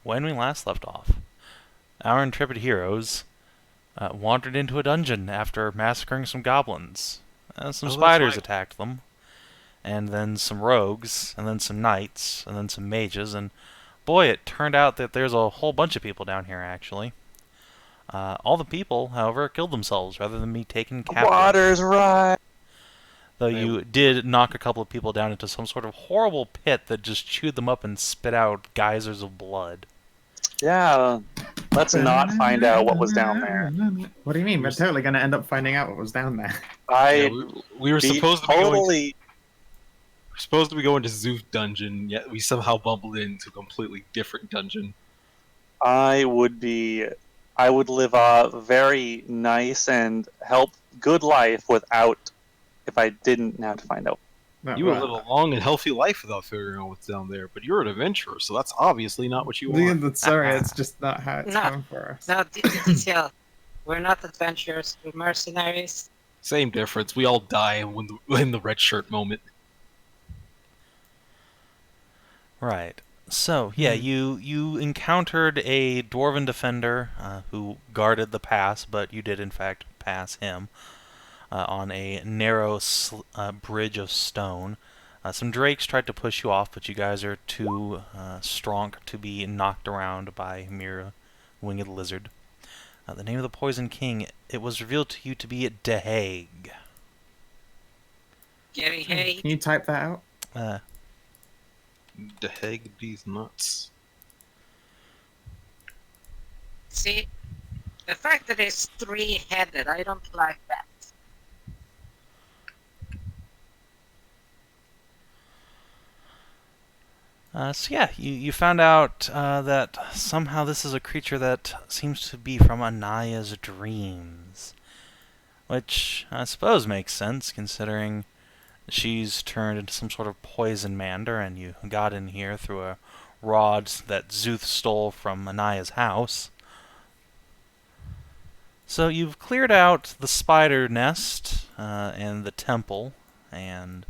when we last left off, our intrepid heroes wandered into a dungeon after massacring some goblins. Some Oh, that's spiders right. attacked them, and then some rogues, and then some knights, and then some mages, and boy, it turned out that there's a whole bunch of people down here, actually. All the people, however, killed themselves rather than be taken captive. Water's right. Though you did knock a couple of people down into some sort of horrible pit that just chewed them up and spit out geysers of blood. Yeah. Let's not find out what was down there. What do you mean? We're totally going to end up finding out what was down there. Yeah, I'd we were be supposed to be going. totally. We're supposed to be going to Szooth dungeon, yet we somehow bumbled into a completely different dungeon. I would live a very nice and good life if I didn't have to find out. No, You would live a long and healthy life without figuring out what's down there, but you're an adventurer, so that's obviously not what you want. Sorry, it's just not how it's No. going for us. No, detail. We're not adventurers, we're mercenaries. Same difference. We all die in the red shirt moment. Right. So, yeah, you encountered a dwarven defender who guarded the pass, but you did in fact pass him on a narrow bridge of stone. Some drakes tried to push you off, but you guys are too strong to be knocked around by mere winged lizard. The name of the Poison King, it was revealed to you to be Dehag. Gary, hey. Can you type that out? The heck these nuts. See, the fact that it's three-headed, I don't like that. So yeah, you found out that somehow this is a creature that seems to be from Anaya's dreams. Which I suppose makes sense, considering she's turned into some sort of poison mander, and you got in here through a rod that Szooth stole from Anaya's house. So you've cleared out the spider nest, and the temple, and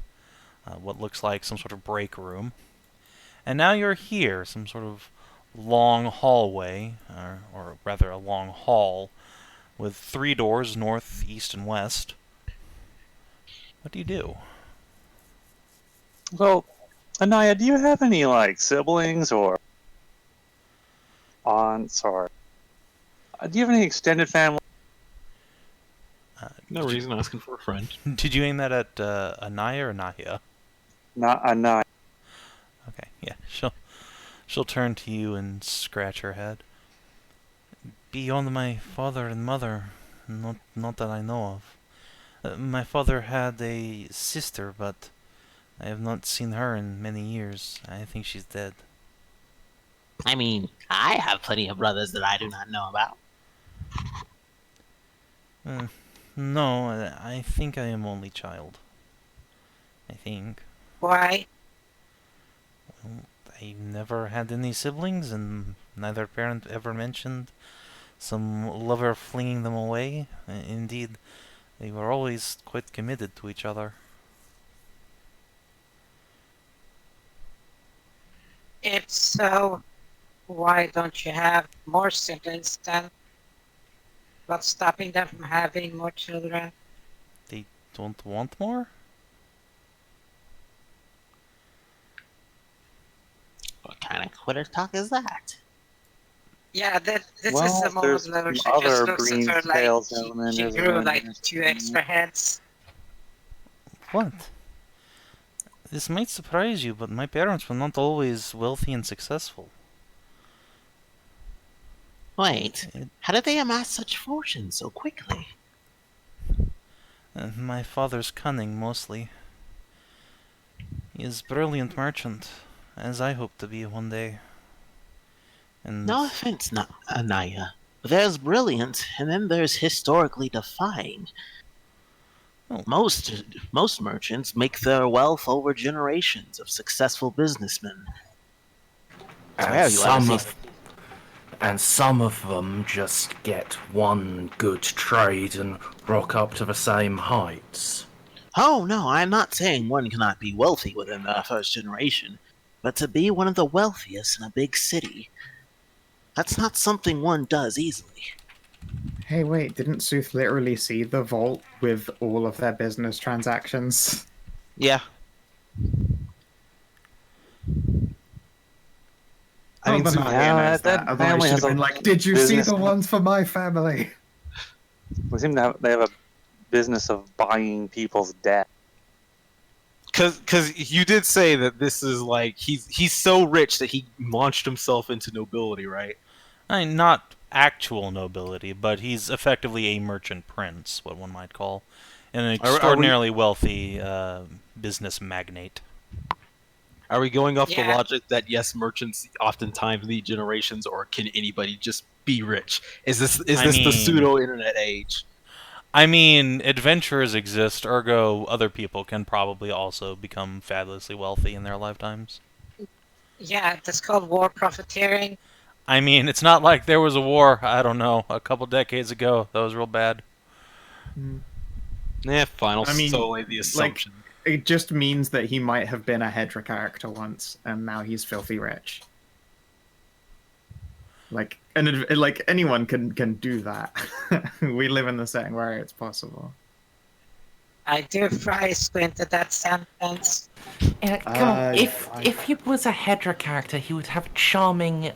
what looks like some sort of break room. And now you're here, some sort of long hallway, or rather a long hall, with 3 doors, north, east, and west. What do you do? Well, Anaya, do you have any siblings or aunts or do you have any extended family? No reason asking for a friend. Did you aim that at Anaya or Nahia? Not Anaya. Okay, yeah, she'll turn to you and scratch her head. Beyond my father and mother, not that I know of. My father had a sister, but I have not seen her in many years. I think she's dead. I mean, I have plenty of brothers that I do not know about. No, I think I am only child. I think. Why? Well, I never had any siblings, and neither parent ever mentioned some lover flinging them away. Indeed, they were always quite committed to each other. If so, why don't you have more siblings then? What's stopping them from having more children? They don't want more? What kind of quitter talk is that? Yeah, this Well, is the there's moment some where she just other looks green at her scale she salamanders grew around like here. 2 extra heads. What? This might surprise you, but my parents were not always wealthy and successful. Wait, how did they amass such fortune so quickly? My father's cunning, mostly. He is a brilliant merchant, as I hope to be one day. And No offense, Anaya, but there's brilliant, and then there's historically defying. Oh. Most merchants make their wealth over generations of successful businessmen. And some of them just get one good trade and rock up to the same heights. Oh no, I'm not saying one cannot be wealthy within the first generation, but to be one of the wealthiest in a big city, That's not something one does easily. Hey, wait, didn't Szooth literally see the vault with all of their business transactions? Yeah. I mean, Well, then Zeus, Nahia knows that. that Otherwise, family should has have been a like, "Did you see business. the ones for my family?" We seem to have they have a business of buying people's debt. because you did say that this is like he's so rich that he launched himself into nobility, right? I mean, not actual nobility, but he's effectively a merchant prince, what one might call, and an Are we extraordinarily wealthy business magnate. are we going off the Yeah. logic that yes, merchants oftentimes lead generations, or can anybody just be rich? Is this the mean- pseudo internet age? I mean, adventurers exist, ergo other people can probably also become fabulously wealthy in their lifetimes. Yeah, that's called war profiteering. I mean, it's not like there was a war, I don't know, a couple decades ago that was real bad. Final. I mean, solely the assumption. It just means that he might have been a Hedrah character once, and now he's filthy rich. Like, like anyone can do that. We live in the setting where it's possible. I do fry squint at that sentence. Come on, if I- he was a Hedrah character, he would have charming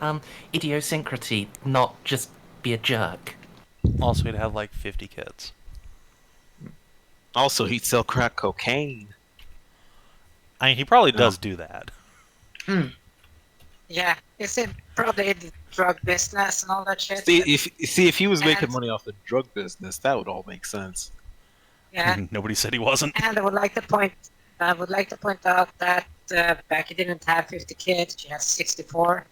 idiosyncrasy, not just be a jerk. Also, he'd have like 50 kids. Also, he'd sell crack cocaine. I mean, he probably does do that. Yeah, is it probably the drug business and all that shit? If he was making And- money off the drug business, that would all make sense. Yeah, Nobody said he wasn't. and I would like to point out that Becky didn't have 50 kids; she has 64.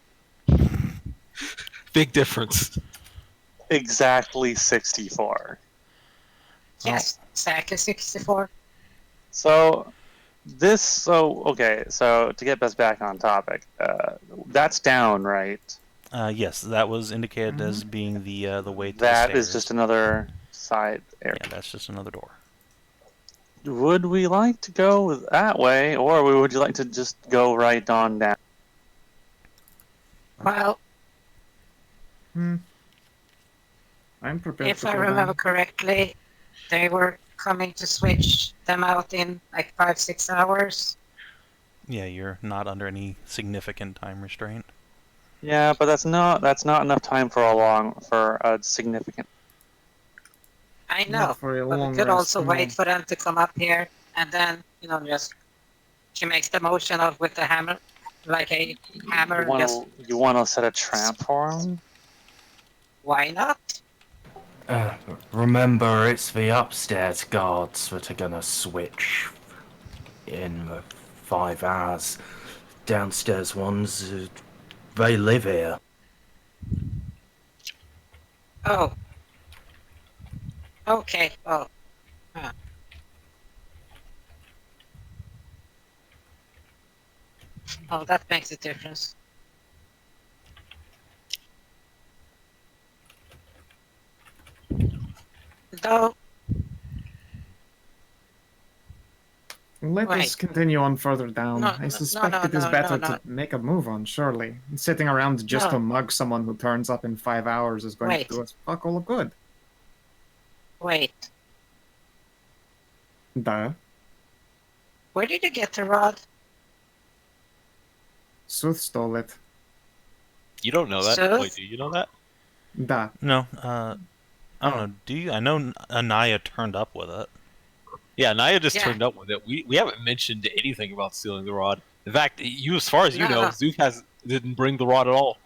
Big difference. Exactly 64. Yes, exactly 64. So okay, so to get us back on topic, that's down, right? Yes, that was indicated as being the way to That the is stairs. just another side area. Yeah, that's just another door. Would we like to go that way, or would you like to just go right on down? Well, I'm prepared if to I go remember down. correctly, they were coming to switch them out in like 5-6 hours. Yeah, you're not under any significant time restraint. Yeah, but that's not enough time for a significant. I know, Not for a but we long could rest, also no. wait for them to come up here, and then just she makes the motion of with the hammer, like a hammer. Just You want to set a trap for him? why not? Remember, it's the upstairs guards that are gonna switch in 5 hours. Downstairs ones, they live here. Oh. Okay. Oh. Huh. Oh, that makes a difference. Though, Let us Wait. continue on further down. No, I no, suspect no, it is no, better no, no. to make a move on, surely. Sitting around just No. to mug someone who turns up in 5 hours is going Wait. to do us fuck all of good. wait. Duh. Where did you get the rod? Szooth stole it. You don't know that? Szooth? Wait, do you know that? Duh. No, I don't know. Do you? I know Anaya turned up with it. Yeah, Naya just Yeah. turned up with it. We haven't mentioned anything about stealing the rod. In fact, you, as far as you No, know, no. Zeus didn't bring the rod at all.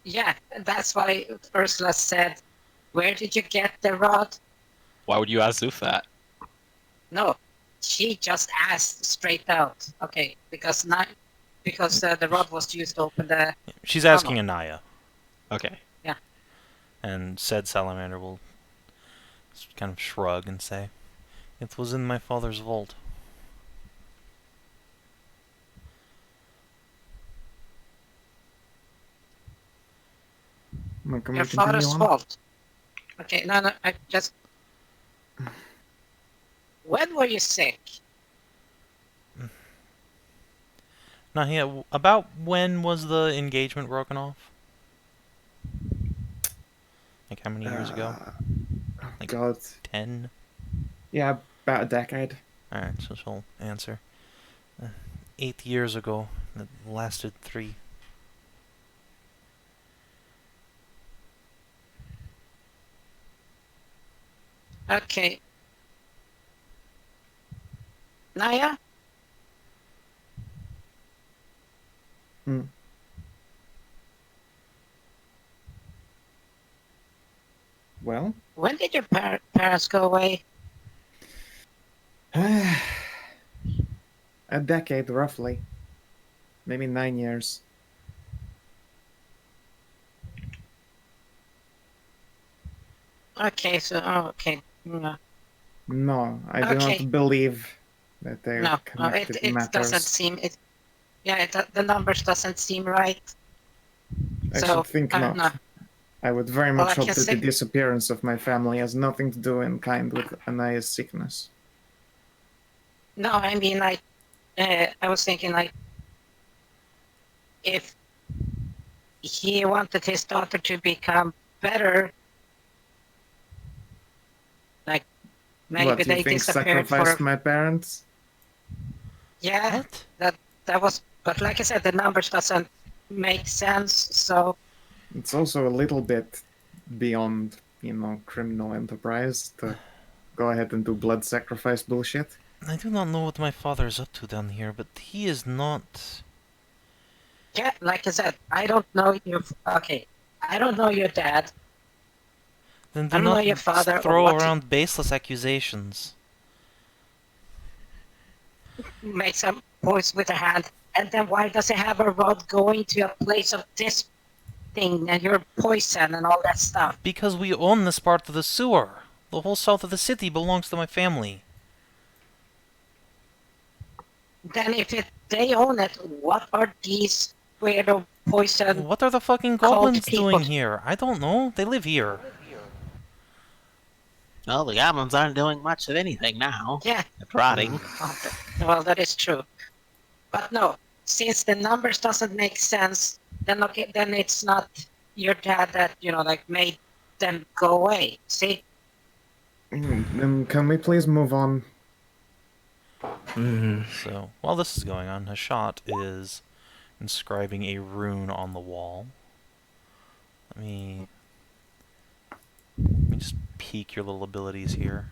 Yeah, that's why Ursula said, "Where did you get the rod?" Why would you ask Zeus that? No, she just asked straight out. Okay, because the rod was used to open the. She's asking Anaya, Okay. and said Salamander will kind of shrug and say, "It was in my father's vault." Well, can Your we continue father's on? fault. Okay, no, I just. When were you sick? Nahia, about when was the engagement broken off? Like how many years ago? Oh Like- God. 10? Yeah, about a decade. Alright, so she'll answer. 8 years ago. That lasted 3. Okay. Naya? Hmm. Well, When did your parents go away? a decade roughly. Maybe 9 years. Okay, so okay. No, No, I do Okay. not believe that they're no, connected it doesn't matters. seem it. Yeah, the numbers doesn't seem right. I So should think not. no. I would very Well, much I hope can that the say- disappearance of my family has nothing to do in kind with Anaya's sickness. No, I mean like, I was thinking like, if he wanted his daughter to become better, like maybe What, you they think disappeared sacrificed for. my parents? Yeah, What? that was. But like I said, the numbers doesn't make sense. So It's also a little bit beyond, criminal enterprise to go ahead and do blood sacrifice bullshit. I do not know what my father is up to down here, but he is not... yeah, like I said, I don't know your. Okay, I don't know your dad. Then I do don't know not your father or throw what he- around baseless accusations. Make some voice with a hand, and then why does he have a rod going to a place of this thing and your poison and all that stuff? Because we own this part of the sewer. The whole south of the city belongs to my family. Then if they own it, what are these weirdo poison? What are the fucking cult goblins people. doing here? I don't know. They live here. Well, the goblins aren't doing much of anything now. Yeah, They're rotting. well that is true. But no, since the numbers doesn't make sense, then okay, then it's not your dad that like made them go away. See? Then can we please move on? So, while this is going on, Hashat is inscribing a rune on the wall. Let me just peek your little abilities here.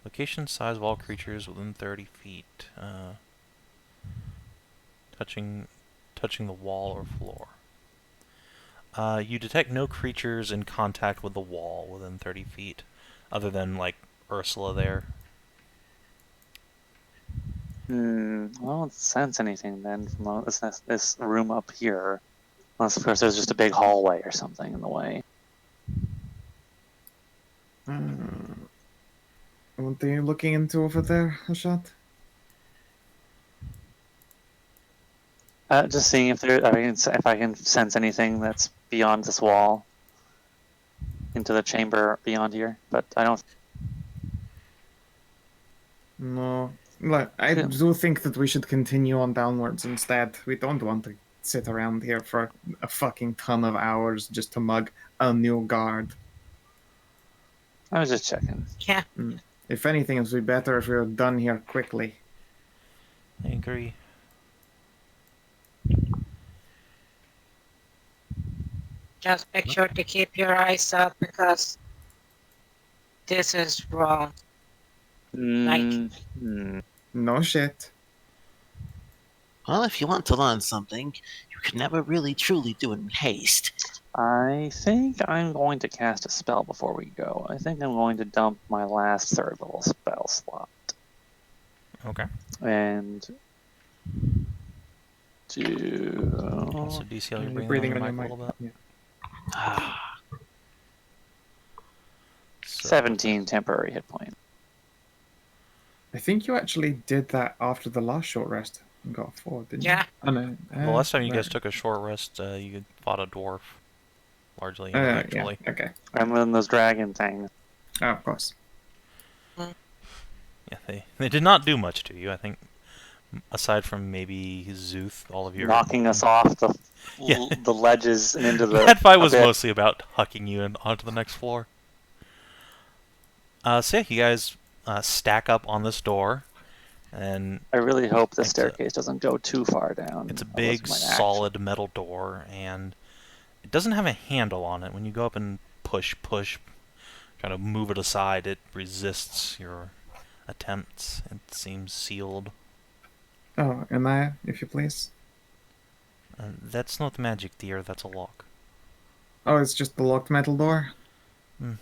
Location, size of all creatures within 30 feet. Touching the wall or floor. You detect no creatures in contact with the wall within 30 feet, other than, like, Ursula there. I don't sense anything then from this room up here. Unless, of course, there's just a big hallway or something in the way. What are you looking into over there, Hashat? Just seeing if if I can sense anything that's beyond this wall into the chamber beyond here, but I don't. No. Look, I Yeah. do think that we should continue on downwards instead. We don't want to sit around here for a fucking ton of hours just to mug a new guard. I was just checking. Yeah. If anything, it would be better if we were done here quickly. I agree. Just make sure to keep your eyes up because this is wrong. No shit. Well, if you want to learn something, you can never really truly do it in haste. I think I'm going to cast a spell before we go. I think I'm going to dump my last third level spell slot. Okay. And do Also, DCL, Are you're you breathing on your your mic a little bit. Yeah. So, 17 temporary hit points. I think you actually did that after the last short rest and got 4, didn't Yeah. you? Oh, no. The last time you guys right. took a short rest, you fought a dwarf. Largely, Yeah, actually. okay. I'm in those dragon things. Oh, of course. Yeah, they did not do much to you. I think Aside from maybe Szooth, all of your... Knocking us off the Yeah. the ledges and into the That fight was abyss. mostly about hucking you onto the next floor. So yeah, you guys stack up on this door, and I really hope the It's a- staircase doesn't go too far down. it's a otherwise big, we might solid metal door, and it doesn't have a handle on it. When you go up and push, try to move it aside, it resists your attempts. It seems sealed. Oh, Anaya, if you please. That's not magic, dear. That's a lock. Oh, it's just the locked metal door?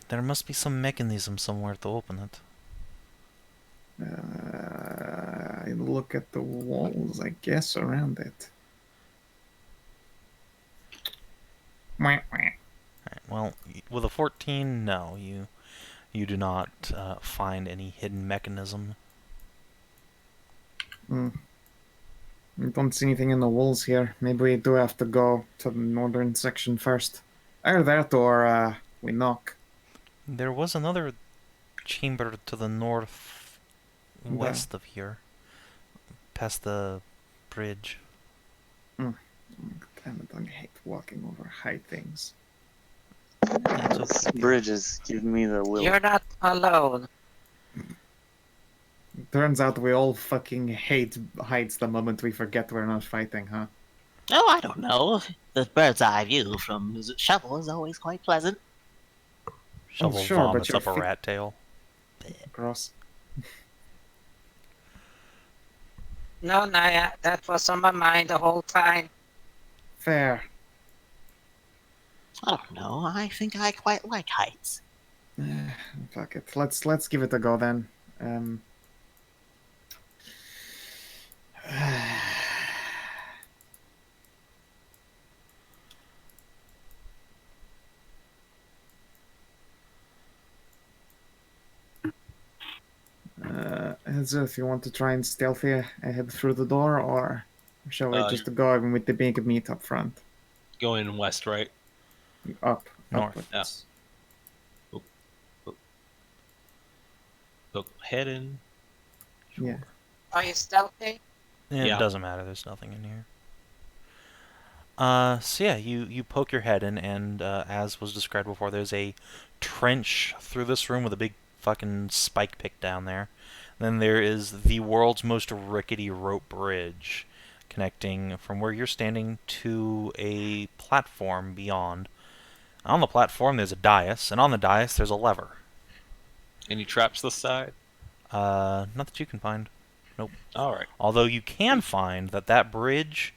There must be some mechanism somewhere to open it. I look at the walls, I guess, around it. Wah, wah. Alright, well, with a 14, no, you do not find any hidden mechanism. I don't see anything in the walls here. Maybe we do have to go to the northern section first. Either that or we knock. There was another chamber to the northwest of here, past the bridge. Damn it, I hate walking over high things. It's This okay. bridge is giving me the will. You're not alone. Turns out we all fucking hate heights the moment we forget we're not fighting, huh? Oh, I don't know. The bird's eye view from Shovel is always quite pleasant. Shovel sure, but vomits your up a feet- rat tail. Gross. No, Naya, that was on my mind the whole time. Fair. I don't know. I think I quite like heights. Fuck it. Let's give it a go then. Zeus, you want to try and stealthy ahead through the door, or shall we just go in with the big meat up front? Going west, right? Up. North. Upwards. Look, head in. Yeah. Are you stealthy? It Yeah. doesn't matter. There's nothing in here. So yeah, you poke your head in, and as was described before, there's a trench through this room with a big fucking spike pick down there. Then there is the world's most rickety rope bridge connecting from where you're standing to a platform beyond. On the platform there's a dais, and on the dais there's a lever. Any traps this side? Not that you can find. Nope. Alright. Although you can find that bridge,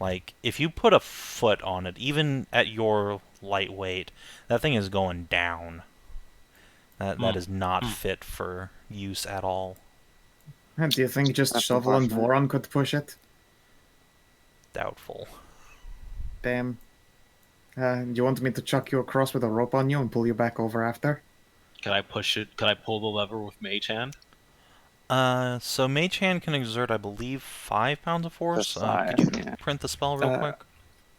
like, if you put a foot on it, even at your lightweight, that thing is going down. That is not fit for use at all. And do you think just That's Shovel and unfortunate. Voron could push it? Doubtful. Damn. Do you want me to chuck you across with a rope on you and pull you back over after? Can I push it? Can I pull the lever with Mage Hand? So Mage Hand can exert, I believe, 5 pounds of force. Five, Could you yeah. print the spell real quick?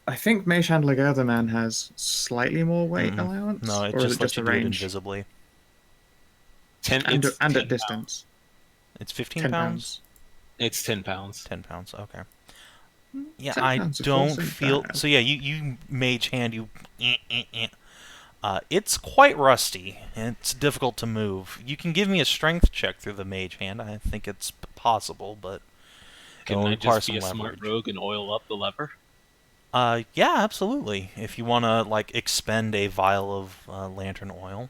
I think Mage Hand Legato Man has slightly more weight Mm-mm. allowance. No, it or is just it lets just you a do it range? invisibly. And, It's and 10 at distance. It's 15 10 pounds? pounds. It's 10 pounds. 10 pounds, okay. Yeah, 10 I pounds of don't force ain't feel... bad. So yeah, you Mage Hand, you... it's quite rusty, and it's difficult to move. You can give me a strength check through the Mage Hand. I think it's possible, but... Can it'll I require just be a some smart leverage. rogue and oil up the lever? Yeah, absolutely. If you want to, like, expend a vial of lantern oil,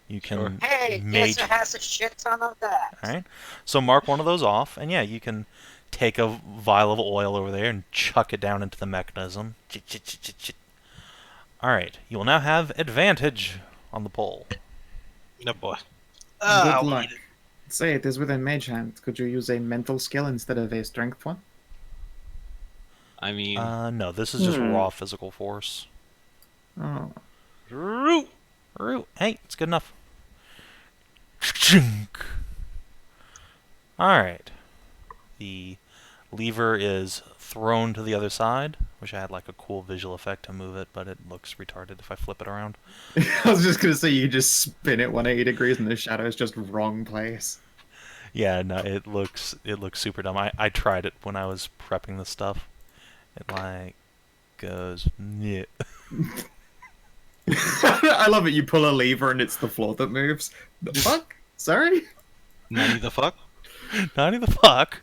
you can Hey, Mage... guess who has a shit ton of that? Alright, so mark one of those off, and yeah, you can take a vial of oil over there and chuck it down into the mechanism. Alright, you will now have advantage on the pull. No, boy. Good luck. Say it is within Mage Hand. Could you use a mental skill instead of a strength one? I mean, No, this is just raw physical force. Oh. Root! Hey, it's good enough. Alright. The lever is thrown to the other side. Wish I had like a cool visual effect to move it, but it looks retarded if I flip it around. I was just gonna say you just spin it 180 degrees and the shadow is just wrong place. Yeah, no, it looks super dumb. I tried it when I was prepping the stuff. It like goes yeah. I love it. You pull a lever and it's the floor that moves. The fuck? Sorry? Nanny the fuck? Not even the fuck.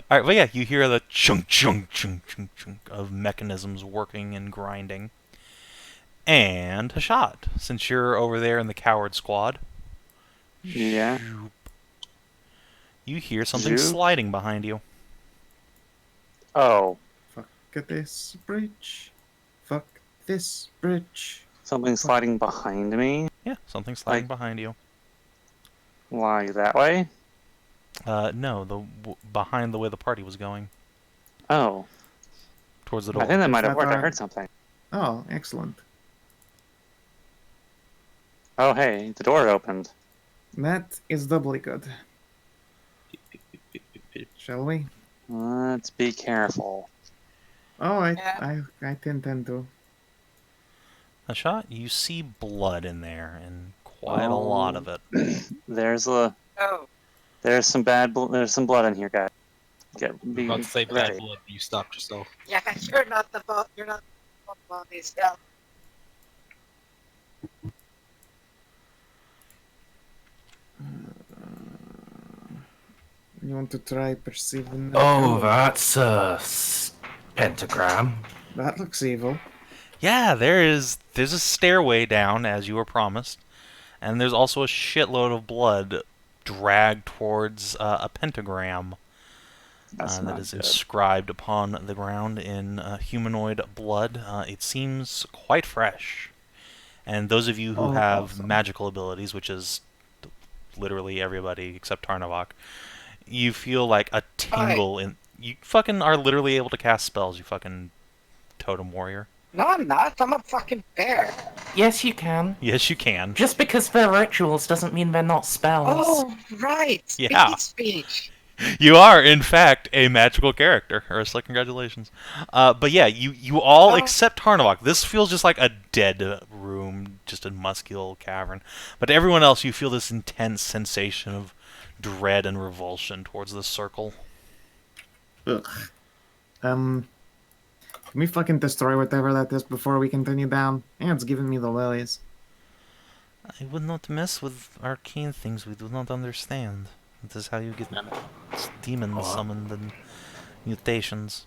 Alright, but yeah, you hear the chunk chunk chunk chunk chunk of mechanisms working and grinding. And Hashat, since you're over there in the coward squad. Yeah. You hear something Zeus? sliding behind you. Oh, Fuck this bridge. Fuck this bridge. something sliding behind me. Yeah, something sliding Like- behind you. Why that way? No, behind the way the party was going. Oh, Towards the door. I think that might have that worked. I our- heard something. Oh, excellent. Oh, hey, the door opened. That is doubly good. Shall we? Let's be careful. Oh, Yeah. I intend to. Hashat, you see blood in there, and quite a lot of it. There's Oh, there's some there's some blood in here, guys. Be I'm about to say bad ready. blood, but you stopped yourself. yeah, you're not the boss. You're not the boss of this hell. You want to try perceiving? Oh, that's a pentagram. That looks evil. Yeah, there's a stairway down, as you were promised, and there's also a shitload of blood dragged towards a pentagram That's that not is good. inscribed upon the ground in humanoid blood. It seems quite fresh. And those of you who Oh, have awesome. magical abilities, which is literally everybody except Tarnavak, you feel like a tingle in... You fucking are literally able to cast spells, you fucking totem warrior. No, I'm not. I'm a fucking bear. Yes, you can. Yes, you can. Just because they're rituals doesn't mean they're not spells. Oh, right. Yeah. Speech. You are, in fact, a magical character. Ursula, congratulations. But yeah, you all Oh. except Tarnavak. This feels just like a dead room, just a muscular cavern. But to everyone else, you feel this intense sensation of dread and revulsion towards this circle. Ugh. Can we fucking destroy whatever that is before we continue down? Yeah, it's giving me the willies. I would not mess with arcane things we do not understand. This is how you get demons What? summoned and mutations.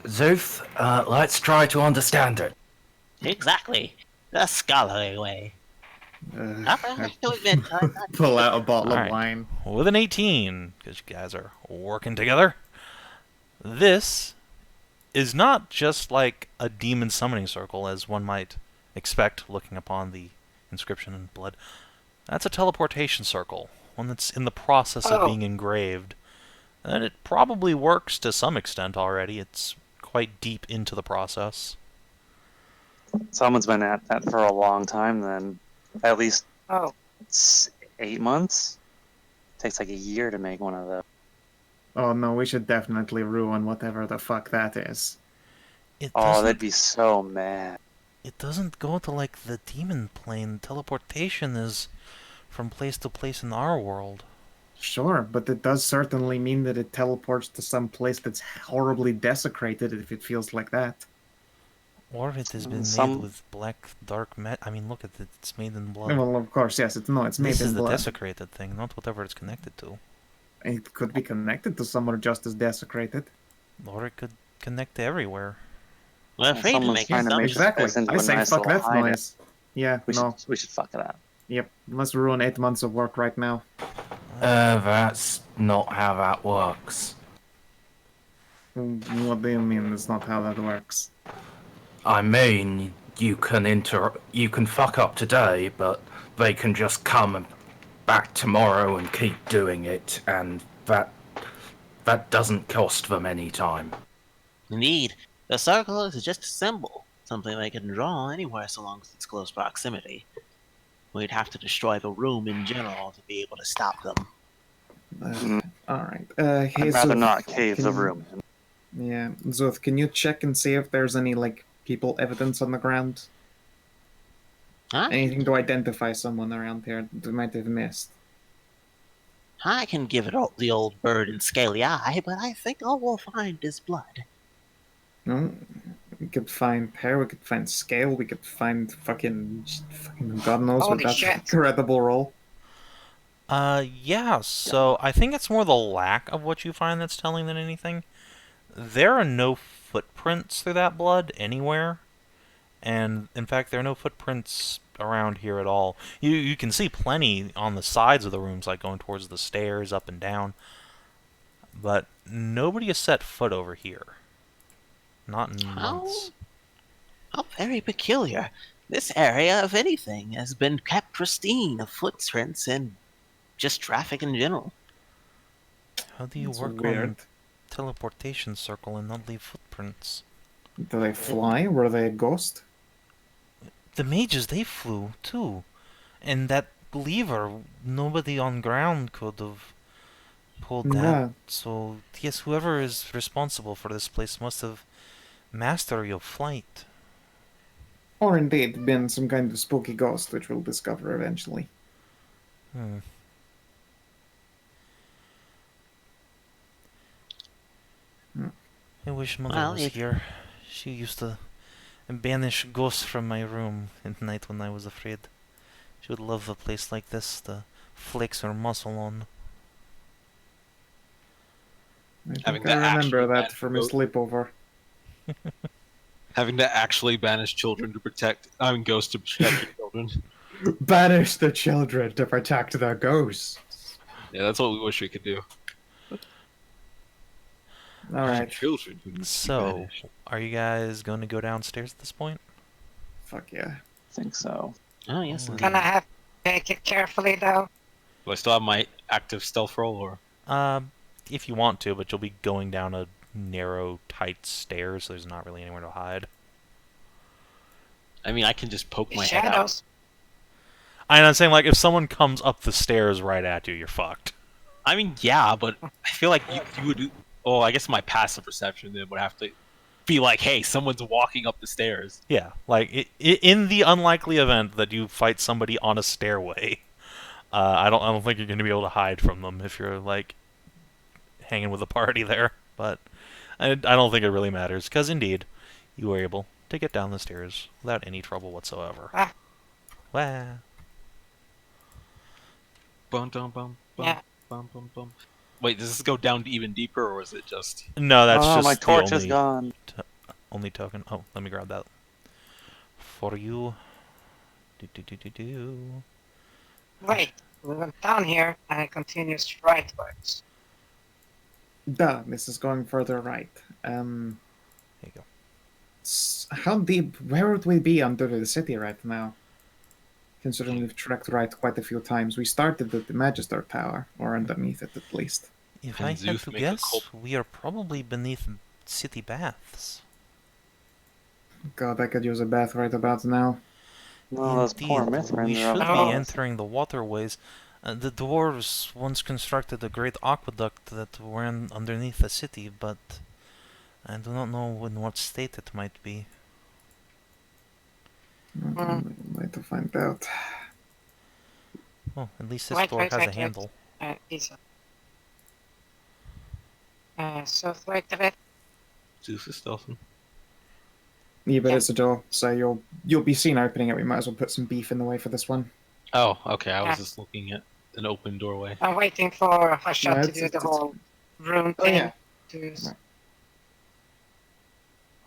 Szooth, let's try to understand it. Exactly. The scholarly way. I have to admit, Pull out a bottle Alright. of wine. With an 18, because you guys are working together. This is not just like a demon summoning circle, as one might expect looking upon the inscription in blood. That's a teleportation circle, one that's in the process of Oh. being engraved. And it probably works to some extent already. It's quite deep into the process. Someone's been at that for a long time. Then, at least Oh, 8 months. Takes like a year to make one of those. Oh no, we should definitely ruin whatever the fuck that is. It Oh, doesn't, they'd be so mad. it doesn't go to like the demon plane. Teleportation is from place to place in our world. Sure, but it does certainly mean that it teleports to some place that's horribly desecrated if it feels like that. Or it has been Some- made with black, dark I mean, look at it. It's made in blood. Well, of course, yes, it's made This is in the blood. desecrated thing, not whatever it's connected to. It could be connected to somewhere just as desecrated. Or it could connect to everywhere. we're afraid to Someone's make trying to some. make Exactly. this into I a say nice fuck little that hideout. noise. Yeah, We no. should fuck it up. Yep. Let's ruin 8 months of work right now. That's not how that works. What do you mean that's not how that works? I mean, you can fuck up today, but they can just come back tomorrow and keep doing it, and that doesn't cost them any time. Indeed, the circle is just a symbol, something they can draw anywhere so long as it's close proximity. We'd have to destroy the room in general to be able to stop them. Alright. I'd Hey, rather Szooth, not cave the can- room. Yeah. Szooth, can you check and see if there's any, like, people evidence on the ground? Huh? Anything to identify someone around here that we might have missed? I can give it the old bird and scaly eye, but I think all we'll find is blood. No, we could find hair, we could find scale, we could find fucking God knows what Holy that shit. incredible roll. Yeah, so I think it's more the lack of what you find that's telling than anything. There are no footprints through that blood anywhere. And, in fact, there are no footprints around here at all. You can see plenty on the sides of the rooms, like going towards the stairs, up and down. But nobody has set foot over here. Not in months. How very peculiar. This area, if anything, has been kept pristine of footprints and just traffic in general. How do you It's work weird. on teleportation circle and not leave footprints? Do they fly? Were they a ghost? The mages, they flew, too. And that lever, nobody on ground could have pulled that. Yeah. So, yes, whoever is responsible for this place must have mastery of flight. Or indeed been some kind of spooky ghost, which we'll discover eventually. Hmm. I wish Mother Well, was here. She used to banish ghosts from my room at night when I was afraid. She would love a place like this to flex her muscle on. I think Having I to remember actually that from a sleepover. Having to actually banish children to protect, ghosts to protect your children. Banish the children to protect their ghosts. Yeah, that's what we wish we could do. Alright. Children who need to be So, banished. are you guys going to go downstairs at this point? Fuck yeah. I think so. Oh, yes, indeed. Gonna have to take it carefully though. Do I still have my active stealth roll, or If you want to, but you'll be going down a narrow, tight stairs, so there's not really anywhere to hide. I mean, I can just poke The my head out. shadows. I'm saying, like, if someone comes up the stairs right at you, you're fucked. I mean, yeah, but I feel like you would. Oh, I guess my passive perception then would have to be like, hey, someone's walking up the stairs. Yeah, like, in the unlikely event that you fight somebody on a stairway, I don't think you're going to be able to hide from them if you're, like, hanging with a party there. But I don't think it really matters, because indeed, you were able to get down the stairs without any trouble whatsoever. Ah. Wah. Bum, bum, bum, bum, Yeah. bum, bum, bum. Wait, does this go down even deeper, or is it just? No, that's just my the torch only, is gone. only token. Oh, let me grab that for you. Do. Wait, we went down here and it continues rightwards. Duh, this is going further right. There you go. How deep, where would we be under the city right now? Considering we've trekked right quite a few times. We started at the Magister Tower, or underneath it at least. If Can I had Zeus to make a guess, cult- we are probably beneath city baths. God, I could use a bath right about now. No, those poor Indeed, Mithrans we are should up be above. entering the waterways. The dwarves once constructed a great aqueduct that ran underneath the city, but I do not know in what state it might be. I'd like to find out. Well, at least this Wait, door wait, has wait, a wait. handle. Easy. So wait a bit. Zeus is stealthing. Yeah, but Yeah. it's a door, so you'll be seen opening it. We might as well put some beef in the way for this one. Oh, okay. I was Yeah. just looking at an open doorway. I'm waiting for Hashat No, to it's- do the it's- whole rune Oh, thing. yeah. To...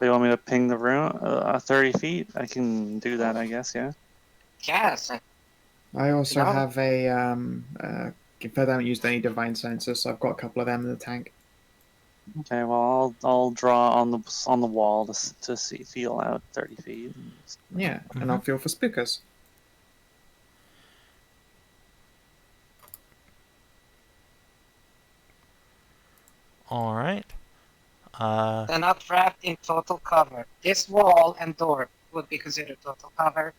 You want me to ping the room 30 feet? I can do that, I guess, yeah. Yes. I also No. have if I haven't used any divine senses, so I've got a couple of them in the tank. Okay, well, I'll draw on the wall to feel out 30 feet. Yeah, and I'll feel for spookers. Alright. They're not wrapped in total cover. This wall and door would be considered total cover.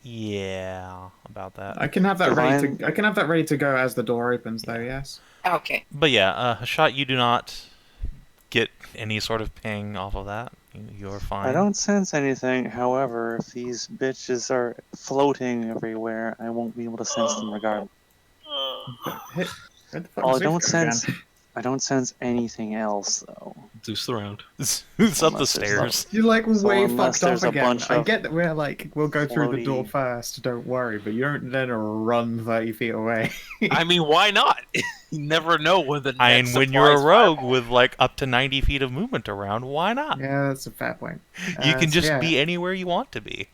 Yeah, about that. I can have that ready Divine- to. I can have that ready to go as the door opens, though. Yes. Okay. But yeah, Hashat, you do not get any sort of ping off of that. You're fine. I don't sense anything. However, if these bitches are floating everywhere, I won't be able to sense them regardless. Hey, where the fuck Oh, is Zeus again? I don't sense anything else though. Zeus around. Who's up the Unless there's stairs? You're like So way unless fucked up there's a again. bunch I of get that we're like, we'll go through the door floaty- first, don't worry, but you don't then run 30 feet away. I mean, why not? You never know when the I next mean, when you're a surprise rogue fireball- with like up to 90 feet of movement around, why not? Yeah, that's a fair point. You can So just yeah, be anywhere you want to be.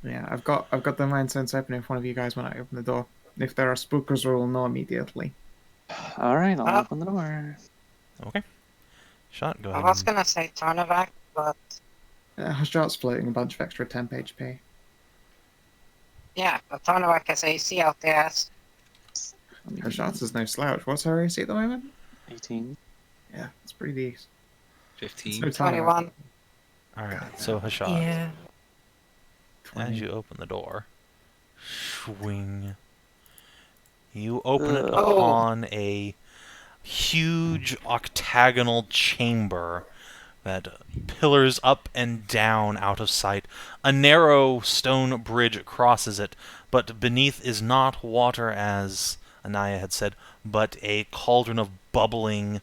Yeah, I've got the mind sense open if one of you guys want to open the door. If there are spookers, we'll know immediately. All right, I'll Oh. open the door. Okay. Shot, go I ahead. was gonna say Tarnavak, but Hashat's floating a bunch of extra temp HP. yeah, but Tarnavak has AC out there. Hashat's is no slouch. What's her AC at the moment? 18. Yeah, it's pretty decent. 15. It's no Tarnavak. 21. Alright, so Hashat, Yeah. as you open the door, swing. You open it Ugh. upon a huge octagonal chamber that pillars up and down out of sight. A narrow stone bridge crosses it, but beneath is not water, as Anaya had said, but a cauldron of bubbling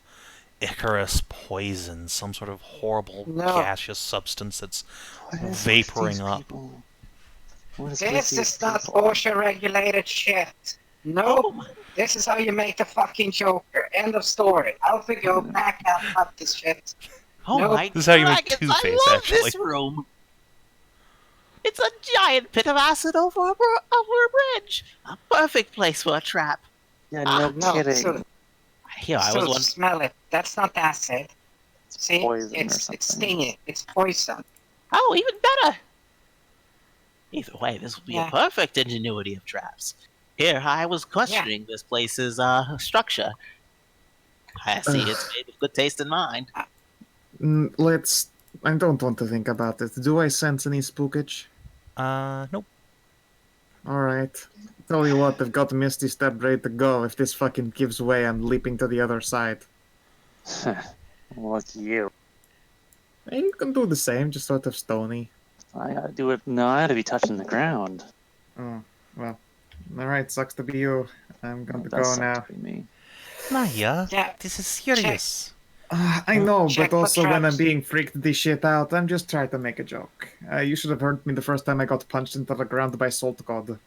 Icarus poison, some sort of horrible No. gaseous substance that's What is vaporing with these up. people? What is This with these is not people? OSHA regulated shit. No, this is how you make the fucking Joker. End of story. Out we go, back out, fuck this shit. Oh Nope. my This is how you make dragons, Two-Face, I love actually. this room. It's a giant pit of acid over a bridge. A perfect place for a trap. Yeah, no No, kidding. so, Here, I so was wondering. smell it. That's not acid. See, poison or it's something. stinging. It's poison. Oh, even better. Either way, this would be Yeah. a perfect ingenuity of traps. Here, I was questioning this place's structure. I see it's made with good taste in mind. Let's. I don't want to think about it. Do I sense any spookage? Nope. Alright. Tell you what, I've got Misty Step ready to go. If this fucking gives way, I'm leaping to the other side. Look you. Hey, you can do the same, just sort of stony. I gotta do it. No, I gotta be touching the ground. Oh, well. Alright, sucks to be you. I'm going to That go sucked now. to be me. Nahia, Yeah, this is serious. I know, Check but for also when I'm traps. being freaked this shit out, I'm just trying to make a joke. You should have heard me the first time I got punched into the ground by Salt God.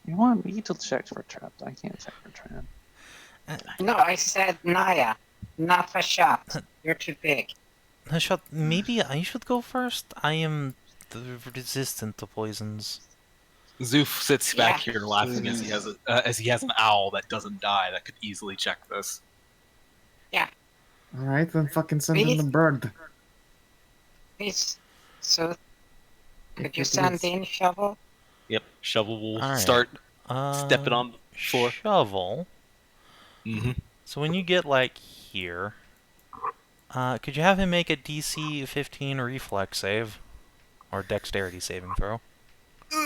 You want me to check for traps? I can't check for traps. no, I said Naya, not Hashat. You're too big. Hashat, maybe I should go first? I am resistant to poisons. Zeus sits back Yeah. here laughing as he has an owl that doesn't die that could easily check this. Alright, then fucking send in the Please? bird. Please, so could If you it send is. in shovel? Yep, Shovel will Alright. start Uh, stepping on the floor. Shovel. Mm-hmm. So when you get, like, here, could you have him make a DC 15 reflex save? Or dexterity saving throw?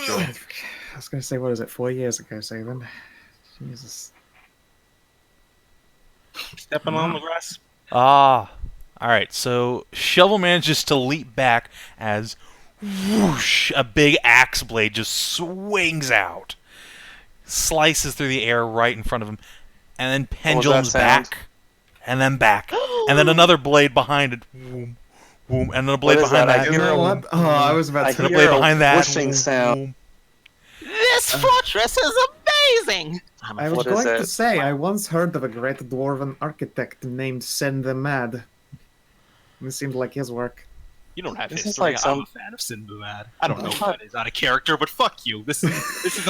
Sure. I was gonna say, what is it, 4 years ago, Savin? Jesus. Stepping on the grass. Alright, so Shovel manages to leap back as whoosh, a big axe blade just swings out. Slices through the air right in front of him. And then What was that pendulums sound? back. And then back. And then another blade behind it. Whoom, whoom, and then a blade What is behind that? that. I You hear know a- what? Oh, I was about I to... And a hear blade a behind that. whooshing Whoom, sound. whoom. This fortress is amazing. I was What is going to it? say, I once heard of a great dwarven architect named Sen the Mad. It seemed like his work. You don't have This is history. like I'm some- a fan of Sinbad. I don't know if thought- that is out of character, but fuck you. This is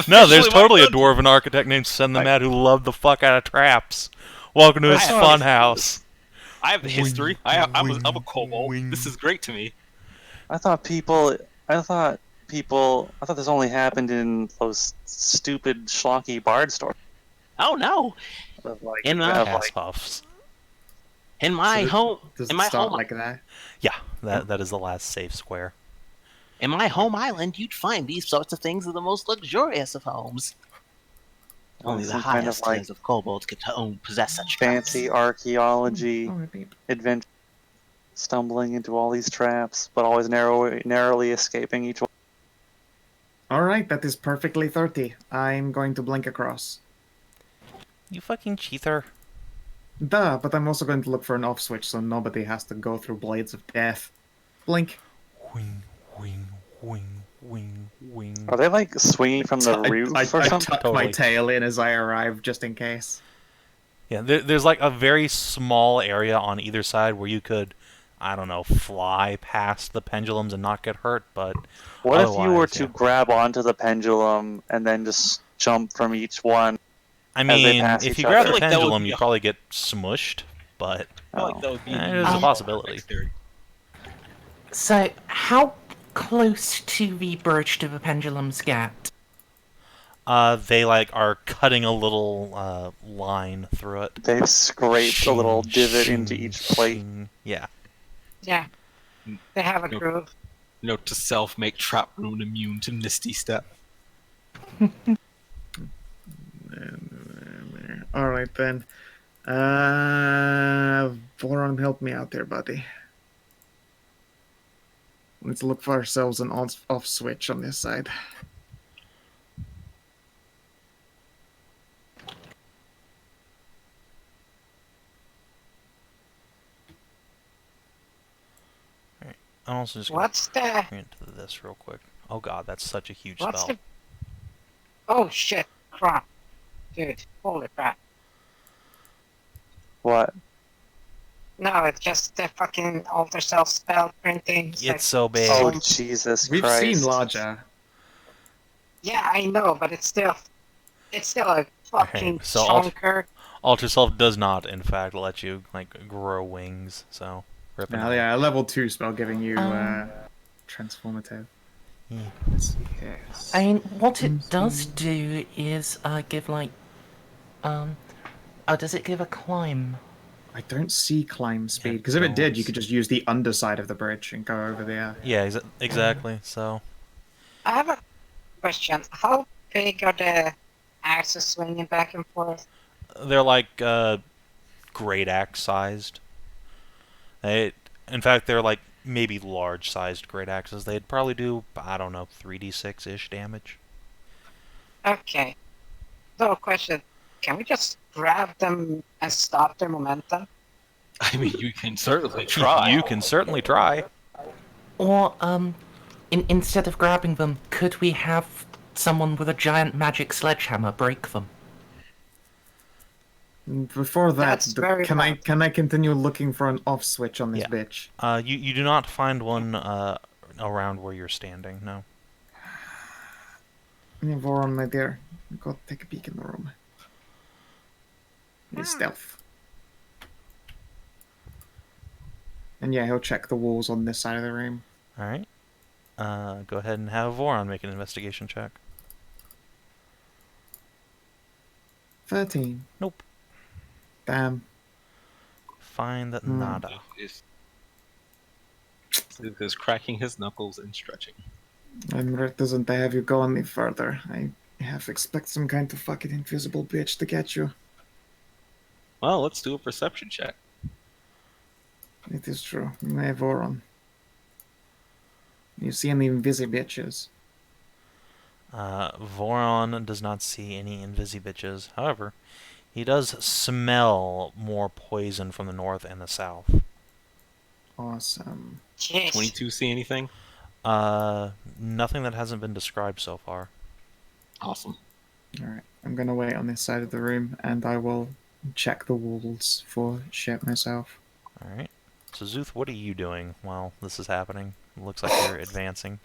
No, there's officially my totally a dungeon. dwarven architect named Send the Mad who loved the fuck out of traps. Welcome to his I fun have- house. I have the history. I'm a Wing, kobold. wing. This is great to me. I thought this only happened in those stupid schlocky bard stories. Oh no! Of like, In you my have, Ass like, puffs. In my So home, Does in it my start home, like that? Yeah, that is the last safe square. in my home island, you'd find these sorts of things in the most luxurious of homes. Only the some kind of, highest like, tiers of kobolds could possess such fancy traps. archaeology Oh, repeat. adventure. stumbling into all these traps, but always narrowly escaping each one. Alright, that is perfectly 30. I'm going to blink across. You fucking cheater. Duh, but I'm also going to look for an off switch so nobody has to go through Blades of Death. Blink. Wing, wing, wing, wing, wing. Are they like swinging from the roof I or something? tuck my Totally. tail in as I arrive, just in case. Yeah, there's like a very small area on either side where you could, I don't know, fly past the pendulums and not get hurt, but What if you were otherwise, to yeah. grab onto the pendulum and then just jump from each one? I as they mean, pass if each you grab other? the I feel like that would pendulum, be you a- probably get smushed, but I feel like that would be it is a possibility. So, how close to the bridge do the pendulums get? They like are cutting a little line through it. They've scraped a little Shing, divot into shing, each plate. shing. Yeah. Yeah. They have a Nope. groove. Note to self: make trap rune immune to Misty Step. Alright then. Voron, help me out there, buddy. Let's look for ourselves an off switch on this side. I'm also just gonna What's the... bring it to this real quick. Oh god, that's such a huge What's spell. the... Oh shit. Crap. Dude, holy crap. What? No, it's just the fucking alter self spell printing. It's so big. Oh, Jesus We've Christ. seen larger. Yeah, I know, but it's still a fucking Okay, so chunker. Alter Self does not, in fact, let you like grow wings. So rip it Now, out. yeah, a level 2 spell giving you Um, transformative. Yeah. Let's see here. I mean, what it does do is give like, does it give a climb? I don't see climb speed, Yeah, because if it did, you don't could just use the underside of the bridge and go over there. Yeah, exactly. So I have a question. How big are the axes swinging back and forth? they're like great axe sized. In fact, they're like maybe large sized great axes. They'd probably do, I don't know, 3d6 ish damage. Okay. So, question. Can we just grab them and stop their momentum? I mean, you can certainly try. You can certainly try. Or instead of grabbing them, could we have someone with a giant magic sledgehammer break them? Before that, That's very can I bad. continue looking for an off switch on this Yeah. bitch? You do not find one around where you're standing. No. Yeah, Voron, my dear, go take a peek in the room. It's stealth. And yeah, he'll check the walls on this side of the room. All right. Go ahead and have Voron make an investigation check. 13. Nope. Damn. Find that Hmm. nada. Is cracking his knuckles and stretching. And Rick doesn't have you go any further. I have to expect some kind of fucking invisible bitch to get you. Well, let's do a perception check. It is true. Hey, Voron. You see any invisi bitches? Voron does not see any invisibitches. However, he does smell more poison from the north and the south. Awesome. Jeez. 22 see anything? Nothing that hasn't been described so far. Awesome. Alright, I'm gonna wait on this side of the room and I will check the walls for shit myself. All right. So Szooth, what are you doing while this is happening? It looks like you're advancing.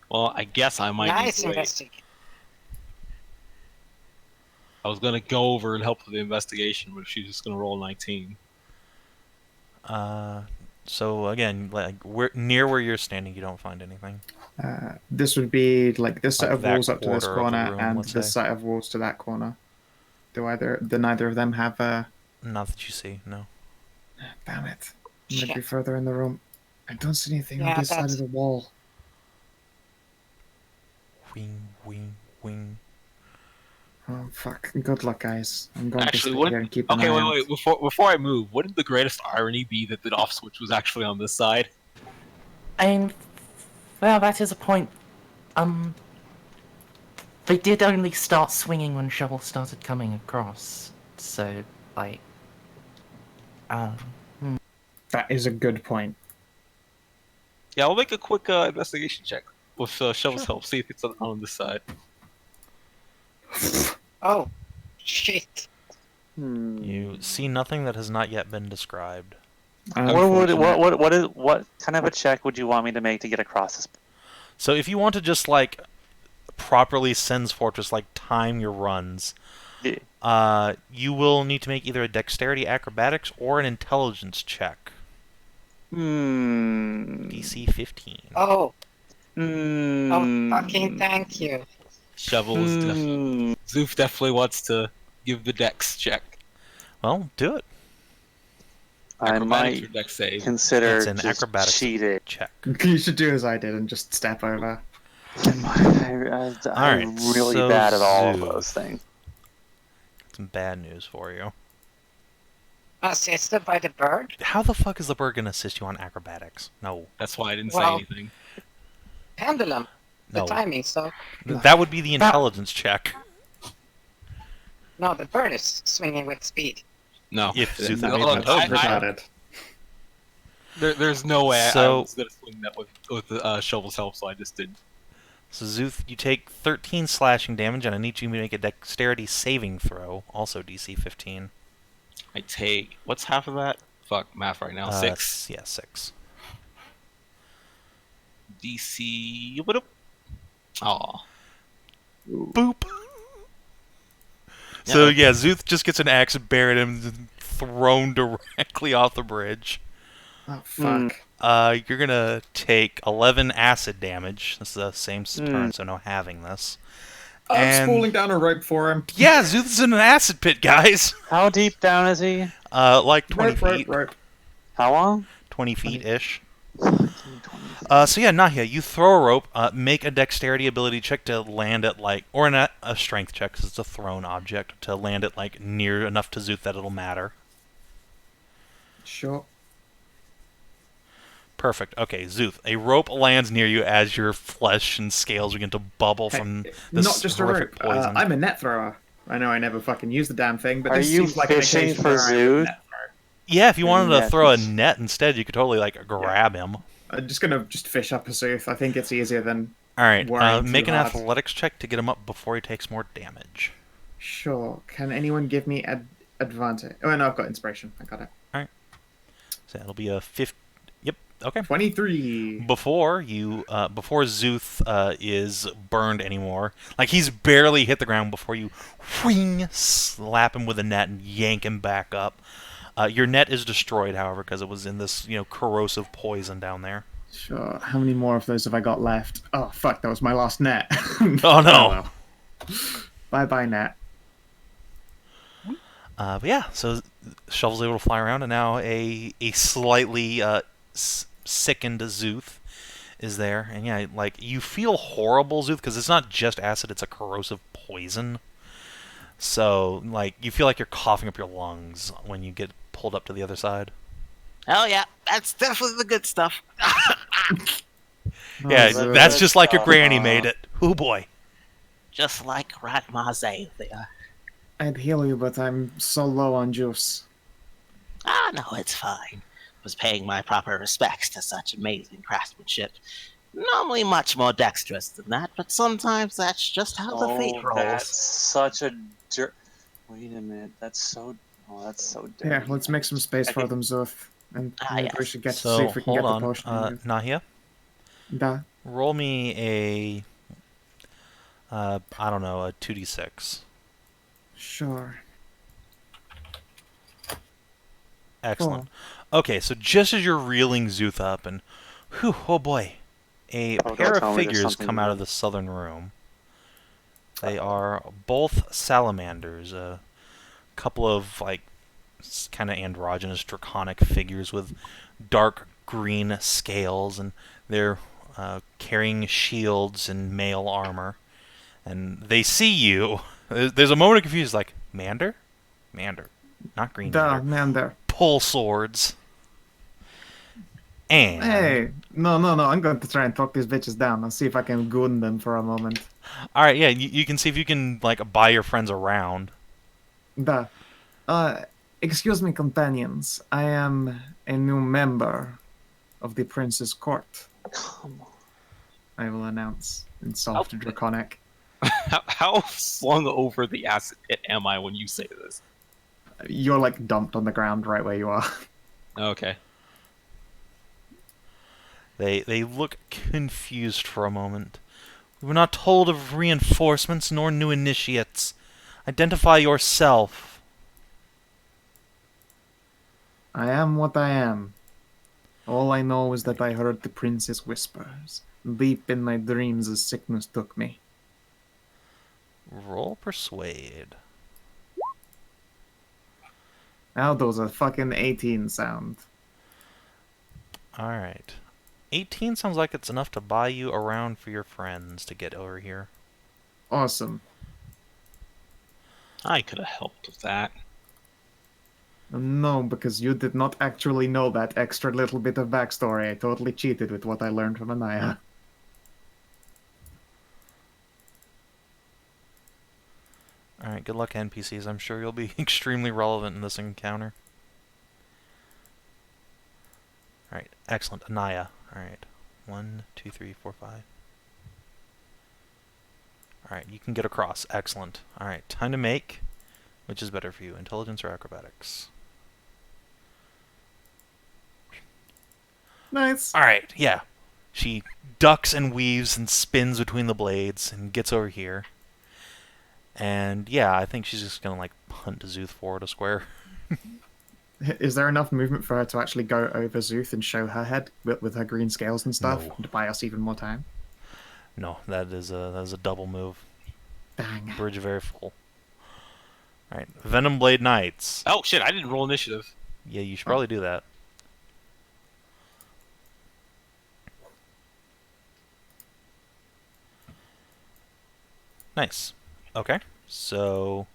Well, I guess I might need Nice to wait. investigation. I was gonna go over and help with the investigation, but she's just gonna roll 19. So again, like near where you're standing, you don't find anything. This would be like this set Like of that walls up to this quarter of the corner room, and let's this say. set of walls to that corner. Do neither of them have a... Not that you see, no. Damn it. Maybe Shit. further in the room. I don't see anything on Yeah, this side that's- of the wall. Wing, wing, wing. Oh fuck! Good luck, guys. I'm going Actually, to stay here and keep an okay, eye out. wait. Before I move, wouldn't the greatest irony be that the off switch was actually on this side? And well, that is a point. They did only start swinging when Shovel started coming across. So, like, That is a good point. Yeah, I'll make a quick investigation check with Shovel's help. See if it's on this side. Oh, shit. You see nothing that has not yet been described. What kind of a check would you want me to make to get across this? So if you want to just like properly Sen's Fortress, like time your runs, Yeah. you will need to make either a Dexterity Acrobatics or an Intelligence check. DC 15. Oh, fucking thank you. Shovel's Szooth definitely wants to give the dex check. Well, do it. I Acrobatics or might dex save. consider It's an just acrobatics cheating. check. You should do as I did and just step over. I'm Alright, really so bad at all of Szooth. those things. Some bad news for you. Assisted by the bird? How the fuck is the bird gonna assist you on acrobatics? No. That's why I didn't Well- say anything. Pendulum. The No. timing, so... That would be the intelligence check. No, the bird is swinging with speed. No. If Szooth had No, made look, the intelligence I- check. There's no way I So- was gonna swing that with the Shovel's help, so I just did. So Szooth, you take 13 slashing damage, and I need you to make a dexterity saving throw, also DC 15. I take what's half of that? Fuck math right now. 6 Yeah, 6. DC. Aw. Boop. So yeah, Szooth just gets an axe buried and thrown directly off the bridge. Oh fuck! You're gonna take 11 acid damage. This is the same turn, so no having this. I'm falling down a rope for him. Yeah, Szooth's in an acid pit, guys. How deep down is he? Like 20 Rope, feet. rope. How long? 20 feet ish. So yeah, Nahia, you throw a rope. Make a dexterity ability check to land it like, or a strength check because it's a thrown object to land it like near enough to Szooth that it'll matter. Sure. Perfect. Okay, Szooth, a rope lands near you as your flesh and scales begin to bubble from this Not just a horrific rope. poison. I'm a net thrower. I know I never fucking use the damn thing, but Are this you seems like fishing an occasion for where I would Szooth? net throw. Yeah, if you wanted to Yeah, throw a fish. net instead, you could totally like grab him. I'm just gonna fish up a Szooth. I think it's easier than. All right, Worrying too make an hard. athletics check to get him up before he takes more damage. Sure. Can anyone give me advantage? Oh no, I've got inspiration. I got it. So it'll be a 50. Yep. Okay. 23. Before Szooth is burned anymore, like he's barely hit the ground before you whing, slap him with a net and yank him back up. Your net is destroyed, however, because it was in this corrosive poison down there. Sure. How many more of those have I got left? Oh fuck! That was my last net. Oh no! Bye bye net. But yeah, so Shovel's able to fly around, and now a slightly sickened Szooth is there, and yeah, like you feel horrible, Szooth, because it's not just acid; it's a corrosive poison. So like you feel like you're coughing up your lungs when you get pulled up to the other side. Oh yeah, that's definitely the good stuff. Yeah, Oh, that's just like your granny made it. Oh boy. Just like Ratmaze there. I'd heal you, but I'm so low on juice. Ah, no, it's fine. Was paying my proper respects to such amazing craftsmanship. Normally much more dexterous than that, but sometimes that's just how the fate rolls. That's such a dirt. Wait a minute. That's so dirty. Here, let's make some space for Okay. them, Szooth. And maybe yes. we should get see So if we can hold get the on, potion. Nahia, Da. roll me a I don't know, a 2d6. Sure. Excellent. Okay, so just as you're reeling Szooth up, and whew, oh boy, a Oh, pair don't of tell me there's figures something come out of new. the southern room. They are both salamanders, a couple of like kind of androgynous draconic figures with dark green scales, and they're carrying shields and mail armor. And they see you, There's a moment of confusion, like, Mander? Mander. Not Green Duh, Mander. man, there. Pull swords. And... Hey, no, I'm going to try and talk these bitches down. I'll see if I can goon them for a moment. Alright, yeah, you can see if you can, like, buy your friends around. Duh. Excuse me, companions. I am a new member of the prince's court. Come on. I will announce in soft draconic. How slung over the acid pit am I when you say this? You're like dumped on the ground right where you are. Okay. They look confused for a moment. We were not told of reinforcements nor new initiates. Identify yourself. I am what I am. All I know is that I heard the prince's whispers. Deep in my dreams as sickness took me. Roll persuade. How does a fucking 18 sound? Alright. 18 sounds like it's enough to buy you around for your friends to get over here. Awesome. I could have helped with that. No, because you did not actually know that extra little bit of backstory. I totally cheated with what I learned from Anaya. Alright, good luck, NPCs. I'm sure you'll be extremely relevant in this encounter. Alright, excellent. Anaya. Alright. 1, 2, 3, 4, 5. Alright, you can get across. Excellent. Alright, time to make. Which is better for you, intelligence or acrobatics? Nice. Alright, yeah. She ducks and weaves and spins between the blades and gets over here. And yeah, I think she's just gonna like punt Szooth forward a square. Is there enough movement for her to actually go over Szooth and show her head with her green scales and stuff No. to buy us even more time? No, that is a double move. Dang. Bridge very full. Alright, Venomblade Knights. Oh shit! I didn't roll initiative. Yeah, you should probably do that. Nice. Okay, so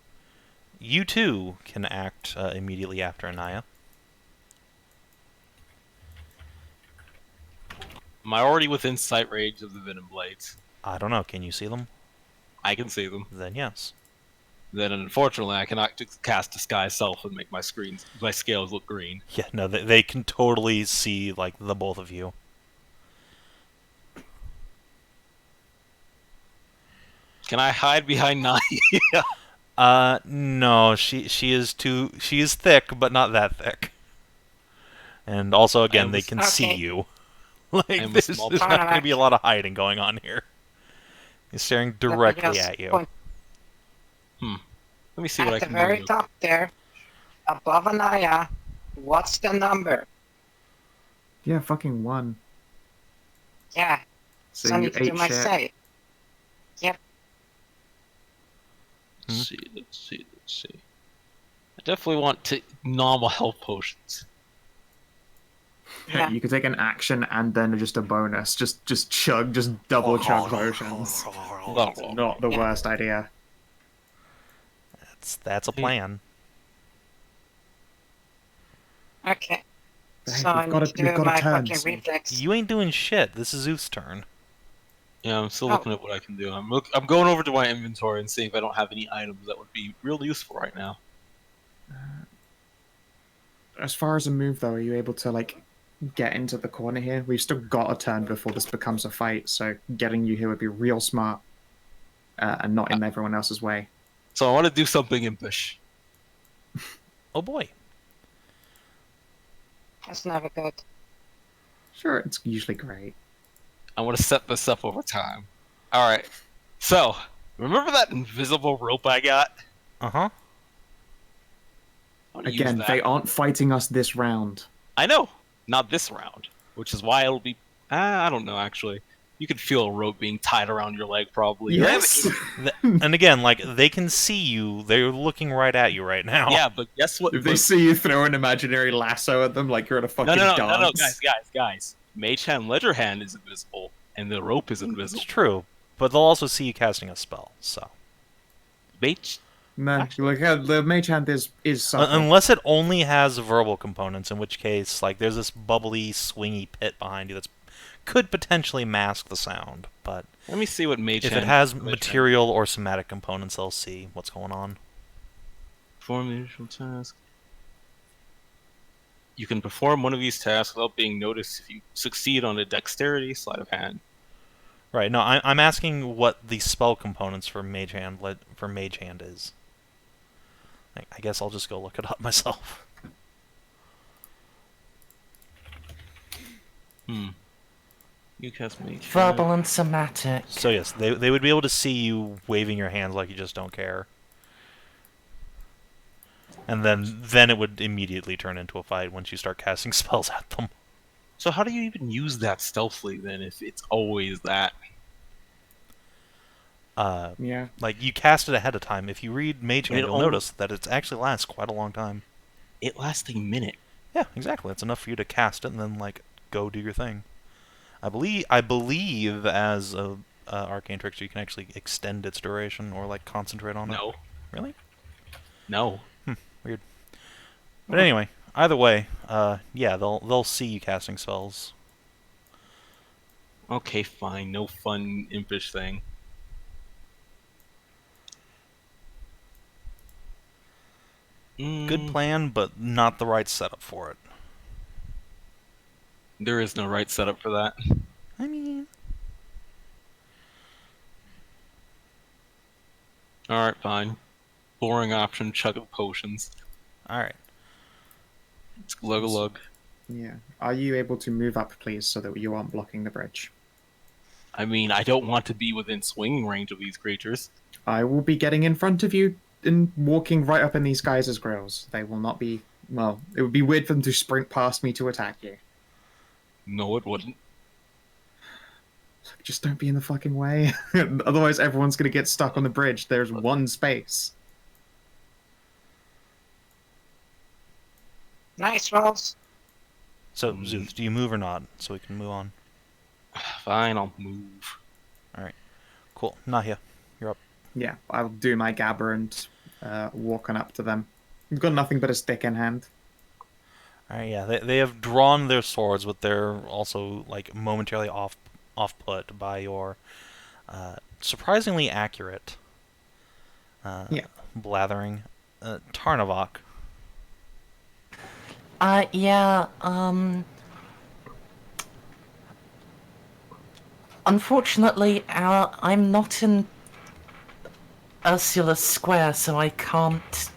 you too can act immediately after Anaya. Am I already within sight range of the Venomblades? I don't know, can you see them? I can see them. Then yes. Then unfortunately, I cannot cast Disguise Self and make my scales look green. Yeah, no, they can totally see, like, the both of you. Can I hide behind Nahia? No, she is thick, but not that thick. And also, again, they can see Okay. you. Like, I'm a there's small not going to Tarnavak. be a lot of hiding going on here. He's staring directly at you. Point Let me see what I at the can very do. top there, above Anaya, what's the number? Yeah, fucking 1. Yeah, So so I you need to do ate my shit. say. Yep. Let's see. I definitely want to normal health potions. Yeah. You could take an action and then just a bonus. Just chug, just double chug potions. Not the Yeah. worst idea. That's a plan. Okay. Dang, So I we've got need a- to we've do got a my turn, fucking so- reflex. You ain't doing shit. This is Zeus' turn. Yeah, I'm still Oh. looking at what I can do. I'm going over to my inventory and seeing if I don't have any items that would be real useful right now. As far as a move, though, are you able to, like, get into the corner here? We've still got a turn before this becomes a fight, so getting you here would be real smart and not in everyone else's way. So I want to do something impish. Oh boy. That's never good. Sure, it's usually great. I want to set this up over time. Alright. So, remember that invisible rope I got? Uh-huh. I wanna use Again, that. they aren't fighting us this round. I know. Not this round. Which is why it'll be... I don't know, actually. You could feel a rope being tied around your leg, probably. Yes! And again, like, they can see you. They're looking right at you right now. Yeah, but guess what? If they see you throw an imaginary lasso at them like you're at a fucking No, dance. guys. Mage Hand, Ledger Hand is invisible, and the rope is invisible. It's true. But they'll also see you casting a spell, so. Mage? No, like the mage hand is subtle. Unless it only has verbal components, in which case, like, there's this bubbly, swingy pit behind you that could potentially mask the sound. But Let me see what Mage if Hand it has Mage Hand- material or somatic components, they'll see what's going on. Perform the initial task. You can perform one of these tasks without being noticed if you succeed on a dexterity sleight of hand. Right. No, I'm asking what the spell components for Mage Hand is. I guess I'll just go look it up myself. You cast Mage Hand. Verbal and somatic. So yes, they would be able to see you waving your hands like you just don't care. And then it would immediately turn into a fight once you start casting spells at them. So how do you even use that stealthily then if it's always that? Yeah. Like, you cast it ahead of time. If you read Mage Hand, It you'll only- notice that it actually lasts quite a long time. It lasts a minute. Yeah, exactly. That's enough for you to cast it and then, like, go do your thing. I believe as a Arcane Trickster, you can actually extend its duration or, like, concentrate on it. No. Really? No. Weird. But anyway, either way, yeah, they'll see you casting spells. Okay, fine. No fun impish thing. Good plan, but not the right setup for it. There is no right setup for that. I mean, Alright, fine. Boring option, chug of potions. alright. It's glug a lug. Yeah. Are you able to move up, please, so that you aren't blocking the bridge? I mean, I don't want to be within swinging range of these creatures. I will be getting in front of you and walking right up in these guys' grills. They will not be... Well, it would be weird for them to sprint past me to attack you. No, it wouldn't. Just don't be in the fucking way. Otherwise, everyone's going to get stuck on the bridge. There's one space. Nice rolls. So, Zeus, do you move or not? So we can move on. Fine, I'll move. Cool. Nahia, you're up. Yeah, I'll do my gabber and walk on up to them. I've got nothing but a stick in hand. Alright, yeah, they have drawn their swords, but they're also, like, momentarily off-put by your surprisingly accurate blathering. Tarnavak. Yeah, unfortunately, I'm not in Ursula's square, so I can't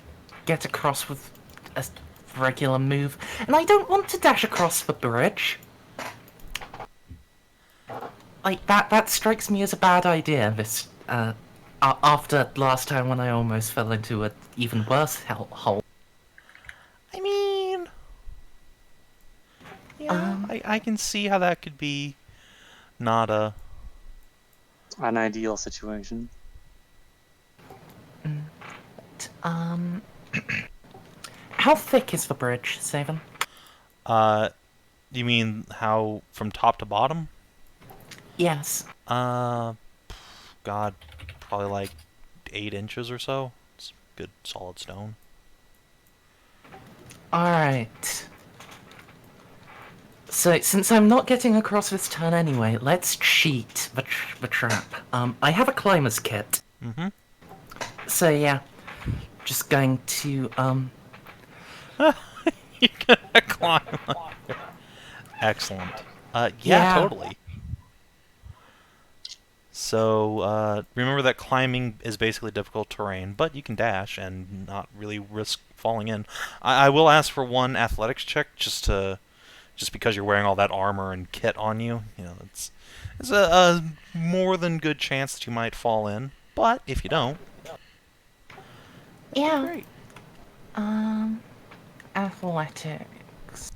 get across with a regular move. And I don't want to dash across the bridge. Like, that strikes me as a bad idea, this, after last time when I almost fell into an even worse hole. I mean... Yeah, I can see how that could be not An ideal situation. How thick is the bridge, Savin? You mean how from top to bottom? Yes. God, probably like 8 inches or so. It's good solid stone. Alright. So, since I'm not getting across this turn anyway, let's cheat the trap. I have a climber's kit. Mm-hmm. So, yeah. Just going to, You're gonna climb up there. Excellent. Yeah, totally. So, remember that climbing is basically difficult terrain, but you can dash and not really risk falling in. I will ask for one athletics check just because you're wearing all that armor and kit on you. You know, it's a more than good chance that you might fall in, but if you don't, yeah. great. Athletics.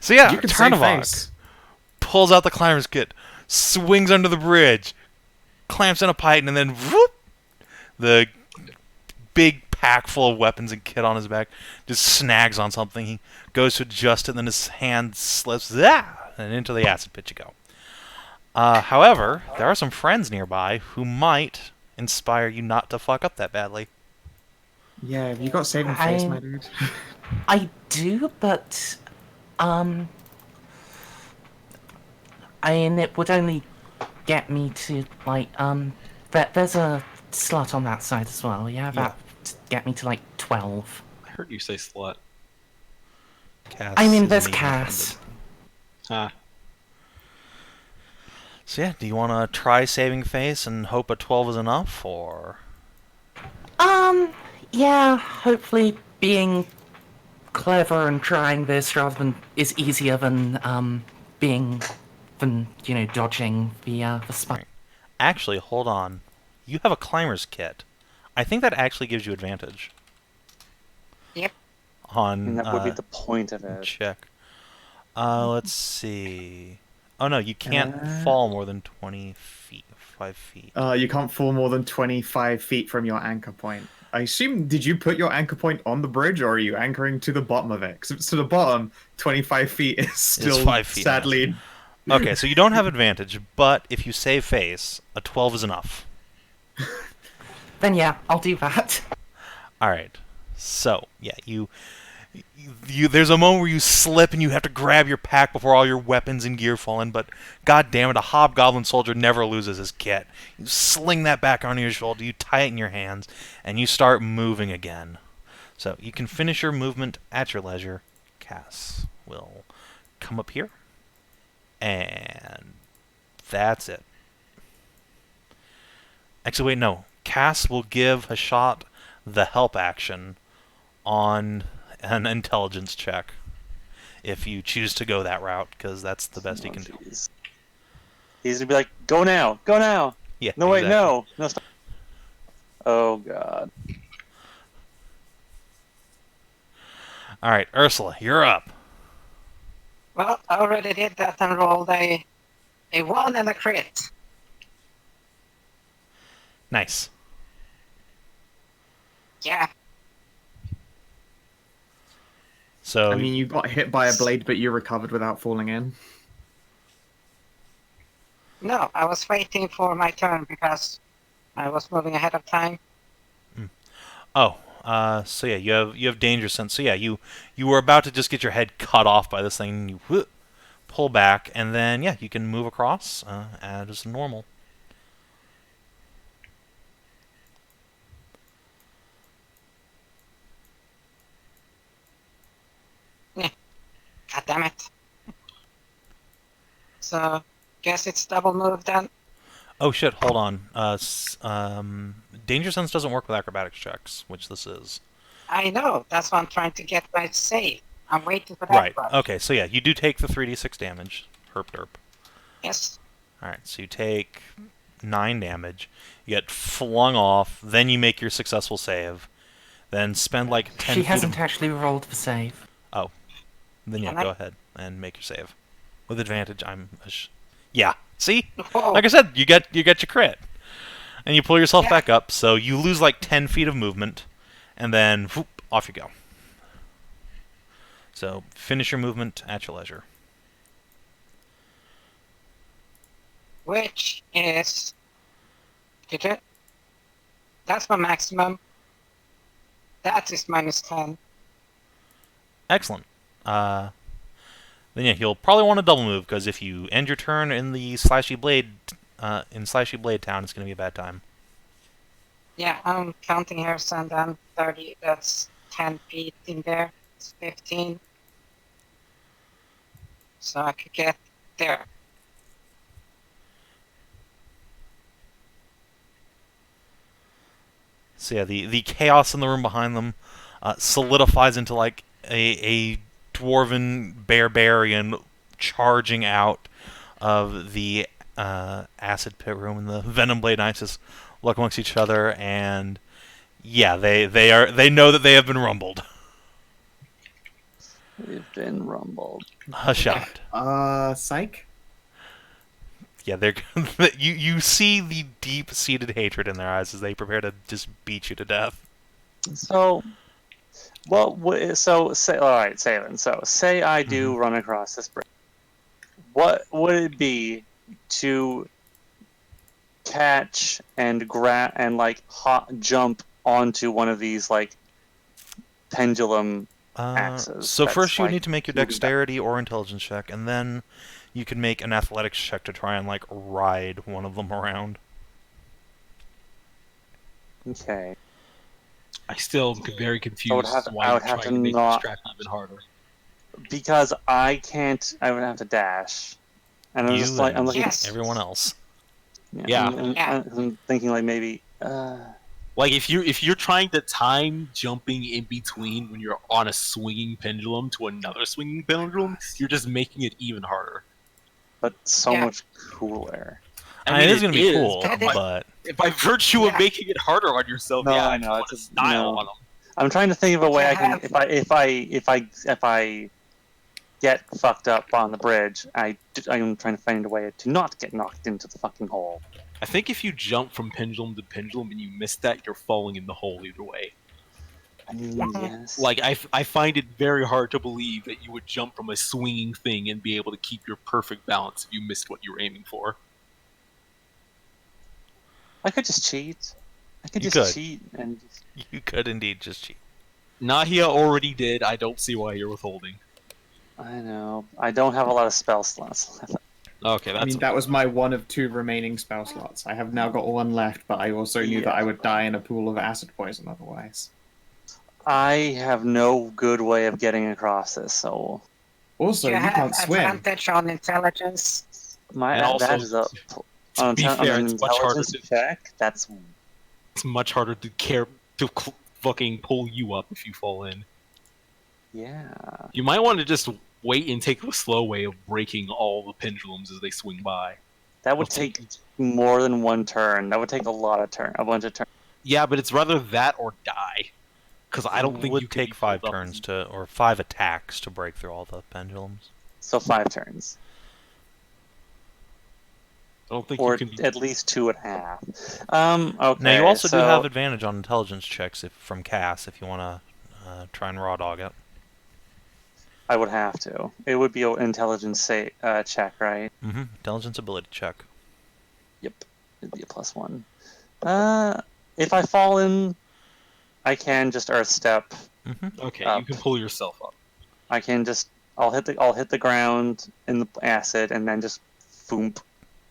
So yeah, You can save Tarnavak face. pulls out the climber's kit, swings under the bridge, clamps in a python, and then whoop, the big pack full of weapons and kit on his back just snags on something. He goes to adjust it, and then his hand slips, and into the acid pit you go. However, there are some friends nearby who might inspire you not to fuck up that badly. Yeah, have you got saving face, my dude? I do, but I mean, it would only get me to like there's a slot on that side as well. Yeah, that get me to like 12. I heard you say slut. Cass I mean, is there's immediately Cass. offended. Huh. So yeah, do you want to try saving face and hope a 12 is enough, or? Yeah, hopefully being clever and trying this rather than is easier than dodging the spike. Right. Actually, hold on. You have a climber's kit. I think that actually gives you advantage. Yep. On And that would be the point of it. check. Let's see. Oh no, you can't fall more than 20 feet, 5 feet. You can't fall more than 25 feet from your anchor point. I assume, did you put your anchor point on the bridge, or are you anchoring to the bottom of it? Because if it's to the bottom, 25 feet is still 5 feet, sadly... Okay, so you don't have advantage, but if you save face, a 12 is enough. Then yeah, I'll do that. Alright. So, yeah, you there's a moment where you slip and you have to grab your pack before all your weapons and gear fall in, but god damn it, a hobgoblin soldier never loses his kit. You sling that back onto your shoulder, you tie it in your hands, and you start moving again. So you can finish your movement at your leisure. Cass will come up here, and that's it. Actually, wait, no. Cass will give Hashat the help action on an intelligence check if you choose to go that route, because that's the best he can do. Jeez. He's gonna be like, go now, go now. Yeah. No, wait, exactly. no, stop. Oh god. All right, Ursula, you're up. Well, I already did that and rolled a 1 and a crit. Nice. Yeah. So I mean, you got hit by a blade, but you recovered without falling in. No, I was waiting for my turn because I was moving ahead of time. so yeah, you have danger sense. So yeah, you were about to just get your head cut off by this thing, and you pull back, and then yeah, you can move across as normal. God damn it. So, guess it's double move then. Oh shit, hold on. Danger sense doesn't work with acrobatics checks, which this is. I know, that's why I'm trying to get my save. I'm waiting for that. Right. One. Okay, so yeah, you do take the 3d6 damage. Herp derp. Yes. Alright, so you take 9 damage. You get flung off, then you make your successful save. Then spend like 10 She feet hasn't actually rolled the save. Oh. Then yeah, Can I- go ahead and make your save. With advantage, yeah. See? Whoa. Like I said, you get your crit. And you pull yourself Yeah. back up, so you lose like 10 feet of movement, and then whoop, off you go. So finish your movement at your leisure. Which is... That's my maximum. That is minus 10. Excellent. Then yeah, you'll probably want to double move, because if you end your turn in the Slashy Blade Town, it's going to be a bad time. Yeah, I'm counting here, so then 30, that's 10 feet in there. It's 15. So I could get there. So yeah, the chaos in the room behind them solidifies into like a dwarven barbarian charging out of the acid pit room, and the Venomblade Knights just look amongst each other, and yeah, they know that they have been rumbled. We've been rumbled. Hashat. Psych? Yeah, they're you see the deep-seated hatred in their eyes as they prepare to just beat you to death. So, so say, all right, Savin. So, say I do run across this bridge. What would it be to catch and jump onto one of these like pendulum axes. So first you would like, need to make your moving back. dexterity or intelligence check, and then you can make an athletics check to try and like ride one of them around. Okay. I still am very confused have to- why I you're would have trying to to make not- this trap even harder. Because I can't. I would have to dash, and I'm You just like I'm and looking. Yes. everyone else. Yeah. I'm thinking like maybe. Like if you're trying to time jumping in between when you're on a swinging pendulum to another swinging pendulum, you're just making it even harder. But so Yeah. much cooler. I mean, it is it going to be cool, That is- but by virtue of Yeah. making it harder on yourself, No, yeah, I I know, know it's it's just, style no. on them. I'm trying to think of a way I can. have- If I get fucked up on the bridge, I'm trying to find a way to not get knocked into the fucking hole. I think if you jump from pendulum to pendulum and you miss that, you're falling in the hole either way. Yes. Like I find it very hard to believe that you would jump from a swinging thing and be able to keep your perfect balance if you missed what you were aiming for. I could just cheat. I could You just could. cheat and. you could indeed just cheat. Nahia already did. I don't see why you're withholding. I know. I don't have a lot of spell slots left. Okay, that's I mean, that was my one of 2 remaining spell slots. I have now got 1 left, but I also knew that I would die in a pool of acid poison otherwise. I have no good way of getting across this, so Also, you you have can't swim. advantage on intelligence. my And also, that is a to be fair, an it's much harder intelligence to check. That's it's much harder to fucking pull you up if you fall in. yeah. You might want to just wait and take the slow way of breaking all the pendulums as they swing by. That would take more than one turn. That would take a bunch of turns. Yeah, but it's rather that or die. Because I don't It think would you can take be 5 pulled up turns as- or 5 attacks to break through all the pendulums. So 5 turns, I don't think or you can be. at least 2.5. Okay. Now you also do so have advantage on intelligence checks from Cass if you want to try and raw dog it. I would have to. It would be an intelligence check, right? Mm-hmm. Intelligence ability check. Yep. It'd be a +1. If I fall in, I can just earth step. Mm-hmm. Okay, up. you can pull yourself up. I can just. I'll hit the ground in the acid and then just boom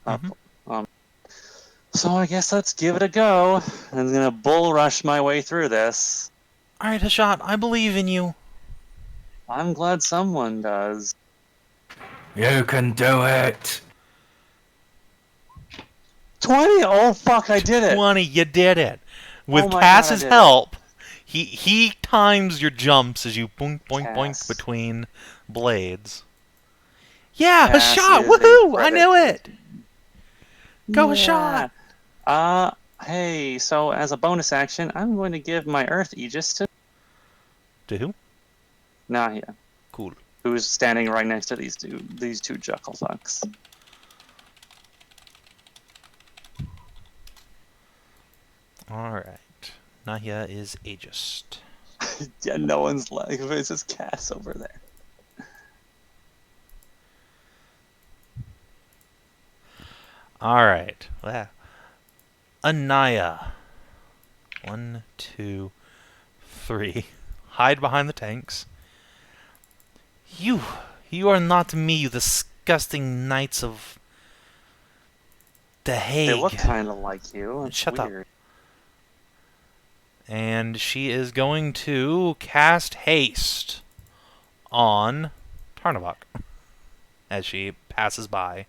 up. So I guess let's give it a go. I'm gonna bull rush my way through this. All right, Hashat, I believe in you. I'm glad someone does. You can do it. 20! Oh fuck! I did it. 20, you did it. With Oh my God, Cass's I did it. help, he times your jumps as you boink boink boink Cass. between blades. Yeah, Cass Hashat! is a Woohoo! I knew credit. it. Go Hashat! Hey. So as a bonus action, I'm going to give my Earth Aegis to To who? Nahia, Cool. who's standing right next to these two juckle fucks. All right. Nahia is ageist. Yeah, no one's like it's just Cass over there. All right. Well, Anaya. 1, 2, 3. Hide behind the tanks. You are not me, you disgusting knights of the Hague. They look kind of like you. It's Shut up. weird. And she is going to cast haste on Tarnavak as she passes by.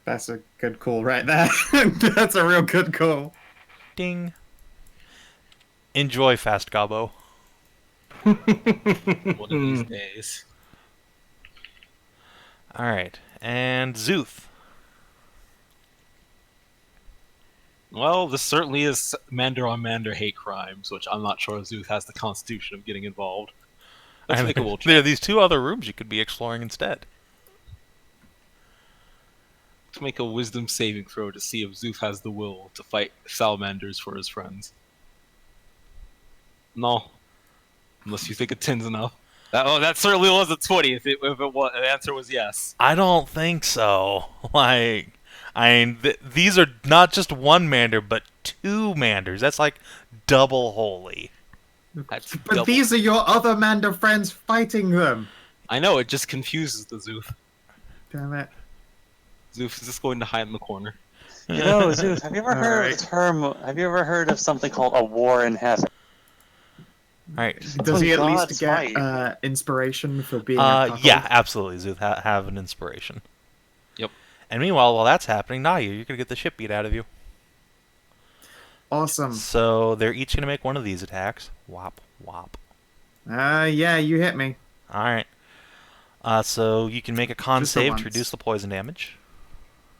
That's a good call right there. That's a real good call. Ding. Enjoy, Fast Gobbo. One of these days. Alright, and Szooth. Well, this certainly is Mander on Mander hate crimes, which I'm not sure Zeus has the constitution of getting involved. Let's And make a will there are check. these 2 other rooms you could be exploring instead. Let's make a wisdom saving throw to see if Zeus has the will to fight salamanders for his friends. No. Unless you think a 10's enough. That certainly was a 20. If it was, the answer was yes. I don't think so. Like, I mean, these are not just one Mander, but two Manders. That's like double holy. That's But double. these are your other Mander friends fighting them. I know, it just confuses the Zooth. Damn it. Zooth is just going to hide in the corner. You know, Zeus, have you ever heard of Alright. the term? Have you ever heard of something called a war in heaven? All right. Does he at God's least get fight. Inspiration for being a cuckold? Yeah, absolutely. Zooth, have an inspiration. Yep. And meanwhile, while that's happening, Nahia, you're gonna get the shit beat out of you. Awesome. So they're each gonna make one of these attacks. Whop, whop. Yeah, you hit me. All right. So you can make a con Just the save once. to reduce the poison damage.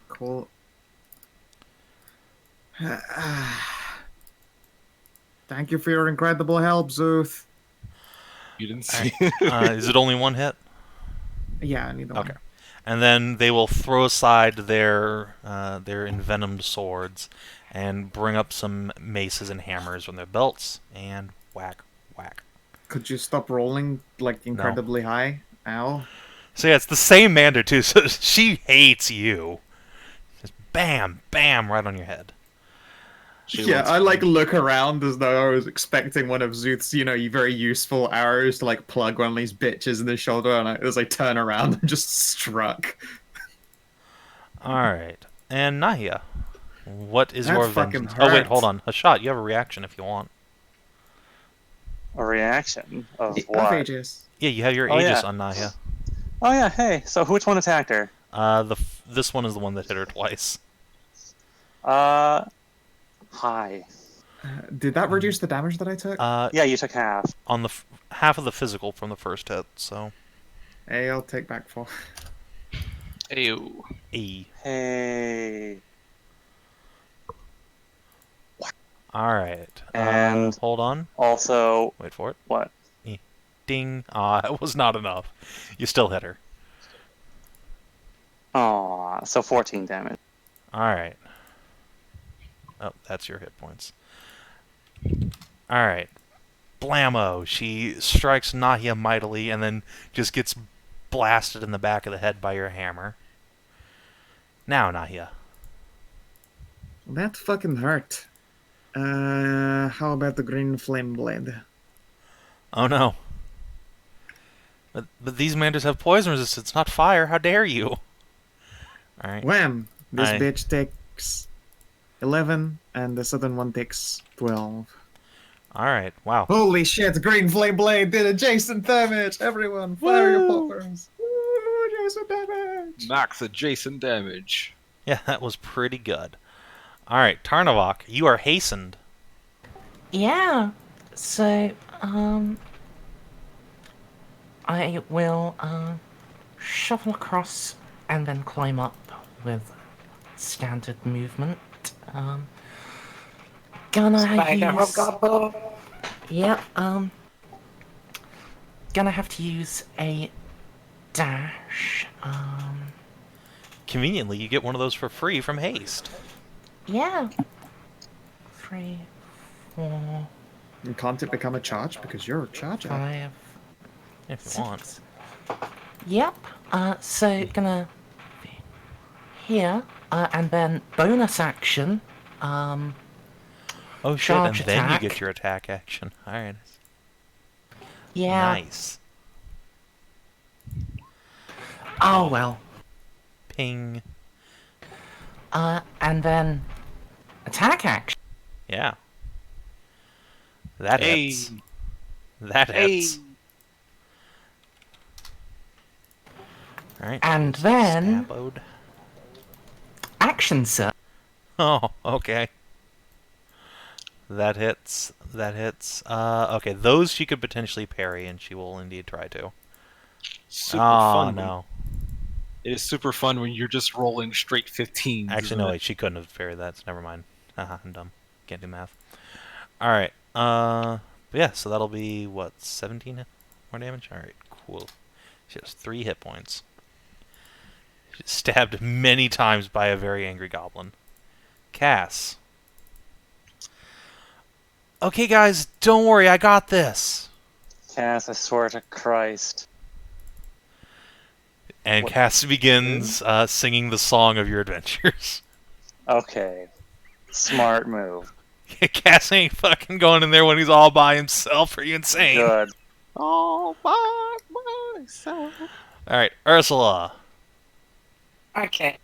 Cool. Thank you for your incredible help, Szooth. You didn't see. Is it only one hit? Yeah, I need the one. Okay. And then they will throw aside their envenomed swords and bring up some maces and hammers from their belts and whack, whack. Could you stop rolling like incredibly high? Ow. So yeah, it's the same Mander too. So she hates you. Just bam, bam, right on your head. Yeah, I like look around as though I was expecting one of Zooth's, very useful arrows to like plug one of these bitches in the shoulder, and as I turn around, I'm just struck. All right, and Nahia, what is That your fucking vengeance? Oh wait, hurts. hold on. Hashat, you have a reaction if you want. A reaction of Of what? Aegis. Yeah, you have your Oh, Aegis yeah. on Nahia. Oh yeah, hey. So which one attacked her? This one is the one that hit her twice. Hi. Did that reduce the damage that I took? Yeah, you took half. On the half of the physical from the first hit. So Hey, I'll take back 4. Ew. E. Hey. All right. And- hold on. Also, Wait for it. what? Ding. It was not enough. You still hit her. Aw, so 14 damage. All right. Oh, that's your hit points. All right. Blammo. She strikes Nahia mightily and then just gets blasted in the back of the head by your hammer. Now, Nahia. That fucking hurt. How about the green flame blade? Oh no. But these Manders have poison resistance, not fire. How dare you? All right. Wham! This Aye. bitch takes 11, and the southern one takes 12. All right. Wow. Holy shit, green flame blade did adjacent damage! Everyone, fire your poppers! Woo, adjacent damage! Max adjacent damage. Yeah, that was pretty good. All right, Tarnavak, you are hastened. Yeah. So, I will shuffle across and then climb up with standard movement. Gonna Spider use. Hobgoblin. Yeah. Gonna have to use a dash. Conveniently, you get one of those for free from haste. Yeah. 3, 4, And can't it become a charge? Because you're a charger. 5. If you want. 6. Yep. So gonna be here, and then bonus action. Oh shit! And Charge then attack. you get your attack action. All right. Yeah. Nice. Oh well. Ping. And then attack action. Yeah. That Hey. hits. That Hey. hits. All right. And then Stabode. action surge. Oh, okay. That hits. That hits. Okay, those she could potentially parry, and she will indeed try to. Super Oh, fun. no. It is super fun when you're just rolling straight 15s. Actually, no, wait, she couldn't have parried that, so never mind. Haha, I'm dumb. Can't do math. Alright, but yeah, so that'll be, what, 17 more damage? Alright, cool. She has 3 hit points. She's stabbed many times by a very angry goblin. Cass. Okay, guys, don't worry, I got this. Cass, I swear to Christ. And What? Cass begins singing the song of your adventures. Okay. Smart move. Cass ain't fucking going in there when he's all by himself. Are you insane? Good. All by myself. Alright, Ursula. Okay.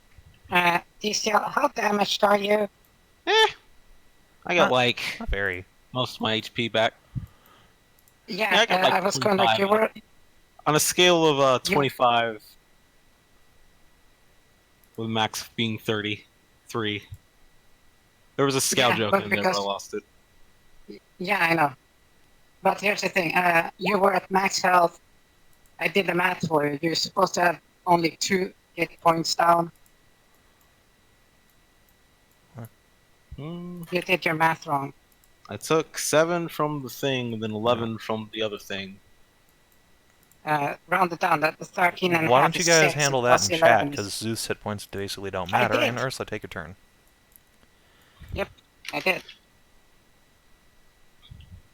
DCL, how damaged are you? I got like Not very. most of my HP back. Yeah, I got, like, I was going like 25. you were. On a scale of 25, with max being 33. There was a scout Yeah, joke but in there, but I because- lost it. Yeah, I know. But here's the thing. You were at max health. I did the math for you. You're supposed to have only 2 hit points down. Hmm. You did your math wrong. I took 7 from the thing, and then 11 from the other thing. Round it down. That's 13 and a Why half don't you is guys 6, handle that plus in 11 chat? is- Because Zeus hit points basically don't I matter. did. And Ursula, take a turn. I did.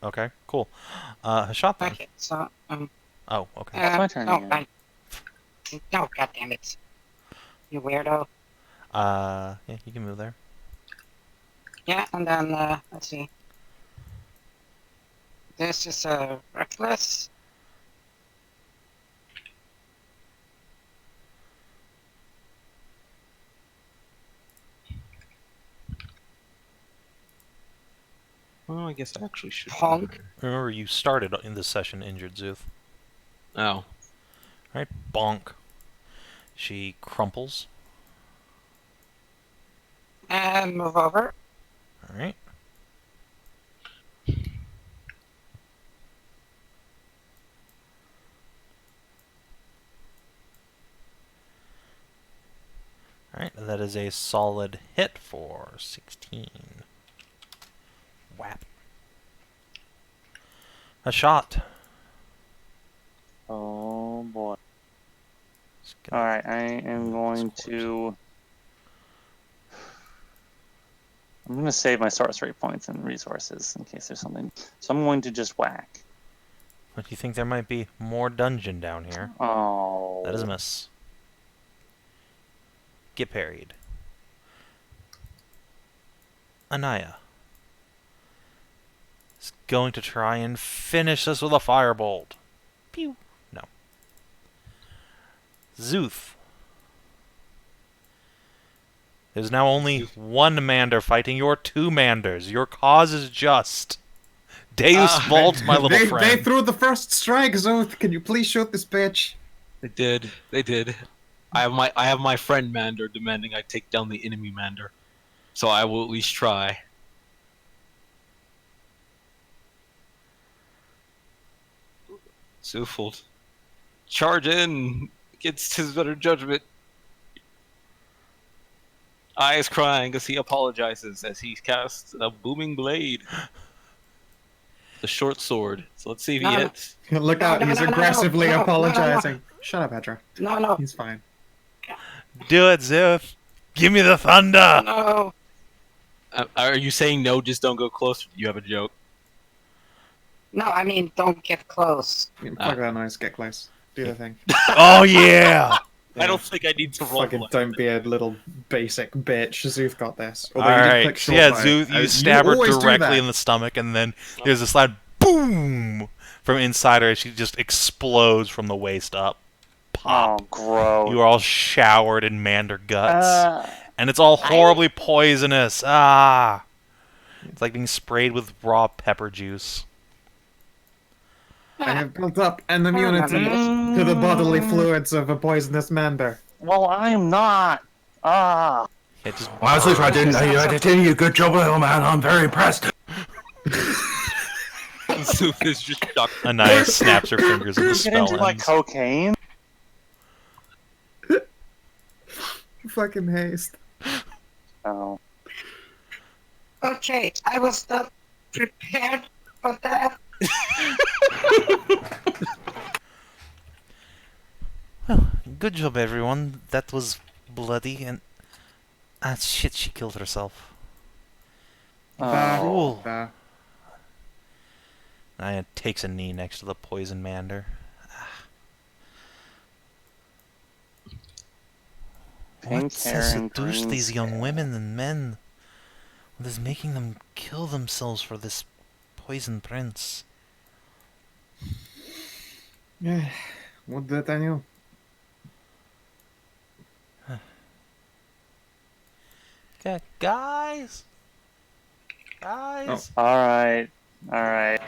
Okay, cool. Hashat then. Okay, so Oh, okay. It's my turn no, again. no, goddammit. You weirdo. Yeah, you can move there. Yeah, and then let's see. This is reckless. Well, I guess I actually should. Honk. Remember, you started in this session injured, Szooth. Oh. Alright, bonk. She crumples. And move over. Alright. Alright, that is a solid hit for 16. Whap. A shot. Oh boy. Just gonna- Alright, I am going to... I'm going to save my sorcery points and resources in case there's something. So I'm going to just whack. But you think there might be more dungeon down here? Oh. That is a miss. Get parried. Anaya is going to try and finish this with a firebolt. Pew. No. Szooth. There's now only one Mander fighting your 2 Manders. Your cause is just. Deus Vult, my little friend. They threw the first strike, Szooth. Can you please shoot this bitch? They did. They did. I have my friend Mander demanding I take down the enemy Mander. So I will at least try. Szooth. Charge in against his better judgment. Eyes crying as he apologizes as he casts a booming blade. The short sword. So let's see if he No, no. hits. Look No, out, no, he's no, no, aggressively no, no, no, no. apologizing. Shut up, Hedrah. No. He's fine. Do it, Szooth. Give me the thunder. No. Are you saying no, just don't go close? You have a joke. No, I mean, don't get close. Fuck that noise, get close. Do the thing. Oh, yeah. I don't think I need to roll. Fucking don't be a little basic bitch. Szooth got this. All Although you did right. click So short yeah, bow. Szooth, you You stab her always do directly that. in the stomach, and then there's this loud boom from inside her, and she just explodes from the waist up. Pop. Oh, gross. You are all showered in Mander guts. And it's all horribly poisonous. Ah. It's like being sprayed with raw pepper juice. I have built up an immunity to the bodily fluids of a poisonous Mander. Well, I'm not. Ah. Yeah, just Well, Zeus, I didn't know you had it in you. Good job, little man. I'm very impressed. Szooth is just shocked. Anaya snaps her fingers and the You get spell into like ends. cocaine? Fucking haste. Oh. Okay, I was not prepared for that. Well, good job, everyone. That was bloody and... Ah, shit, she killed herself. Oh. Cool. Nahia takes a knee next to the poison mander. Pink What hair has and seduced green these young skin. women and men? What is making them kill themselves for this poison prince? Yeah, what did I know? Okay, guys, guys, All right, all right.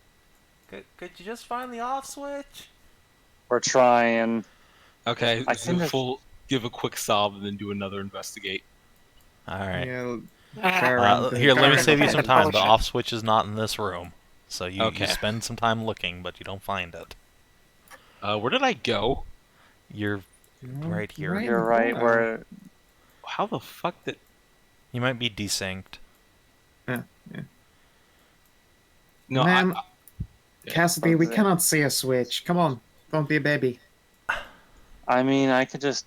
could you just find the off switch? We're trying. Okay, I can Szooth will give a quick sob and then do another investigate. All right. Yeah, Uh, fair enough. Here, let me Fair save you enough. some time. The Bullshit. off switch is not in this room, so you Okay. spend some time looking, but you don't find it. Where did I go? You're right here. Right. You're right. Where How the fuck did... You might be desynced. No, Ma'am, Yeah. Cassidy, we Okay. cannot see a switch. Come on, don't be a baby. I mean, I could just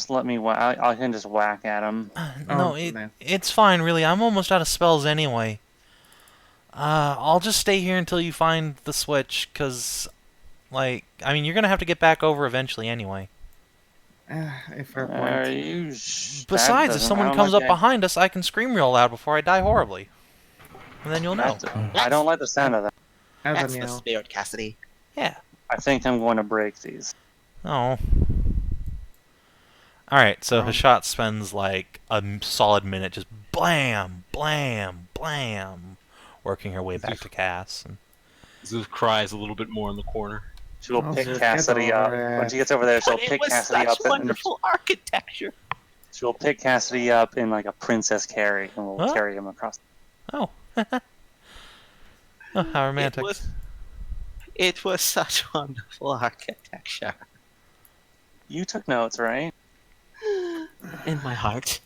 let me. I can just whack at him. No, man. it's fine, really. I'm almost out of spells anyway. I'll just stay here until you find the switch, cause, like, I mean, you're gonna have to get back over eventually anyway. A fair Are point. you? Besides, if someone comes up behind us, I can scream real loud before I die horribly, and then you'll know. I don't like the sound of that. That's the Avenue. spirit, Cassidy. Yeah. I think I'm going to break these. Oh. Alright, so Um, Hashat spends like a solid minute just blam, blam, blam, working her way back to Cass. And Szooth cries a little bit more in the corner. She will Oh, pick get Cassidy up. over When it. she gets over there, she'll But it pick was Cassidy such up and wonderful architecture. she'll pick Cassidy up in like a princess carry and will Huh? carry him across. oh. Oh, how romantic. It was such wonderful architecture. You took notes, right? In my heart.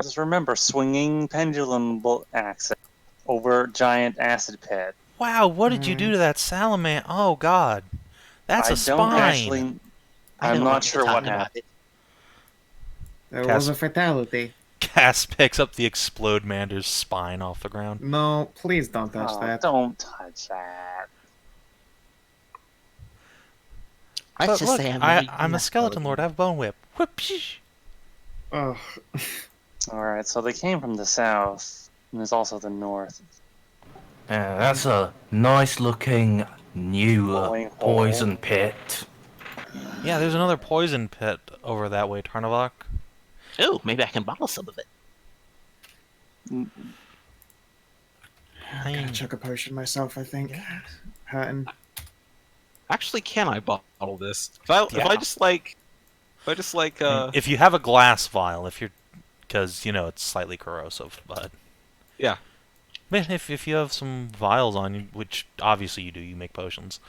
Just remember, swinging pendulum axe over giant acid pit. Wow, what did you do to that salamander? Oh god. That's I a don't spine. actually. I I'm don't not want to sure talk what about happened. it. There Cass- was a fatality. Cass picks up the explode mander's spine off the ground. No, please don't touch Oh, that. don't touch that. Let's But just look, say I'm a skeleton lord. I have a bone whip. Whoop, sheesh. Oh, Alright, so they came from the south, and there's also the north. Yeah, that's a nice looking new Glowing hole. poison pit. Yeah, there's another poison pit over that way, Tarnavak. Oh, maybe I can bottle some of it. I'm gonna chuck a potion myself, I think. Hurting. Actually, can I bottle this? If I Yeah. just like... If you have a glass vial, because you know it's slightly corrosive, but Yeah. But if you have some vials on you, which obviously you do, you make potions,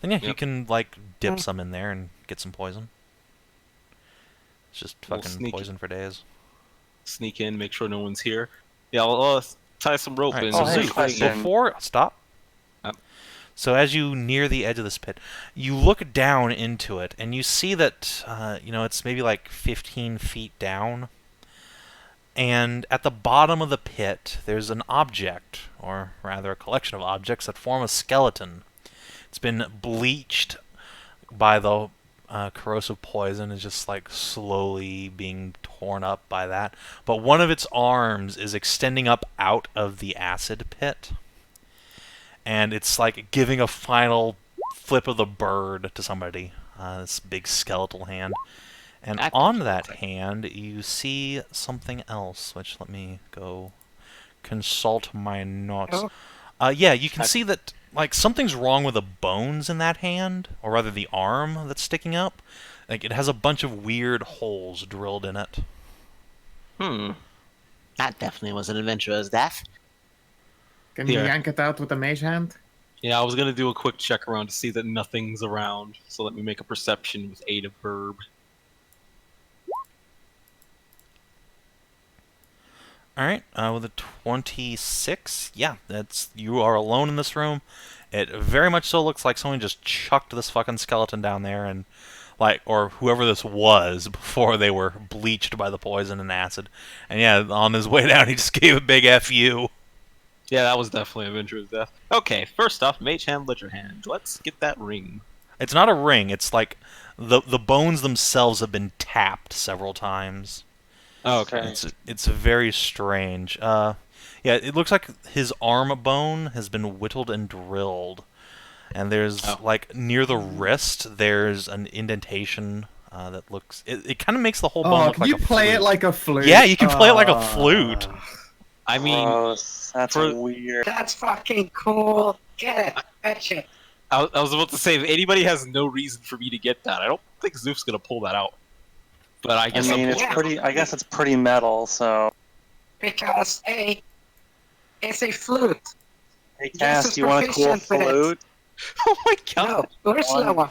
then yeah, you Yep. can like dip some in there and get some poison. It's just We'll fucking sneak poison for days. Sneak in, make sure no one's here. Yeah, I'll tie some rope Alright, in. so Oh, hey, Zeus, question. before stop. Yep. So as you near the edge of this pit, you look down into it, and you see that it's maybe like 15 feet down. And at the bottom of the pit, there's an object, or rather a collection of objects that form a skeleton. It's been bleached by the corrosive poison, is just like slowly being torn up by that. But one of its arms is extending up out of the acid pit. And it's like giving a final flip of the bird to somebody. This big skeletal hand. And That on could be that great. hand, you see something else, which let me go consult my notes. Yeah, you can see that like something's wrong with the bones in that hand, or rather the arm that's sticking up. Like it has a bunch of weird holes drilled in it. That definitely was an adventurer's death. Can you Here. yank it out with a mage hand? Yeah, I was gonna do a quick check around to see that nothing's around. So let me make a perception with aid of verb. Alright, with a 26, yeah, you are alone in this room. It very much so looks like someone just chucked this fucking skeleton down there and, or whoever this was before they were bleached by the poison and acid. And yeah, on his way down, he just gave a big F you. Yeah, that was definitely Adventurer's Death. Okay, first off, Mage Hand, Ledger Hand. Let's get that ring. It's not a ring. It's like the bones themselves have been tapped several times. Oh, okay. It's very strange. Yeah, it looks like his arm bone has been whittled and drilled, and there's like near the wrist there's an indentation that looks. It kind of makes the whole bone look like a flute. You play it like a flute. Yeah, you can play it like a flute. I mean, Gross. That's weird. That's fucking cool. Get it. Fetch it. I was about to say, if anybody has no reason for me to get that, I don't think Zeus gonna pull that out. But I guess it's pretty. I guess it's pretty metal. So. Because it's a flute. Hey Cass, do you want a cool flute? Oh my god! No,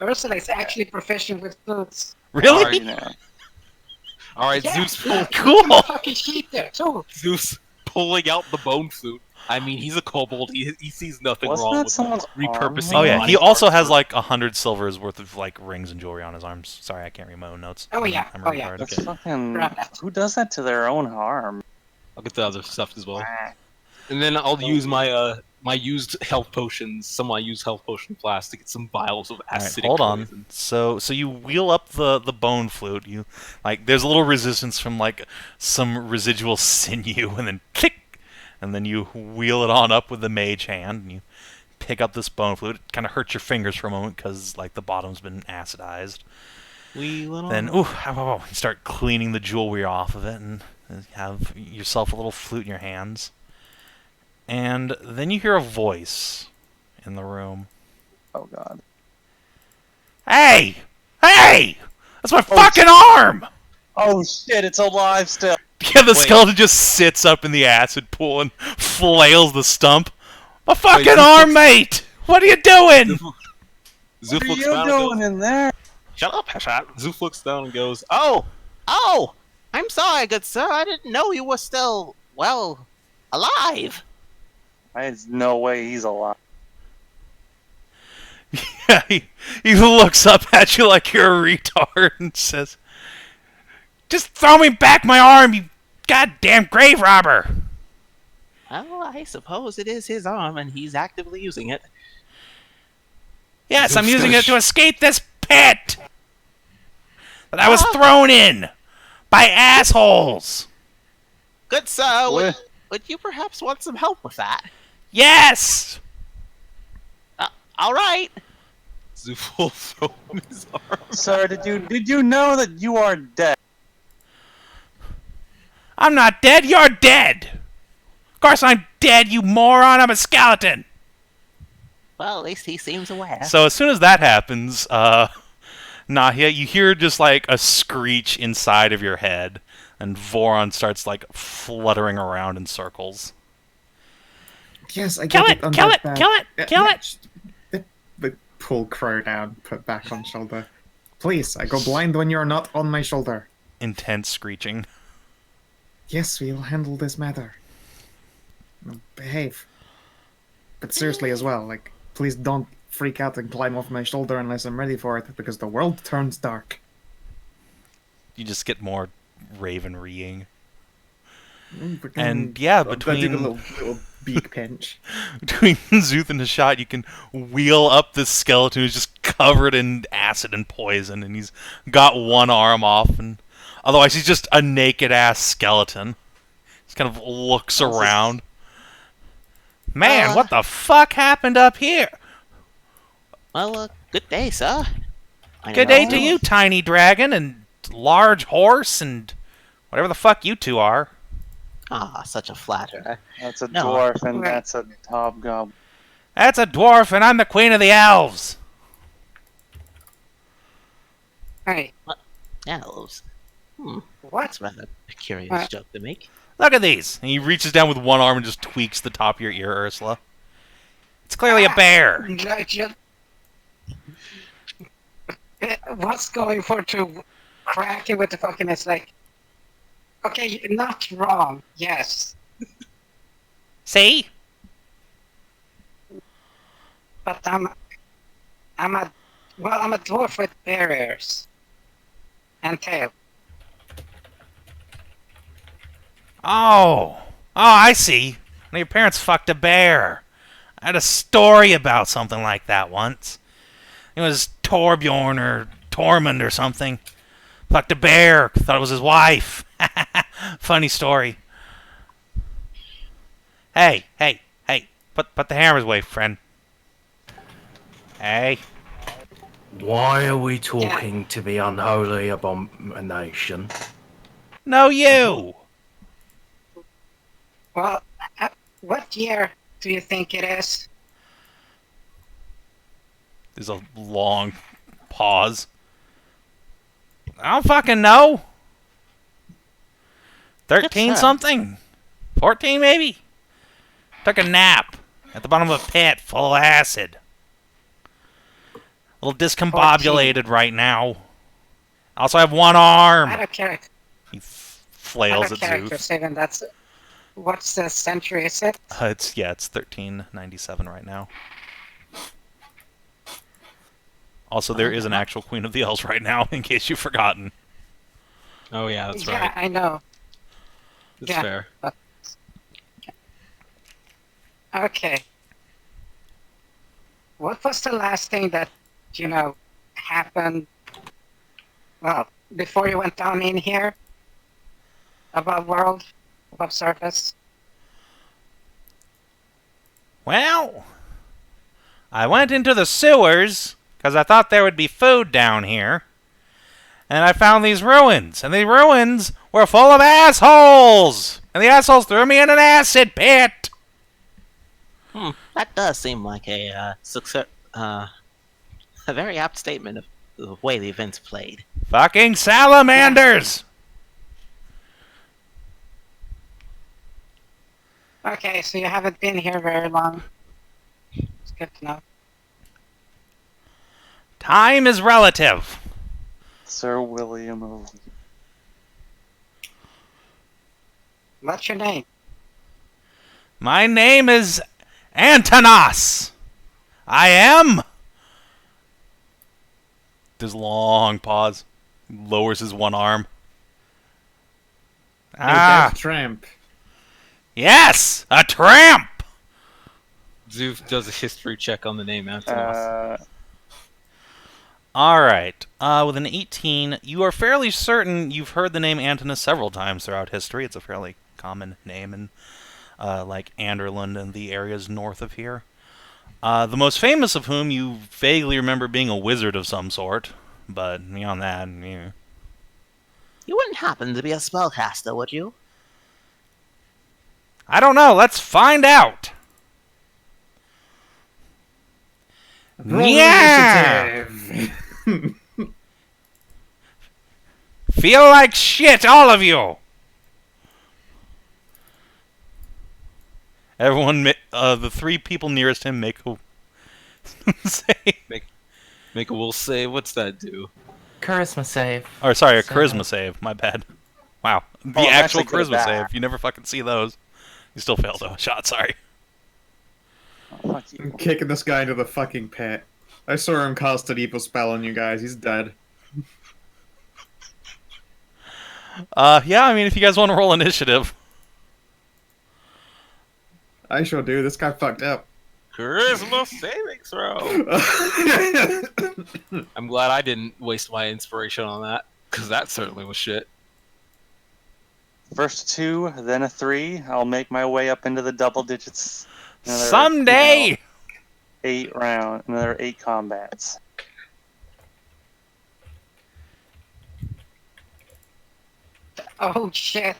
Ursula is actually proficient with flutes. Really? All right, Yeah, Zeus. Cool. Fucking sheep there too. Zeus pulling out the bone flute. I mean, he's a kobold. He sees nothing Wasn't wrong that with someone's repurposing. Oh yeah, body he also parts has for- like 100 silvers worth of like rings and jewelry on his arms. Sorry, I can't read my own notes. Oh, yeah. I'm Oh, yeah. retarded. That's fucking. Grab that. Who does that to their own harm? I'll get the other stuff as well, and then I'll use my my used health potions, some of my used health potion flasks to get some vials of All right, acidic hold on. poison. So you wheel up the bone flute. You like there's a little resistance from like some residual sinew, and then click, and then you wheel it on up with the mage hand, and you pick up this bone flute. It kind of hurts your fingers for a moment because like the bottom's been acidized. Then you start cleaning the jewelry off of it, and have yourself a little flute in your hands. And then you hear a voice in the room. Oh god. Hey! Hey! That's my fucking arm! Oh shit! It's alive still. Yeah, the skeleton just sits up in the acid pool and flails the stump. My fucking arm, mate! What are you doing? Zeus What are looks you down and doing goes, in there? "Shut up, Hashat." Zeus looks down and goes, Oh, I'm sorry, good sir. I didn't know you were still, well, alive. There's no way he's alive. Yeah, he looks up at you like you're a retard and says, "Just throw me back my arm, you goddamn grave robber!" Well, I suppose it is his arm, and he's actively using it. Yes, I'm using it to escape this pit that I was thrown in by assholes. Good sir, What? would you perhaps want some help with that? Yes! All right. Zeus will throw him his arm. Sir, did you know that you are dead? I'm not dead, you're dead! Of course I'm dead, you moron, I'm a skeleton! Well, at least he seems aware. So as soon as that happens, Nahia, you hear just like a screech inside of your head, and Voron starts like fluttering around in circles. Yes, I Kill get it! on Kill that it! bad. Kill it! Kill it! Pull Crow down, put back on shoulder. Please, I go blind when you're not on my shoulder. Intense screeching. Yes, we will handle this matter. Now, behave. But seriously as well, like, please don't freak out and climb off my shoulder unless I'm ready for it, because the world turns dark. You just get more raven-reeing. We can- And yeah, I do the between little beak pinch. between Szooth and Hashat, you can wheel up this skeleton who's just covered in acid and poison, and he's got one arm off, and otherwise he's just a naked-ass skeleton. Just kind of looks around. Man, what the fuck happened up here? Well, good day, sir. Good day to you, tiny dragon, and large horse, and whatever the fuck you two are. Ah, such a flatterer. That's a No. dwarf and that's a hobgoblin. That's a dwarf, and I'm the queen of the elves. Hey, Elves. what? That's rather a curious joke to make. Look at these. And he reaches down with one arm and just tweaks the top of your ear, Ursula. It's clearly a bear. What's going for to crack it with the fucking? It's like, okay, you're not wrong. Yes, See? but I'm a dwarf with bare ears and tail. Oh, I see. And your parents fucked a bear. I had a story about something like that once. It was Torbjorn or Tormund or something. Fucked a bear. Thought it was his wife. Funny story. Hey. Put the hammers away, friend. Hey. Why are we talking to the unholy abomination? No, you! Well, what year do you think it is? There's a long pause. I don't fucking know. 13 Yes, sir. something? 14 maybe? Took a nap at the bottom of a pit full of acid. A little discombobulated right now. I also have one arm. I don't care. He I flails don't at care, Zeus. Savin. That's what's the century? Is it? It's 1397 right now. Also, there is an actual Queen of the Elves right now, in case you've forgotten. Oh yeah, that's Yeah, right. I know. That's yeah. fair. Okay. What was the last thing that, happened, well, before you went down in here? Above world? Above surface? Well, I went into the sewers because I thought there would be food down here. And I found these ruins. And the ruins were full of assholes! And the assholes threw me in an acid pit! That does seem like a very apt statement of the way the events played. Fucking salamanders! Okay, so you haven't been here very long. It's good to know. Time is relative. Sir William of... What's your name? My name is Antonos. I am... There's a long pause. Lowers his one arm. Tramp. Yes! A tramp! Zeus does a history check on the name Antonos. Alright. With an 18, you are fairly certain you've heard the name Antonis several times throughout history. It's a fairly common name in, like, Anderland and the areas north of here. The most famous of whom you vaguely remember being a wizard of some sort. But beyond that, yeah. You wouldn't happen to be a spellcaster, would you? I don't know. Let's find out. Roll Yeah! initiative. Feel like shit, all of you! Everyone, the three people nearest him make a save. Make a will save. What's that do? Charisma save. Or, sorry, a So- charisma save. My bad. Wow. The I'm actual actually good at charisma that. save. You never fucking see those. You still failed a shot, sorry. Oh, fuck you. I'm kicking this guy into the fucking pit. I saw him cast an evil spell on you guys. He's dead. Yeah, I mean, if you guys want to roll initiative. I sure do. This guy fucked up. Charisma saving throw. I'm glad I didn't waste my inspiration on that, because that certainly was shit. First 2, then a 3. I'll make my way up into the double digits. Another, Someday! 8 round. Another 8 combats. Oh shit.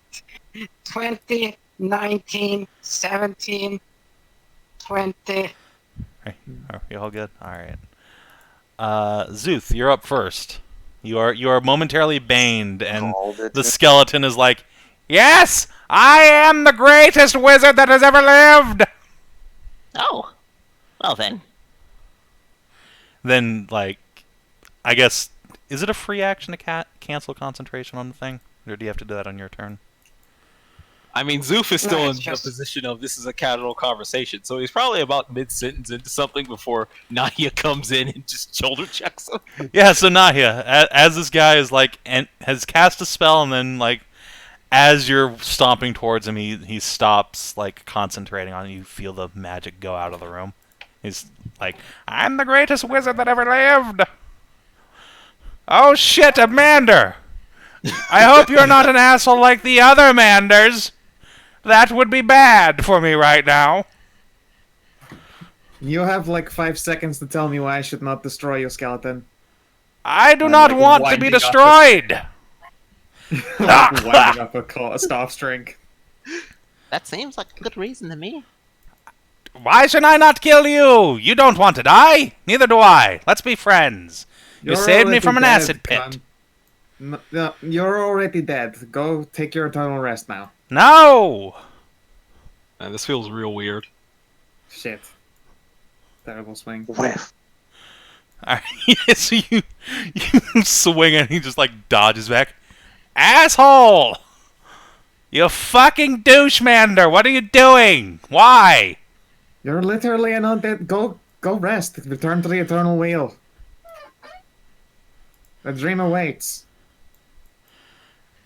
20, 19, 17, 20. Hey, are you all good? Alright. Szooth, you're up first. You are momentarily baned, and Called it. the skeleton is like, yes! I am the greatest wizard that has ever lived! Oh. Well then. Then, like, I guess, is it a free action to cancel concentration on the thing? Or do you have to do that on your turn? I mean, Zeus is still No, in it's the just- position of this is a casual conversation, so he's probably about mid-sentence into something before Nahia comes in and just shoulder checks him. Yeah, so Nahia, as this guy is like, and has cast a spell, and then like, as you're stomping towards him, he stops, like, concentrating on it. You feel the magic go out of the room. He's like, I'm the greatest wizard that ever lived! Oh shit, a Mander! I hope you're not an asshole like the other Manders! That would be bad for me right now. You have like 5 seconds to tell me why I should not destroy your skeleton. I do I'm, not like, want to be winding up destroyed! Winding up a staff string. That seems like a good reason to me. Why should I not kill you? You don't want to die? Neither do I. Let's be friends. You saved me from an acid pit. No, you're already dead. Go take your eternal rest now. No! Man, this feels real weird. Shit. Terrible swing. Whiff. Alright, so you swing and he just like dodges back. Asshole! You fucking douchemander! What are you doing? Why? You're literally an undead. Go rest. Return to the eternal wheel. The dream awaits.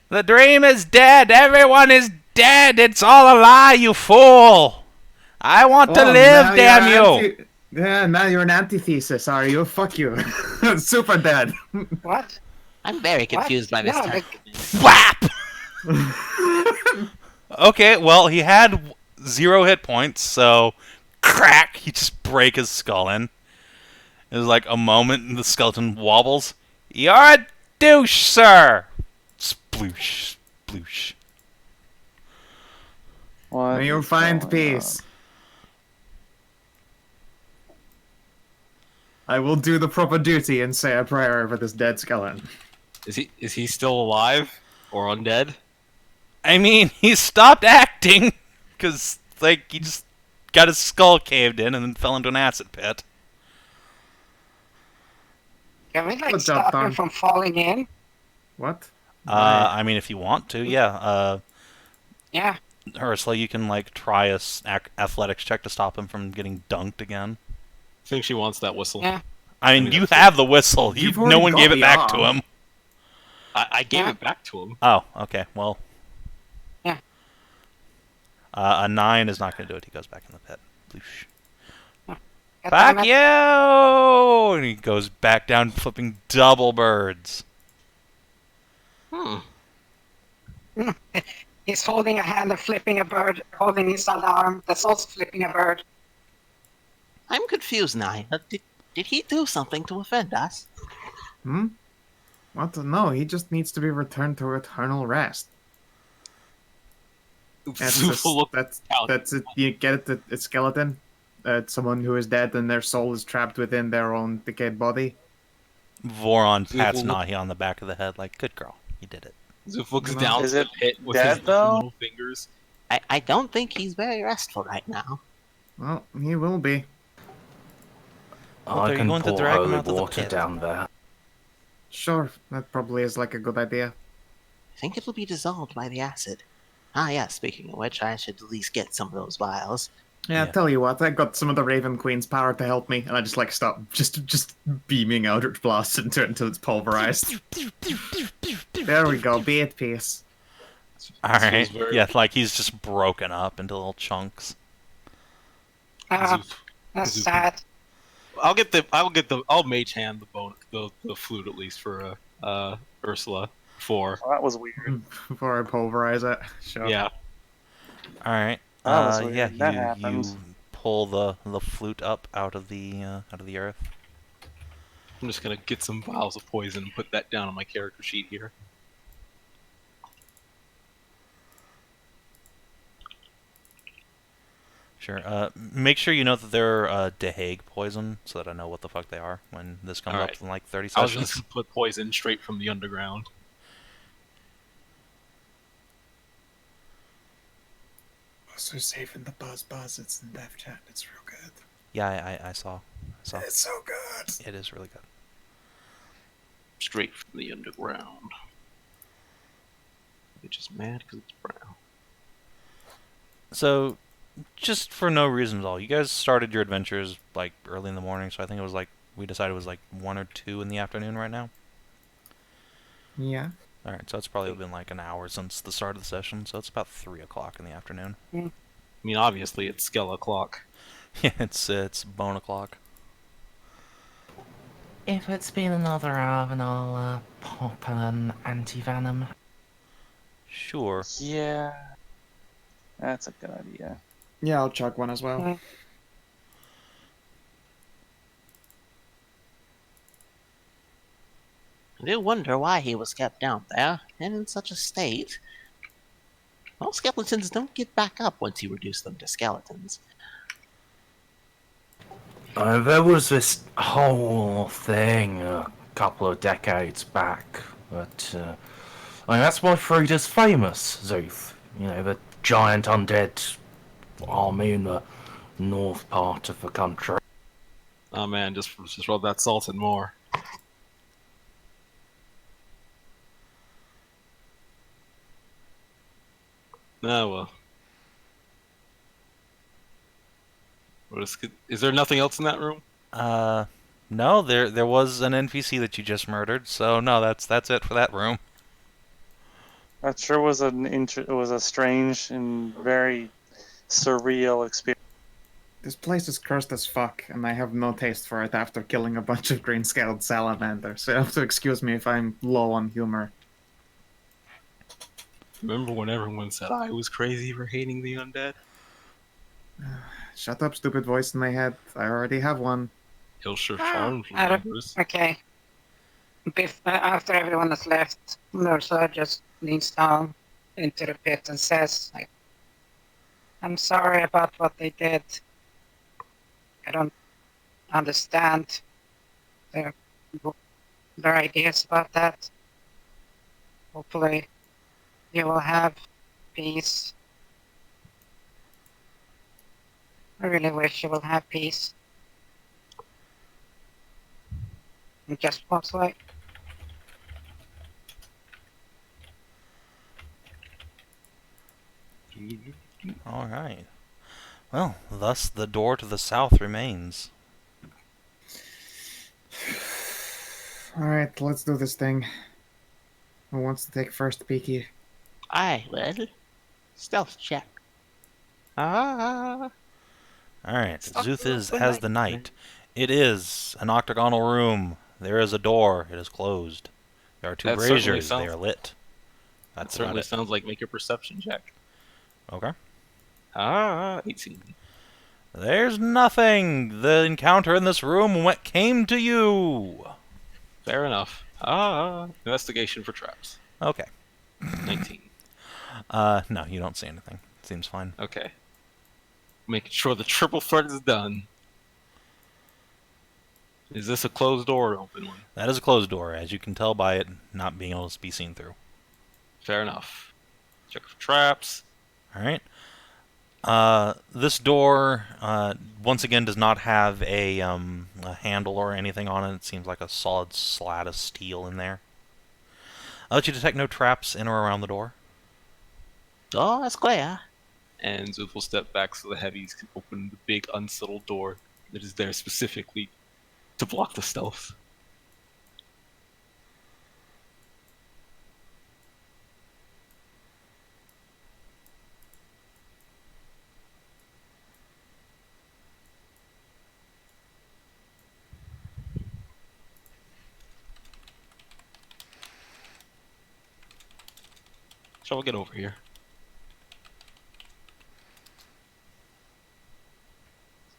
The dream is dead! Everyone is dead! It's all a lie, you fool! I want to live, damn you! Yeah, now you're an antithesis, are you? Fuck you. Super dead. What? I'm very confused by this No, time. Flap! Okay, well, he had 0 hit points, so crack! You just break his skull in. There's like a moment and the skeleton wobbles. You're a douche, sir! Sploosh, sploosh. What? May you find peace. I will do the proper duty and say a prayer for this dead skeleton. Is he still alive or undead? I mean, he stopped acting because, like, he just got his skull caved in and then fell into an acid pit. Can we like Good job, stop him Tarn. from falling in? What? I mean, if you want to, yeah. Yeah. Ursula, you can, like, try a athletics check to stop him from getting dunked again. I think she wants that whistle. Yeah. I mean, you that's have the whistle. You've No already one got gave it the back to arm. him. I gave Yeah. it back to him. Oh, okay. Well. Yeah. A 9 is not going to do it. He goes back in the pit. Bloosh. God Back damn it. you! And he goes back down, flipping double birds. He's holding a hand and flipping a bird, holding his other arm that's also flipping a bird. I'm confused, Nahia. Did he do something to offend us? Hmm? What? No, he just needs to be returned to eternal rest. That's, Szooth will look that's it. You get it? It's skeleton. Someone who is dead and their soul is trapped within their own decayed body. Voron pats will look- Nahia on the back of the head like, good girl, you did it. Szooth looks No. down Is to it the pit with dead, his though? little fingers. I don't think he's very restful right now. Well, he will be. Well, I they're can going to pour drag him holy out of the water pit. down there. Sure, that probably is like a good idea. I think it'll be dissolved by the acid. Ah, yeah, speaking of which, I should at least get some of those vials. Yeah, Yeah. tell you what, I got some of the Raven Queen's power to help me, and I just like stop, just beaming Eldritch Blast into it until it's pulverized. There we go, be at peace. Alright. feels very- Yeah, like he's just broken up into little chunks. Szooth. That's Szooth. sad. I'll mage hand the flute at least for Ursula for. Well, that was weird. Before I pulverize it. Sure. Yeah. Alright. That was weird. Yeah, That you happens. pull the flute up out of the earth. I'm just gonna get some vials of poison and put that down on my character sheet here. Sure. Make sure you know that they're Dehag poison, so that I know what the fuck they are when this comes Alright. up in like 30 I was sessions. just gonna put poison straight from the underground. So saving the buzz, it's in dev chat, it's real good. Yeah, I saw. It's so good. It is really good. Straight from the underground. You're just mad because it's brown. So, just for no reason at all, you guys started your adventures like early in the morning, so I think it was like we decided it was like 1 or 2 in the afternoon right now. Yeah. Alright, so it's probably been like an hour since the start of the session, so it's about 3 o'clock in the afternoon. I mean, obviously, it's Skella o'clock. Yeah, it's bone o'clock. If it's been another hour, then I'll pop an anti-venom. Sure. Yeah, that's a good idea. Yeah, I'll chug one as well. Mm. I do wonder why he was kept down there, and in such a state. Most skeletons don't get back up once you reduce them to skeletons. There was this whole thing a couple of decades back, but I mean, that's why Frida's famous, Zeus. You know, the giant undead army in the north part of the country. Oh man, just rub that salt in more. Oh well. Is there nothing else in that room? No, there was an NPC that you just murdered, so no, that's it for that room. That sure was it was a strange and very surreal experience. This place is cursed as fuck, and I have no taste for it after killing a bunch of green-scaled salamanders, so you have to excuse me if I'm low on humor. Remember when everyone said I was crazy for hating the undead? Shut up, stupid voice in my head. I already have one. He'll sure charm I don't- members. Okay. After everyone has left, Ursula just leans down into the pit and says, like, I'm sorry about what they did. I don't understand their ideas about that. Hopefully, you will have peace. I really wish you will have peace. And just walks away. Alright. Well, thus the door to the south remains. Alright, let's do this thing. Who wants to take first peeky? I will. Stealth check. Ah. Alright, Stop Szooth the has light. the night. It is an octagonal room. There is a door. It is closed. There are two That certainly braziers. They sounds- are lit. That That's certainly about sounds like make a perception check. it. Okay. 18. There's nothing. The encounter in this room came to you. Fair enough. Investigation for traps. Okay. 19. No, you don't see anything. Seems fine. Okay. Making sure the triple threat is done. Is this a closed door or open one? That is a closed door, as you can tell by it not being able to be seen through. Fair enough. Check for traps. Alright. This door, once again, does not have a handle or anything on it. It seems like a solid slat of steel in there. I'll let you detect no traps in or around the door. Oh, that's clear. And Szooth will step back so the heavies can open the big unsettled door that is there specifically to block the stealth. Shall we get over here?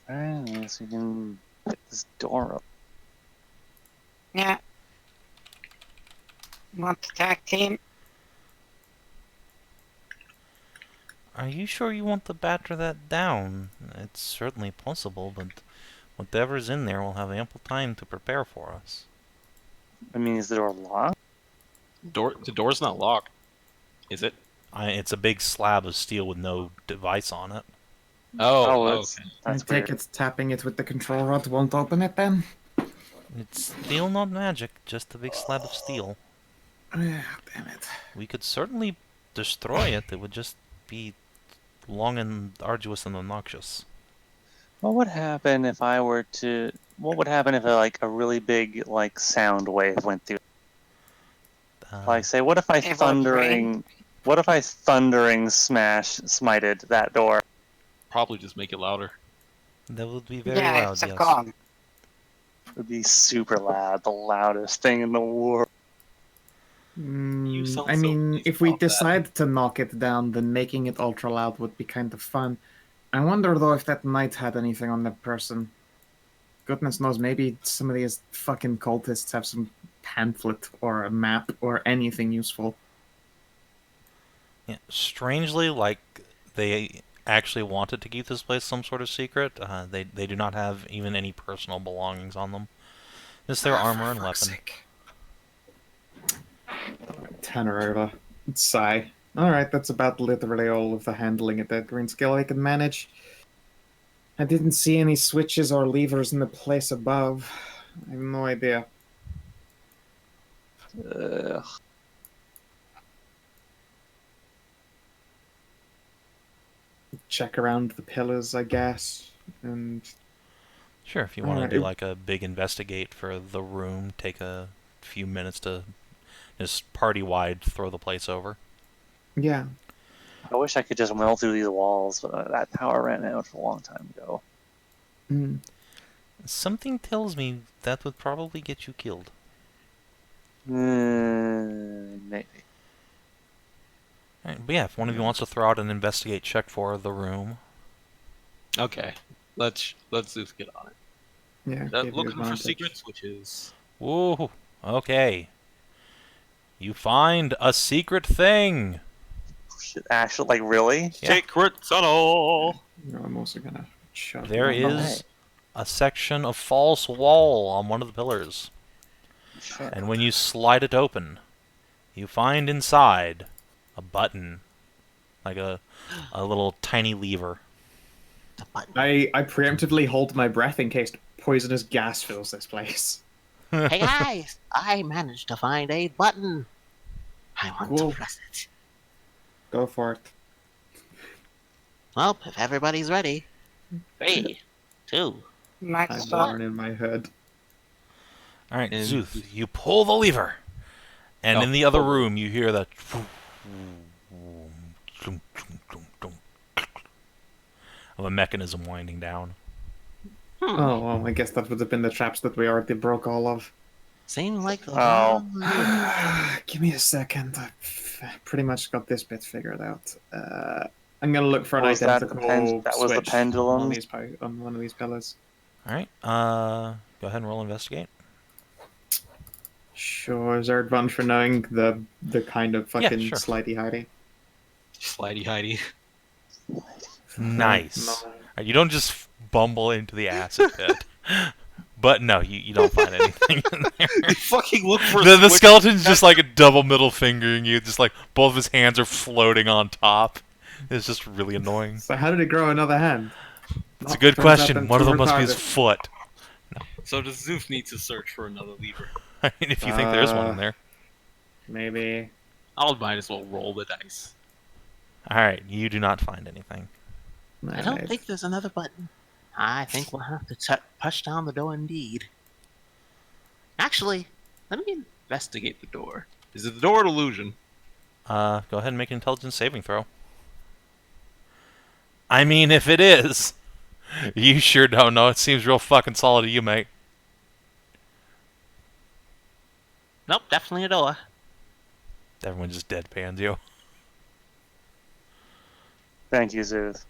Alright, so we can get this door up. Yeah. Want to tag team? Are you sure you want to batter that down? It's certainly possible, but whatever's in there will have ample time to prepare for us. I mean, is the door locked? The door's not locked, is it? It's a big slab of steel with no device on it. Oh, that's, okay. I that's take weird. it tapping it with the control rod won't open it then? It's still not magic, just a big slab of steel. Damn it. We could certainly destroy it. It would just be long and arduous and obnoxious. What would happen if I were to? What would happen if like a really big like sound wave went through? Like, say, what if I thundering smited that door? Probably just make it louder. That would be very Yeah, loud, it's a yes. gong. It would be super loud, the loudest thing in the world. sound I so mean, pleased if we about that. decide to knock it down, then making it ultra loud would be kind of fun. I wonder though if that knight had anything on that person. Goodness knows, maybe some of these fucking cultists have some pamphlet or a map or anything useful. Yeah, strangely, like, they actually wanted to keep this place some sort of secret. They do not have even any personal belongings on them. Just their armor and weapon. Tenor over. Sigh. Alright, that's about literally all of the handling at that green scale I can manage. I didn't see any switches or levers in the place above. I have no idea. Ugh. Check around the pillars, I guess. And Sure, if you want to Alright. do like a big investigate for the room, take a few minutes to just party-wide throw the place over. yeah. I wish I could just melt through these walls, but that power ran out a long time ago. Mm. Something tells me that would probably get you killed. Maybe. Alright, but yeah, if one of you wants to throw out an investigate check for the room. Okay, let's just get on it. Yeah. give you Looking for advantage. secret switches. Whoa, okay. You find a secret thing. Shit, actually, like, really? Yeah. Secret tunnel. No, I'm also gonna shove There one is a section of false wall on one of the pillars. Shit. And when you slide it open, you find inside a button. Like a little tiny lever. The button. I preemptively hold my breath in case poisonous gas fills this place. Hey guys, I managed to find a button. I want Cool. to press it. Go for it. Well, if everybody's ready. 3, 2. Max I'm stop. born in my head. Alright, And- Szooth, you pull the lever. And Oh, in the other Kobold. room, you hear the of a mechanism winding down. Oh, well, I guess that would have been the traps that we already broke all of. Seems like the Oh. Give me a second. I've pretty much got this bit figured out. I'm gonna look for an Was that the identical that was the switch pendulum? on one of these pillars. Alright, go ahead and roll investigate. Sure. Is there advantage for knowing the kind of Yeah, fucking sure. slidey hidey? Slidey hidey. Nice. No. Alright, you don't just bumble into the acid pit. But no, you don't find anything in there. You fucking look for The switch- skeleton's just like a double middle fingering you, just like both of his hands are floating on top. It's just really annoying. So how did it grow another hand? It's a good Turns out question. I'm One of too them must be his retarded. foot. So does Zeus need to search for another lever? I mean, if you think there is one in there. Maybe. I'll might as well roll the dice. Alright, you do not find anything. I don't Alright. think there's another button. I think we'll have to push down the door indeed. Actually, let me Investigate the door. Is it the door an illusion? Go ahead and make an intelligence saving throw. I mean, if it is, you sure don't know. It seems real fucking solid to you, mate. Nope, definitely a door. Everyone just deadpans you. Thank you, Zeus.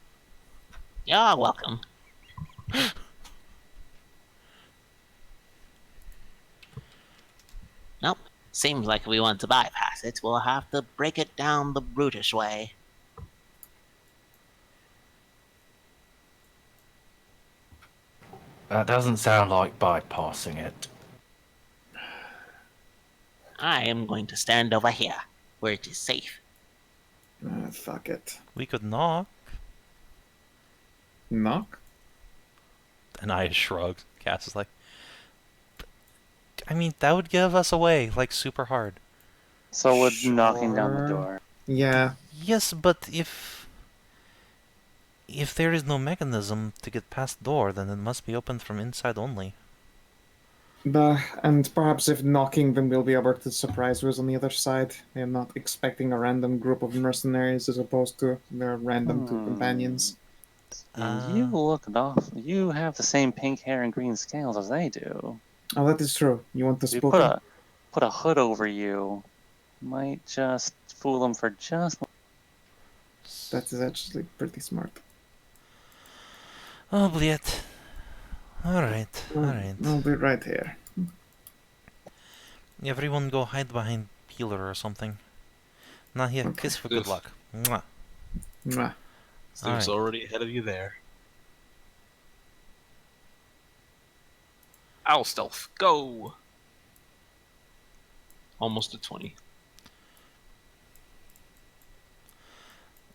You're welcome. Nope. Seems like we want to bypass it. We'll have to break it down the brutish way. That doesn't sound like bypassing it. I am going to stand over here, where it is safe. Fuck it. We could knock. Knock? Anaya shrugs. Cass is like, I mean, that would give us away, like, super hard. So would knocking down the Sure. door. Yeah. Yes, but if there is no mechanism to get past the door, then it must be opened from inside only. And perhaps if knocking, then we'll be able to surprise who's on the other side. I am not expecting a random group of mercenaries as opposed to their random two companions. You look off. You have the same pink hair and green scales as they do. Oh, that is true. You want to We spook them? put a hood over you. Might just fool them for just. That is actually pretty smart. Oh, Bliet. Alright, alright. I'll be right here. Everyone go hide behind Healer or something. Nahia, Okay. kiss for good Oof. luck. Mwah. Mwah. Zeus already ahead of you there. Owl stealth, go! Almost at 20.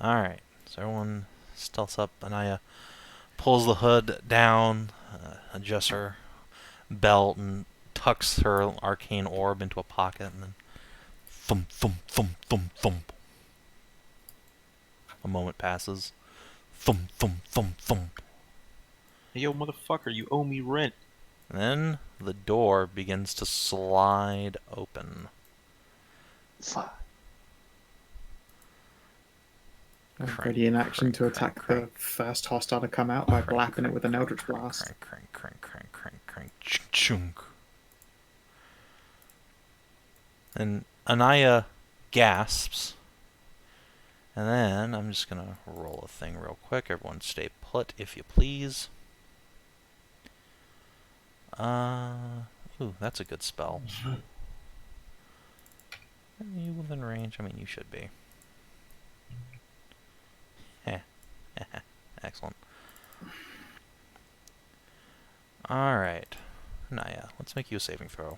Alright, so everyone stealths up. Anaya pulls the hood down, adjusts her belt, and tucks her arcane orb into a pocket, and then thump, thump, thump, thump, thump. A moment passes. Thump, thump, thump, thump. Hey, yo, motherfucker, you owe me rent. And then the door begins to slide open. Fuck. Ready in action to crank, attack crank. the first hostile to come out by blapping it with an Eldritch Blast. Crank, crank, crank, crank, crank, crank, chunk. And Anaya gasps. And then I'm just gonna roll a thing real quick. Everyone stay put, if you please. Ooh, that's a good spell. Are you within range? I mean, you should be. Heh. Excellent. Alright. Naya, let's make you a saving throw.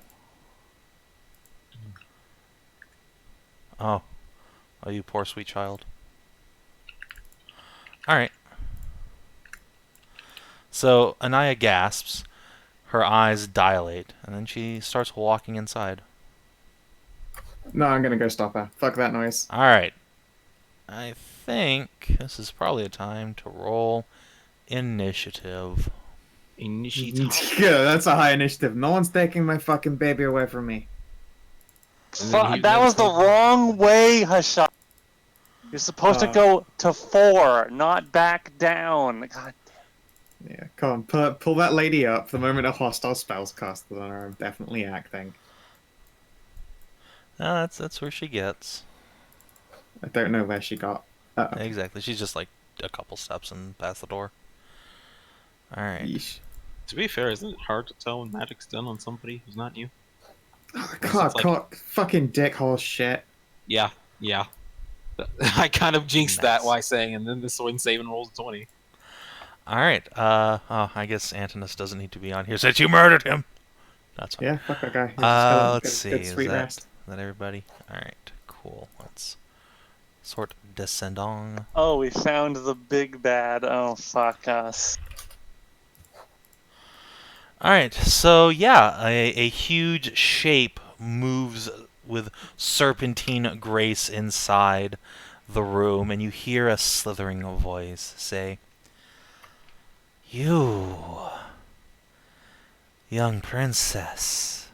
Oh. Oh, you poor sweet child. Alright. So, Anaya gasps. Her eyes dilate, and then she starts walking inside. No, I'm gonna go stop her. Fuck that noise. Alright. I think this is probably a time to roll initiative. Initiative. Yeah, that's a high initiative. No one's taking my fucking baby away from me. That was the wrong way, Hashat. You're supposed to go to 4, not back down. God. Yeah, come on, pull that lady up. The moment a hostile spell's casted on her, I'm definitely acting. No, that's where she gets. I don't know where she got. Exactly. She's just like a couple steps and past the door. Alright. Yeesh. To be fair, isn't it hard to tell when magic's done on somebody who's not you? God, like- fucking dickhole shit. Yeah, yeah. I kind of jinxed that Nice. while saying, and then this one Savin rolls a 20. Alright. Oh, I guess Antinous doesn't need to be on here since you murdered him. That's fine. Yeah, fuck that guy. He's just Let's good, see. good Is sweet that rest. everybody? Alright, cool. Let's sort descendong. Oh, we found the big bad. Oh, fuck us. Alright, so yeah, a huge shape moves with serpentine grace inside the room, and you hear a slithering voice say, "You, young princess,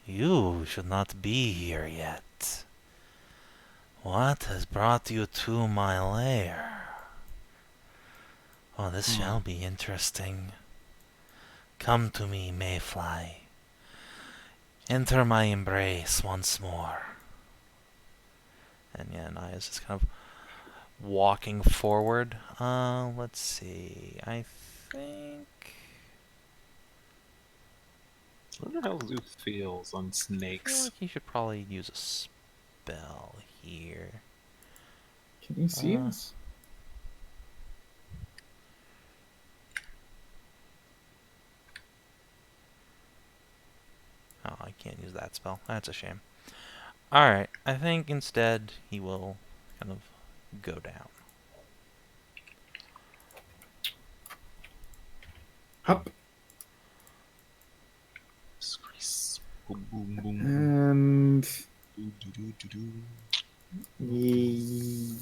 you should not be here yet. What has brought you to my lair? Oh, this shall be interesting. Come to me, Mayfly. Enter my embrace once more." And yeah, Naya's just kind of walking forward. Let's see. I think... I wonder how Zeus feels on I feel snakes. like you should probably use a spell here. Can you see us? Oh, I can't use that spell. That's a shame. Alright, I think instead he will kind of go down. Hup. Disgrace. Boom, boom, boom, boom. And Do, do, do, do, do.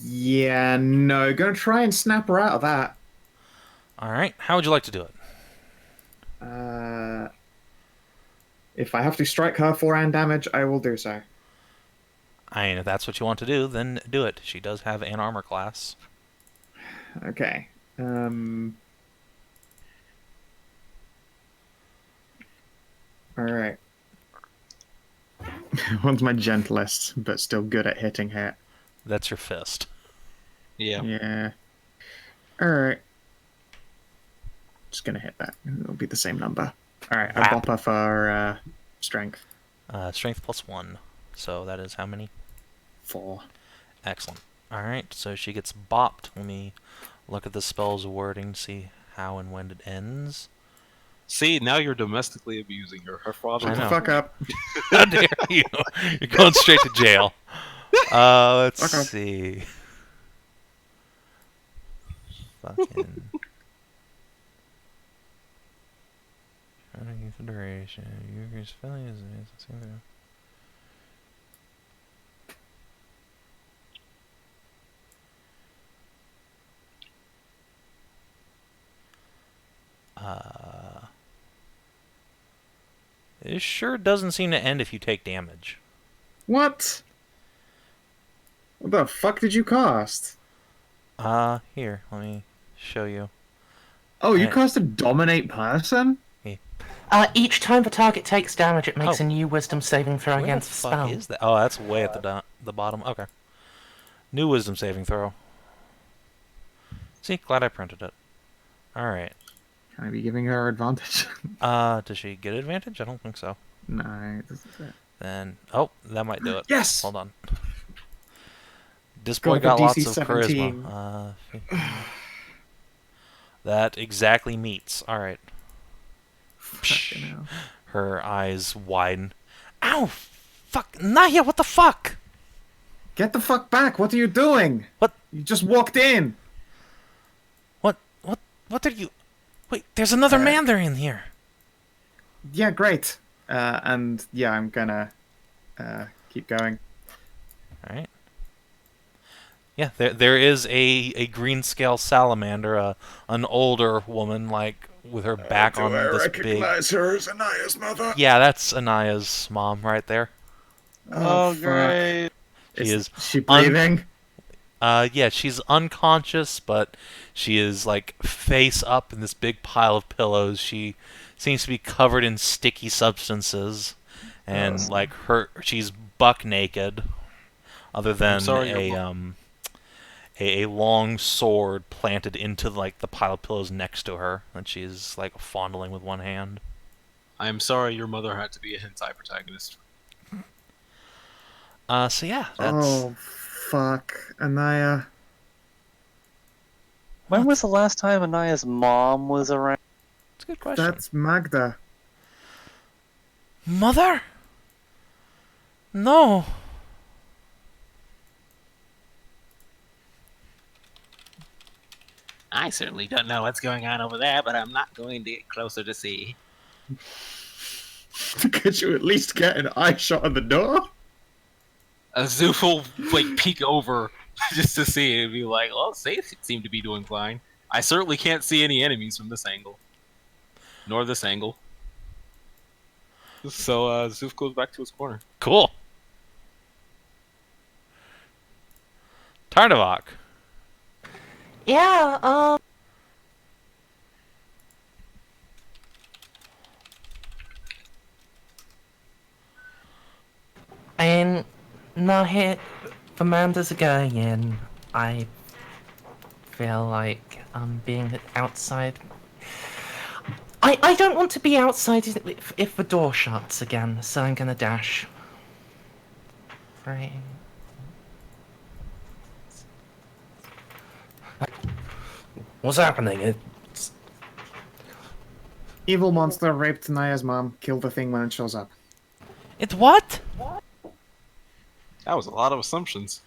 yeah, no, gonna try and snap her out of that. Alright, how would you like to do it? If I have to strike her for and damage, I will do so. I mean, if that's what you want to do, then do it. She does have an armor class. Okay. Alright. One's my gentlest, but still good at hitting hit. That's your fist. Yeah. Yeah. Alright. Just gonna hit that. It'll be the same number. Alright, I Wow. bop her for strength. Strength +1. So that is how many? 4. Excellent. Alright, so she gets bopped. Let me look at the spell's wording to see how and when it ends. See, now you're domestically abusing her. Her father. I Shut the know. fuck up. How dare you? You're going straight to jail. Let's Okay. see. Fucking. Confederation. Euchre's filling is it sure doesn't seem to end if you take damage. What? What the fuck did you cast? Here, let me show you. Oh, you I- cast a dominate person? Each time the target takes damage, it makes Oh. a new wisdom saving throw Where against the the fuck spell. is that? Oh, that's way at the bottom. Okay. New wisdom saving throw. See, glad I printed it. Alright. Can I be giving her advantage? Does she get advantage? I don't think so. No, it doesn't. Then, oh, that might do it. Yes! Hold on. This boy Got got a lots DC of 17. charisma. That exactly meets. Alright. Fucking hell. Her eyes widen. Ow! Fuck! Nahia, what the fuck? Get the fuck back! What are you doing? What? You just walked in! What did you... Wait, there's another man there in here. Yeah, great. And yeah, I'm gonna keep going. Alright. Yeah, there is a green scale salamander, an older woman, like, with her back on this big... her as Anaya's mother? Yeah, that's Anaya's mom right there. Oh, fuck. great. She is she breathing? yeah, she's unconscious, but she is, like, face up in this big pile of pillows. She seems to be covered in sticky substances, and, like, she's buck naked, other than sorry, a long sword planted into, like, the pile of pillows next to her, that she's, like, fondling with one hand. I'm sorry your mother had to be a hentai protagonist. So yeah, that's... Oh, fuck. Anaya. When was the last time Anaya's mom was around? That's a good question. That's Magda. Mother? No. I certainly don't know what's going on over there, but I'm not going to get closer to see. Could you at least get an eye shot on the door? Szooth will like peek over just to see and be like, "Well, Szooth seem to be doing fine. I certainly can't see any enemies from this angle, nor this angle." So Szooth goes back to his corner. Cool. Tarnavak. Yeah, and now here, the manders are going in. I feel like I'm being outside. I don't want to be outside if the door shuts again, so I'm gonna dash. Right. What's happening? Evil monster raped Anaya's mom. Kill the thing when it shows up. It's what? That was a lot of assumptions.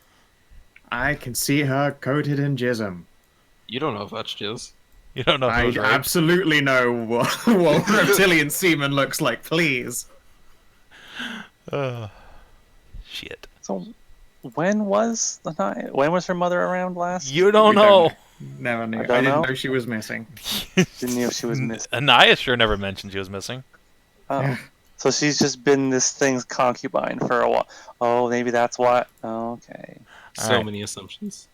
I can see her coated in jism. You don't know if that's jizz. You don't know I who's right. absolutely know what reptilian semen looks like, please. Shit. So, when was Anaya? When was her mother around last? You don't We know. Never knew. I I, don't didn't know. know she was missing. Didn't know if she was missing. Anaya sure never mentioned she was missing. Oh. Yeah. So she's just been this thing's concubine for a while. Oh, maybe that's what. Okay. So Alright. many assumptions.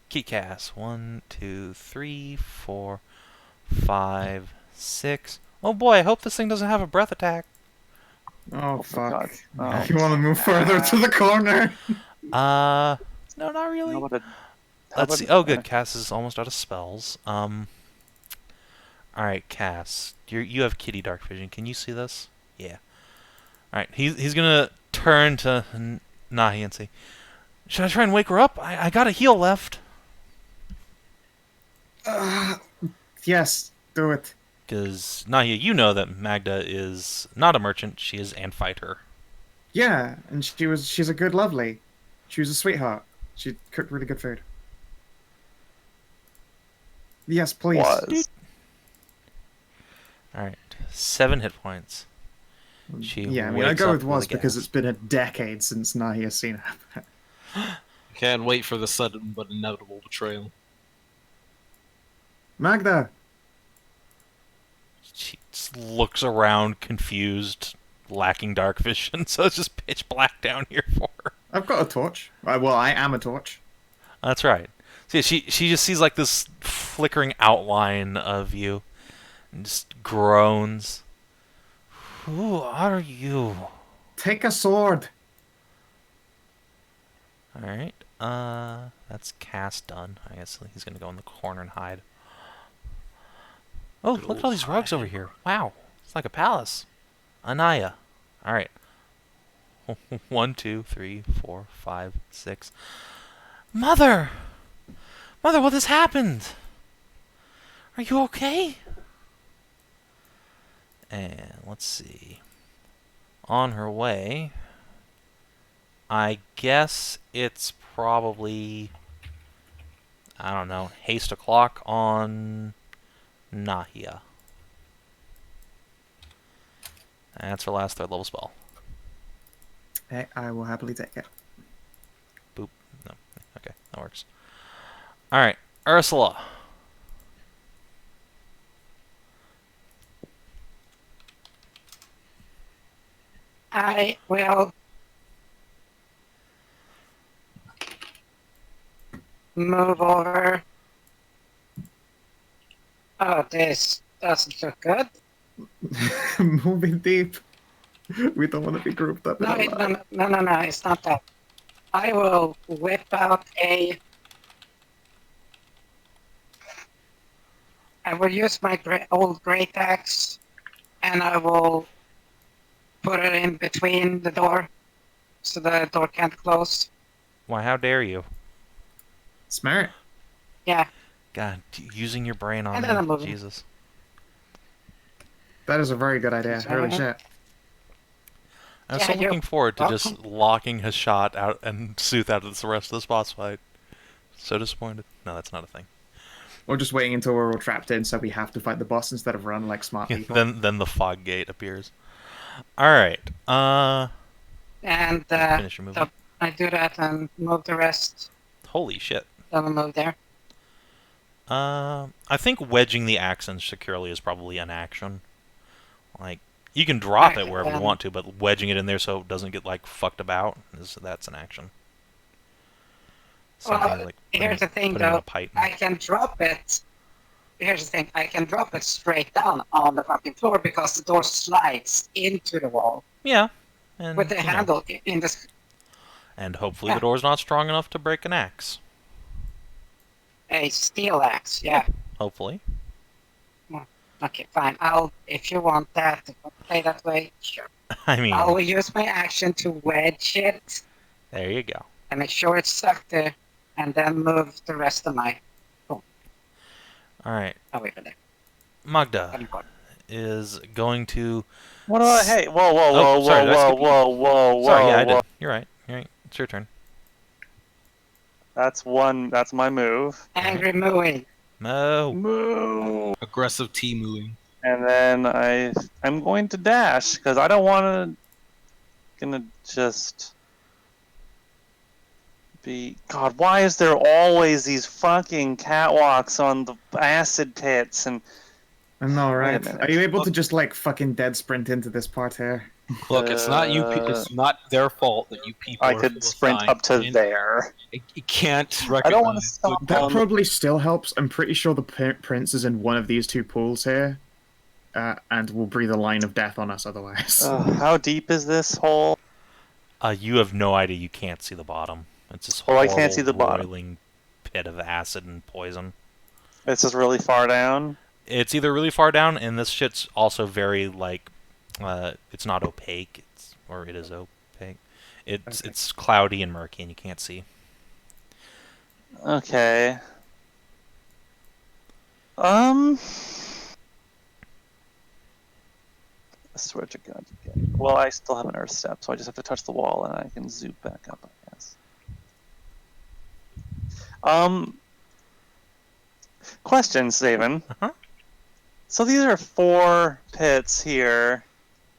Key cast. 1, 2, 3, 4, 5, 6. Oh boy, I hope this thing doesn't have a breath attack. Oh, my fuck. God. Oh. You want to move further to the corner? No, not really. How about Let's see. Oh, good. Cass is almost out of spells. Alright, Cass. You have kitty dark vision. Can you see this? Yeah. Alright, he's gonna turn to Nahia and say, should I try and wake her up? I got a heal left. Yes, do it. Because, Nahia, you know that Magda is not a merchant. She is an fighter. Yeah, and she's a good lovely. She was a sweetheart. She cooked really good food. Yes, please. Was. Alright, 7 hit points. She Yeah, I mean, I wakes go up with was a because gasp. it's been a decade since Nahia's seen her. Can't wait for the sudden but inevitable betrayal. Magda! She just looks around, confused, lacking dark vision, so it's just pitch black down here for her. I've got a torch. Well, I am a torch. That's right. So yeah, she just sees like this flickering outline of you, and just groans. Who are you? Take a sword. All right. That's cast done. I guess he's gonna go in the corner and hide. Oh, look at all these rugs over here. Wow, it's like a palace. Anaya. All right. 1, 2, 3, 4, 5, 6. Mother! Mother, what has happened? Are you okay? And let's see. On her way. I guess it's probably, I don't know, haste o'clock on Nahia. That's her last 3rd level spell. Hey, I will happily take it. Boop. No. Okay, that works. Alright, Ursula. I will move over. Oh, this doesn't look good. Moving deep. We don't want to be grouped up. No, in a line. no, it's not that. I will whip out I will use my old great axe, and I will put it in between the door, so the door can't close. Why, how dare you? Smart. Yeah, God, using your brain on And then I'm me. moving. Jesus. That is a very good idea. Holy shit. I was Yeah, so you're looking forward to just welcome. locking Hashat out and Szooth out of the rest of this boss fight. So disappointed. No, that's not a thing. Or just waiting until we're all trapped in so we have to fight the boss instead of run like smart people. then the fog gate appears. Alright. and Finish your so movement. I do that and move the rest. Holy shit. Then I'll move there. I think wedging the axe in securely is probably an action. Like, you can drop it wherever you want to, but wedging it in there so it doesn't get, like, fucked about, that's an action. Something Well, like here's the thing, putting in though. a python. I can drop it. Here's the thing. I can drop it straight down on the fucking floor because the door slides into the wall Yeah. And, with the you know, handle in the. and hopefully Yeah. the door's not strong enough to break an axe. A steel axe, yeah. Hopefully. Okay, fine. If you want that to play that way, sure. I mean, I'll use my action to wedge it there you go. and make sure it's stuck there, and then move the rest of my. Alright. Oh, wait for there. Magda Button card. is going to... What do I? Hey, whoa, whoa, Oh, whoa, sorry, did I whoa, skip you? whoa, whoa, whoa, Sorry, yeah, I whoa. did. You're right. It's your turn. That's my move. Angry mooing. No. Moo. Aggressive T-mooing. And then I'm going to dash because I don't want to. Gonna just be. God, why is there always these fucking catwalks on the acid pits? And I know, right? minute. Are you able to just like fucking dead sprint into this part here? Look, it's not you. It's not their fault that you people I are could sprint assigned, up to and there. you can't I don't want to recognize good stop. That probably still helps. I'm pretty sure the prince is in one of these two pools here, and will breathe a line of death on us otherwise. How deep is this hole? You have no idea. You can't see the bottom. It's this Well, I horrible, can't see the bottom. roiling pit of acid and poison. It's just really far down. It's either really far down, and this shit's also very like, it's not opaque. It is opaque. It's cloudy and murky, and you can't see. Okay. I swear to God. Well, I still have an earth step, so I just have to touch the wall, and I can zoom back up, I guess. Question, Savin. Uh-huh. So these are 4 pits here.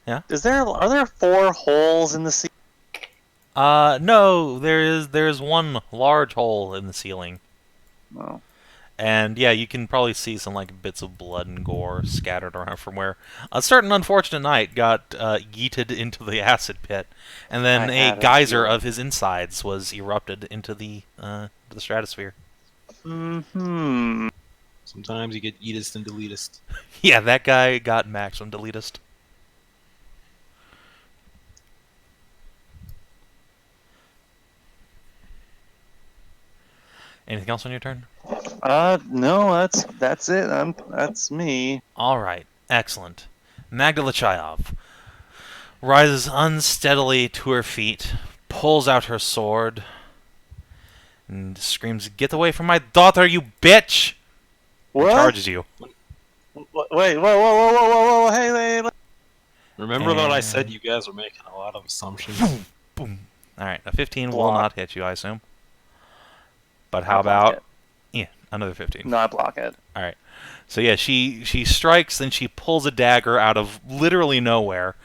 Yeah. Are there 4 holes in the sea? No, there's one large hole in the ceiling. No. And yeah, you can probably see some like bits of blood and gore scattered around from where a certain unfortunate knight got yeeted into the acid pit, and then I a had a geyser feeling. of his insides was erupted into the stratosphere. Hmm. Sometimes you get eatist and deletist. Yeah, that guy got maximum deletist. Anything else on your turn? No, that's it. That's me. All right, excellent. Magdala Chayov rises unsteadily to her feet, pulls out her sword, and screams, "Get away from my daughter, you bitch!" and What? charges you. Wait, whoa, hey. Remember that I said you guys were making a lot of assumptions. Boom. All right, a 15 will Block. not hit you, I assume. But how I block about it. yeah, another 15? No, I block it. All right. So yeah, she strikes, then she pulls a dagger out of literally nowhere.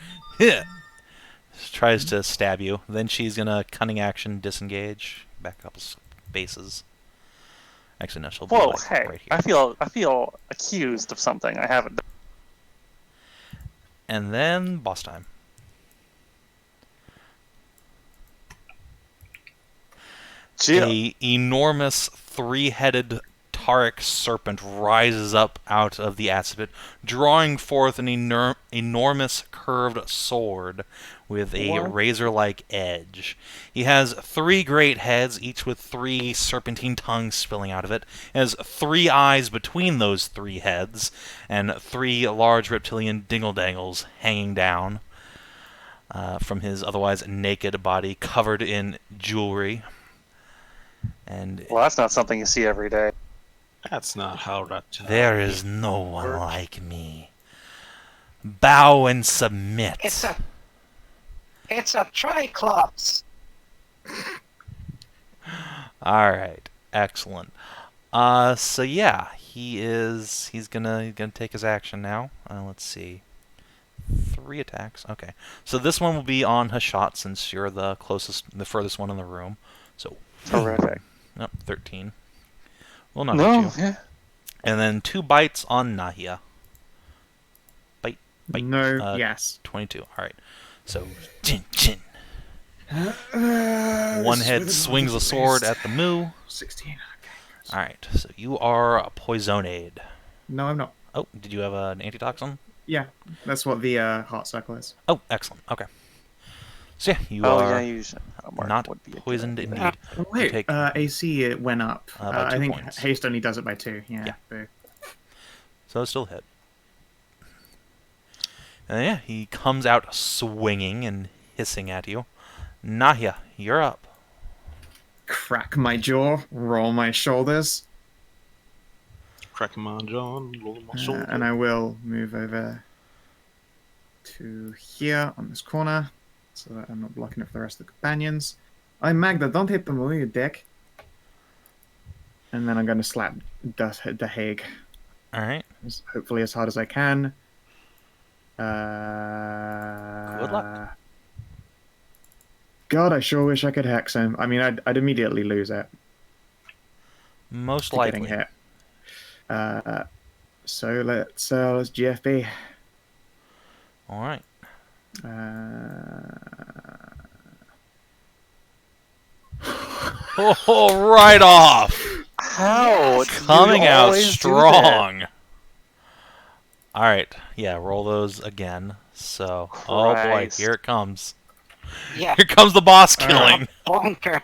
Tries to stab you. Then she's gonna cunning action disengage, back a couple spaces. Actually, no, she'll be Whoa, like hey! right here. I feel accused of something I haven't done. And then boss time. A enormous 3-headed Taric serpent rises up out of the acid pit, drawing forth an enormous curved sword with a What? razor-like edge. He has 3 great heads, each with 3 serpentine tongues spilling out of it. He has 3 eyes between those 3 heads, and 3 large reptilian dingle-dangles hanging down from his otherwise naked body, covered in jewelry. And Well, that's not something you see every day. That's not how that. there is no one like me. Bow and submit. It's a Triclops. All right, excellent. So yeah, he's gonna take his action now. Let's see, 3 attacks. Okay, so this one will be on Hashat since you're the furthest one in the room. So Terrific. Nope, 13. Will not hit you. Yeah. And then 2 bites on Nahia. Bite. No, yes. 22. All right. So chin chin. One head swings a sword at the moo. 16. Okay. All right. So you are poisoned. No, I'm not. Oh, did you have an antitoxin? Yeah, that's what the heart circle is. Oh, excellent. Okay. So yeah, you Oh are yeah, you should. not poisoned indeed. Oh, wait, take, AC it went up. by 2 I think points. haste only does it by 2. Yeah. Yeah. Boo. So it's still hit. And yeah, he comes out swinging and hissing at you. Nahia, you're up. Crack my jaw, roll my shoulders, Crack my jaw, roll my shoulder. and I will move over to here on this corner so that I'm not blocking it for the rest of the companions. I'm Magda, don't hit the moo, you dick. And then I'm going to slap the Hague. All right. Hopefully as hard as I can. Good luck. God, I sure wish I could hex him. I mean, I'd immediately lose it. Most to getting likely. hit. So let's GFB. All right. Oh, right off. How? Coming You out always do that. strong. All right. Yeah, roll those again. So, oh boy, Christ. here it comes. Yeah. Here comes the boss killing. Bonker.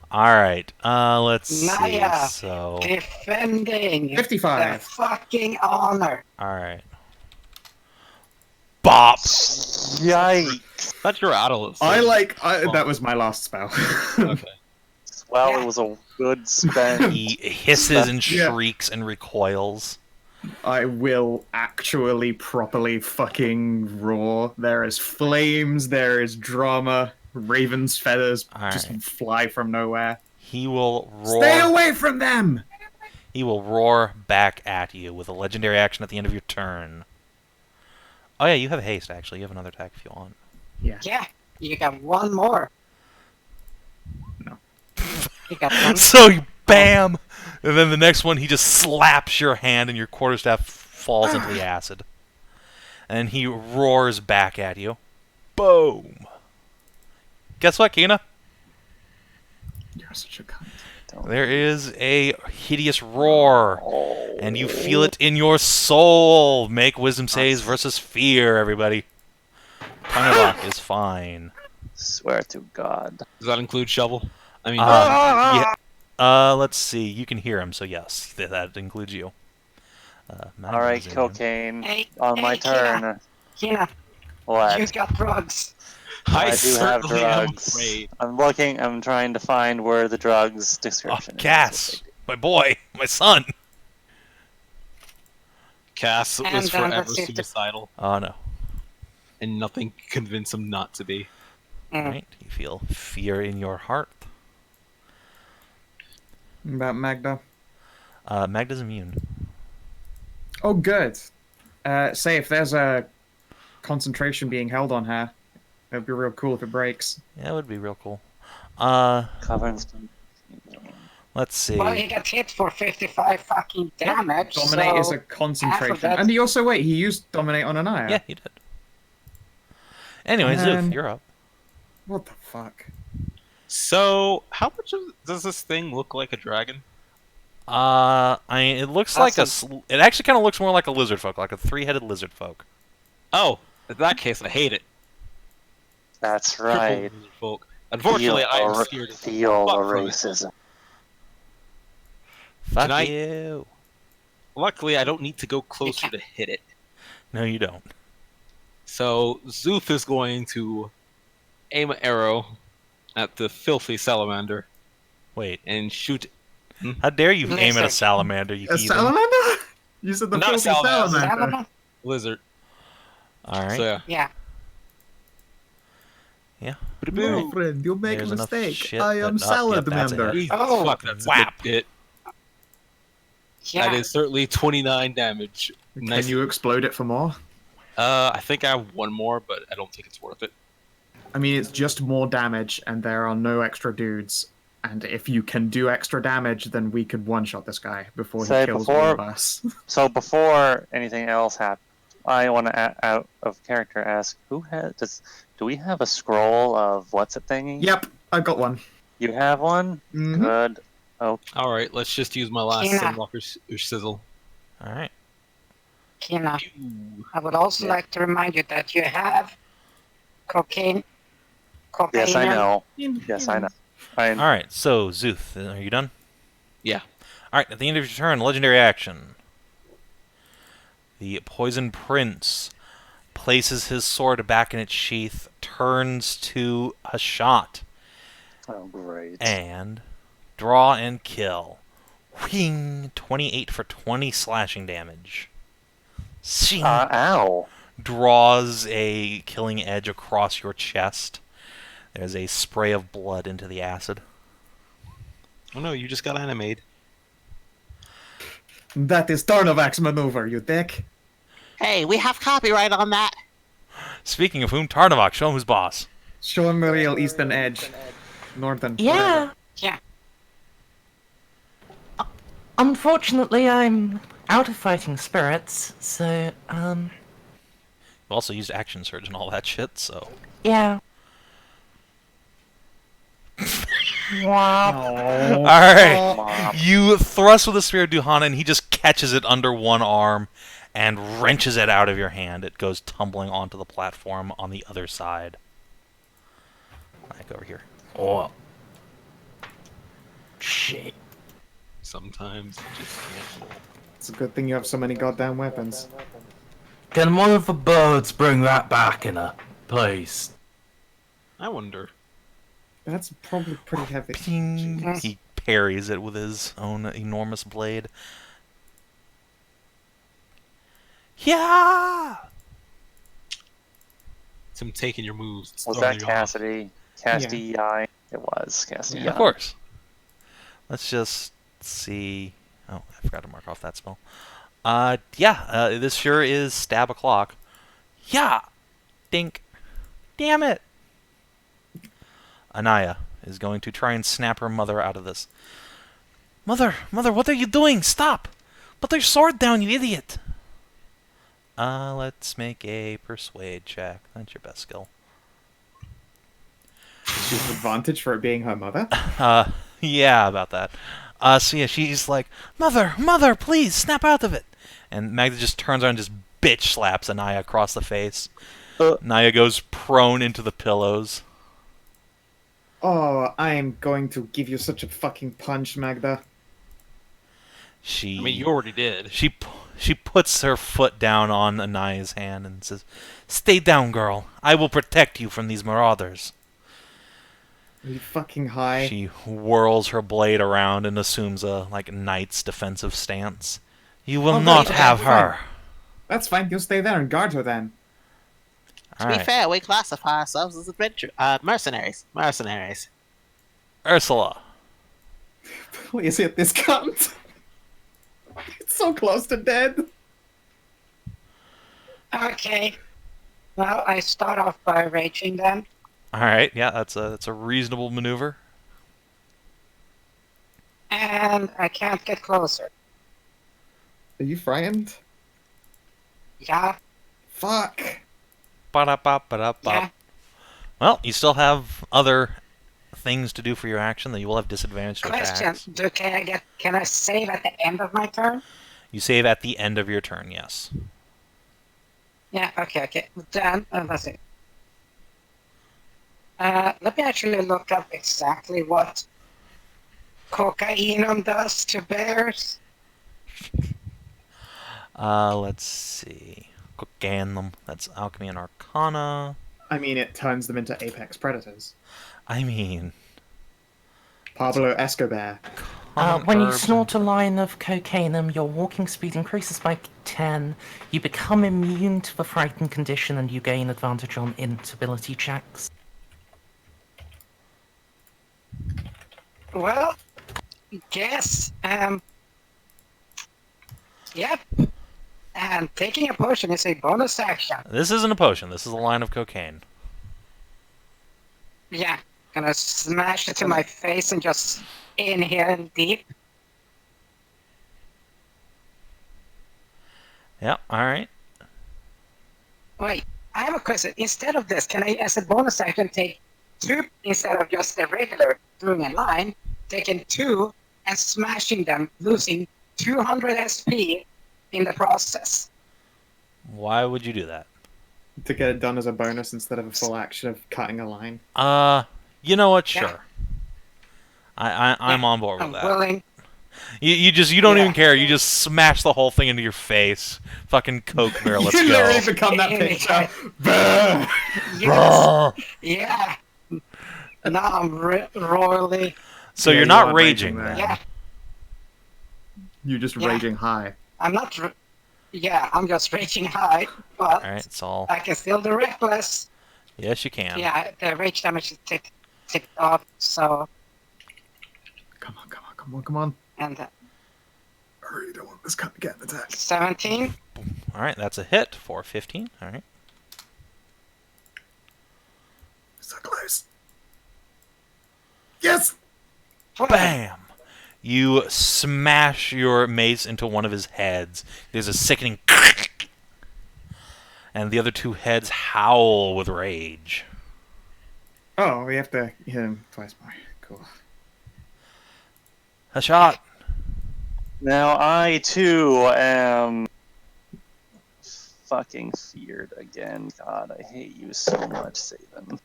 All right. Let's see. Nahia. So, Defending 55. the fucking honor. all right. Bop. Yikes. Thought you were out of That was my last spell. Okay. Well, Yeah. it was a good spend. He hisses and Yeah. shrieks and recoils. I will actually properly fucking roar. There is flames, there is drama, raven's feathers just Alright. fly from nowhere. He will roar. Stay away from them! He will roar back at you with a legendary action at the end of your turn. Oh yeah, you have haste actually. You have another attack if you want. Yeah, you got one more. No. You got one. So you bam, and then the next one he just slaps your hand and your quarterstaff falls into the acid. And he roars back at you. Boom. Guess what, Kina? You're such a cunt. There is a hideous roar, and you feel it in your soul. Make wisdom saves versus fear, everybody. Tarnavak is fine. Swear to God. Does that include shovel? I mean, Yeah. Let's see. You can hear him, so yes, that includes you. All right, Magazine. cocaine. Hey, On my hey, turn. Kina, What? you got drugs. I do have certainly am drugs. afraid. I'm looking. I'm trying to find where the drugs Oh, description is. Cass, my boy, my son. Cass And was then forever let's see if the- suicidal, Oh no. and nothing could convince him not to be. Right? You feel fear in your heart. About Magda. Magda's immune. Oh, good. Say, if there's a concentration being held on her, it'd be real cool if it breaks. Yeah, it would be real cool. Covering some. Let's see. Well, he got hit for 55 fucking damage. Dominate is so a concentration. that- And he also, wait, he used Dominate on Anaya. Yeah, he did. Anyway, Man. Szooth, you're up. What the fuck? So, how much does this thing look like a dragon? It looks like it actually kind of looks more like a lizard folk, like a three-headed lizard folk. Oh, in that case, I hate it. That's Triple right. lizard folk. Unfortunately, I am scared as Feel the fuck from it. racism. Fuck Can I- you. Luckily, I don't need to go closer to hit it. No, you don't. So, Szooth is going to aim an arrow at the filthy salamander Wait, and shoot. how dare you Listen. aim at a salamander, you A heathen? salamander? You said the Not a filthy salamander. salamander. Salamander? Lizard. Alright. So, yeah. Yeah. No, friend, you make There's a enough mistake. shit I that- am oh, yep, that's a salamander. hit. Oh. Fuck, that's Whap. a good hit. Yeah. That is certainly 29 damage. Nice. Can you explode it for more? I think I have one more, but I don't think it's worth it. I mean, it's just more damage, and there are no extra dudes. And if you can do extra damage, then we could one-shot this guy before he Say kills before- one of us. So before anything else happens, I want to out of character ask do we have a scroll of what's it thingy? Yep, I've got one. You have one? Mhm. Good. Oh, Alright, let's just use my last Kina. Sunwalker Sizzle. Alright. Kina, Pew. I would also Yeah. like to remind you that you have cocaine. yes, I know. Yes, I know. Alright, so, Szooth, are you done? Yeah. Alright, at the end of your turn, legendary action. The Poison Prince places his sword back in its sheath, turns to Hashat, Oh, great. and draw and kill. Whing! 28 for 20 slashing damage. Shing! Ow. Draws a killing edge across your chest. There's a spray of blood into the acid. Oh no, you just got animated. That is Tarnavak's maneuver, you dick. Hey, we have copyright on that. Speaking of whom, Tarnavak, show him who's boss. Show him the real eastern edge. Northern. Yeah. Yeah. Unfortunately, I'm out of fighting spirits, so, You also used action surge and all that shit, so... yeah. Wow. No. Alright. Mom. You thrust with the spear of Duhana, and he just catches it under one arm and wrenches it out of your hand. It goes tumbling onto the platform on the other side. Like over here. Oh. Shit. Sometimes you just can't. It's a good thing you have so many goddamn weapons. Can one of the birds bring that back in a place? I wonder. That's probably pretty heavy. Ping. Jeez. He parries it with his own enormous blade. Yeah! It's him taking your moves. It's Was throwing that you off. Cassidy? Cassidy It was Cassidy. Yeah. Of course. Let's just see. Oh, I forgot to mark off that spell. This sure is stab o'clock. Yeah! Dink. Damn it! Anaya is going to try and snap her mother out of this. Mother, what are you doing? Stop! Put your sword down, you idiot! Let's make a persuade check. That's your best skill. She's advantage for it being her mother. Yeah, about that. So yeah, she's like, Mother, please, snap out of it! And Magda just turns around and just bitch slaps Anaya across the face. Naya goes prone into the pillows. Oh, I am going to give you such a fucking punch, Magda. She I mean, you already did. She puts her foot down on Anaya's hand and says, "Stay down, girl. I will protect you from these marauders." Are you fucking high? She whirls her blade around and assumes a knight's defensive stance. You will Oh, not right, have fine. her. That's fine. You stay there and guard her then. To All be right. fair, we classify ourselves as mercenaries. Mercenaries. Ursula. Please hit this cunt. It's so close to dead. Okay. Well, I start off by raging then. All right, yeah, that's a reasonable maneuver. And I can't get closer. Are you frightened? Yeah, Fuck. Ba-da-bop-ba-da-bop. yeah. Well, you still have other things to do for your action that you will have disadvantage to Question: attacks. Can I save at the end of my turn? You save at the end of your turn, yes. Yeah. Okay. Then let's see. Let me actually look up exactly what cocaine does to bears. Let's see. Cocaine. That's Alchemy and Arcana. I mean, it turns them into apex predators. I mean... Pablo Escobar. When you herbs snort a line of cocaine, your walking speed increases by 10. You become immune to the frightened condition, and you gain advantage on ability checks. Well, guess. Yep. And taking a potion is a bonus action. This isn't a potion. This is a line of cocaine. Yeah. Gonna smash it to my face and just inhale deep. Yeah, alright. Wait, I have a question. Instead of this, can I, as a bonus action, take 2 instead of just a regular doing a line, taking 2 and smashing them, losing 200 SP in the process? Why would you do that? To get it done as a bonus instead of a full action of cutting a line. You know what? Yeah. Sure. I'm on board with I'm that. willing. You don't Yeah. even care. You just smash the whole thing into your face. Fucking coke mirror, let's You literally go. become that Any picture. time. Bah! Yes. Yeah. Now I'm royally. So Yeah, you're you not are raging raging then. there. Yeah. You're just Yeah. raging high. I'm not. Yeah, I'm just raging high, but Alright, it's all... I can still do reckless. Yes, you can. Yeah, the rage damage is ticked off, so. Come on. And Hurry, don't want this cunt to get an attack. 17. Alright, that's a hit for 15. Alright. So close. Yes! What? Bam! You smash your mace into one of his heads. There's a sickening and the other two heads howl with rage. Oh, we have to hit him twice more. Cool. Hashat. Now I too am fucking feared again. God, I hate you so much, Savin.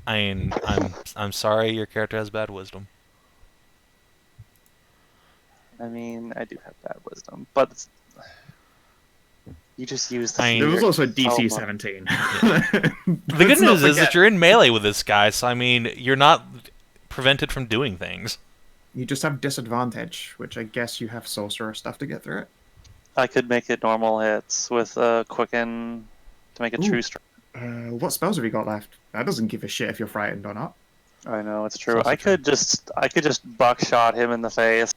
I mean, I'm sorry your character has bad wisdom. I mean, I do have bad wisdom, but you just used the I mean, There was fear also so DC much. 17. The good news is that you're in melee with this guy, so I mean, you're not prevented from doing things. You just have disadvantage, which I guess you have sorcerer stuff to get through it. I could make it normal hits with Quicken to make it Ooh. true strength. What spells have you got left? That doesn't give a shit if you're frightened or not. I know it's true. also I could just buckshot him in the face.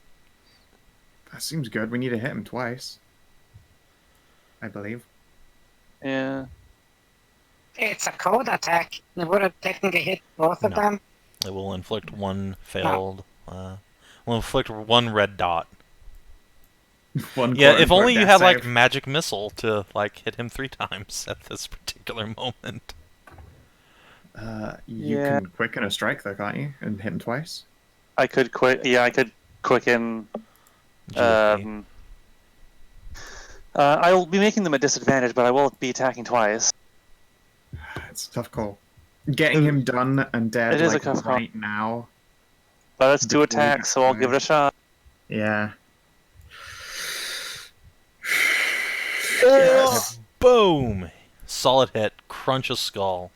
That seems good. We need to hit him twice, I believe. Yeah. It's a code attack. It would have technically hit both of No. them. It will inflict one failed. Will inflict one red dot. One Yeah, quote if only unquote you death had like save. magic missile to like hit him 3 times at this particular moment. You Yeah. can quicken a strike though, can't you? And hit him twice. I could I could quicken. GFP. I will be making them a disadvantage, but I will be attacking twice. It's a tough call. Getting him done and dead It is a like tough call. right now. But that's 2 Before attacks, so I'll give it a shot. Yeah. Boom! Solid hit. Crunch a skull.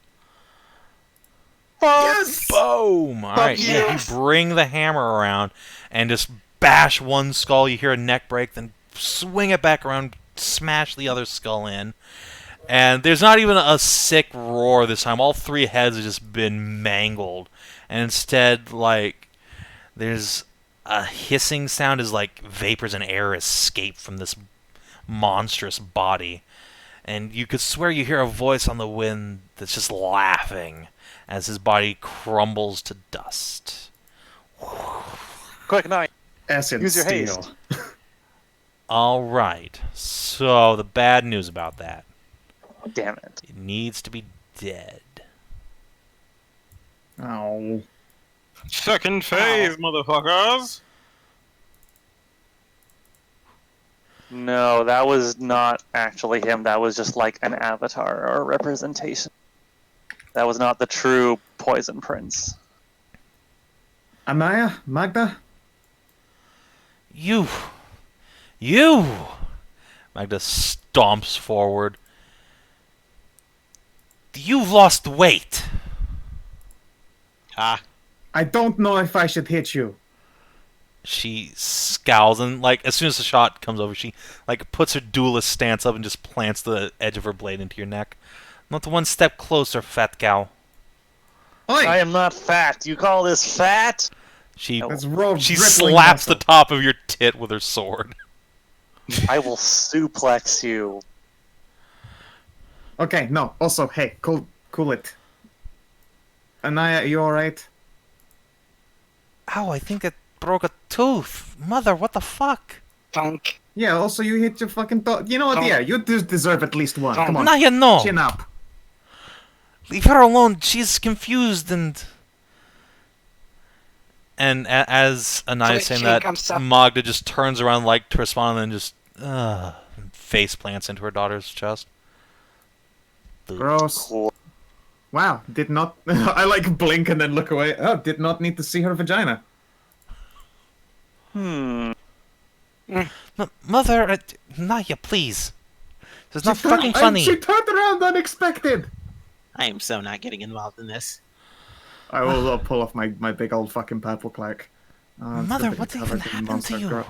Yes! Boom! Alright, yes! you bring the hammer around and just bash one skull. You hear a neck break, then swing it back around, smash the other skull in. And there's not even a sick roar this time. All 3 heads have just been mangled. And instead, like, there's a hissing sound as, like, vapors and air escape from this monstrous body. And you could swear you hear a voice on the wind that's just laughing as his body crumbles to dust. Quick, Nahia. Acid Use your steel. haste. Alright, so the bad news about that. Damn it. It needs to be dead. Oh. Second phase, motherfuckers. No, that was not actually him. That was just like an avatar or a representation. That was not the true Poison Prince. Anaya? Magda? You! Magda stomps forward. You've lost weight! Ah, I don't know if I should hit you. She scowls, and like as soon as the shot comes over, she like puts her duelist stance up and just plants the edge of her blade into your neck. Not one step closer, fat cow. Oi! I am not fat. You call this fat? She Let's roll she rippling slaps the muscle. top of your tit with her sword. I will suplex you. Okay, no. Also, hey, cool it. Anaya, are you alright? Ow, I think it broke a tooth. Mother, what the fuck? Funk. Yeah, also you hit your fucking You know what, Don't- yeah, you deserve at least one. Don't- Come on, Nahia, no! chin up. Leave her alone. She's confused and as Anaya is saying Twitching that, comes up. Magda just turns around like to respond and then just face plants into her daughter's chest. Gross. Cool. Wow, did not... I like blink and then look away. Oh, did not need to see her vagina. Hmm. Mother, Nahia, please. This is not fucking funny. She turned around unexpected. I am so not getting involved in this. I will pull off my big old fucking purple cloak. It's Mother, been what covered even in happened monster to you? growth.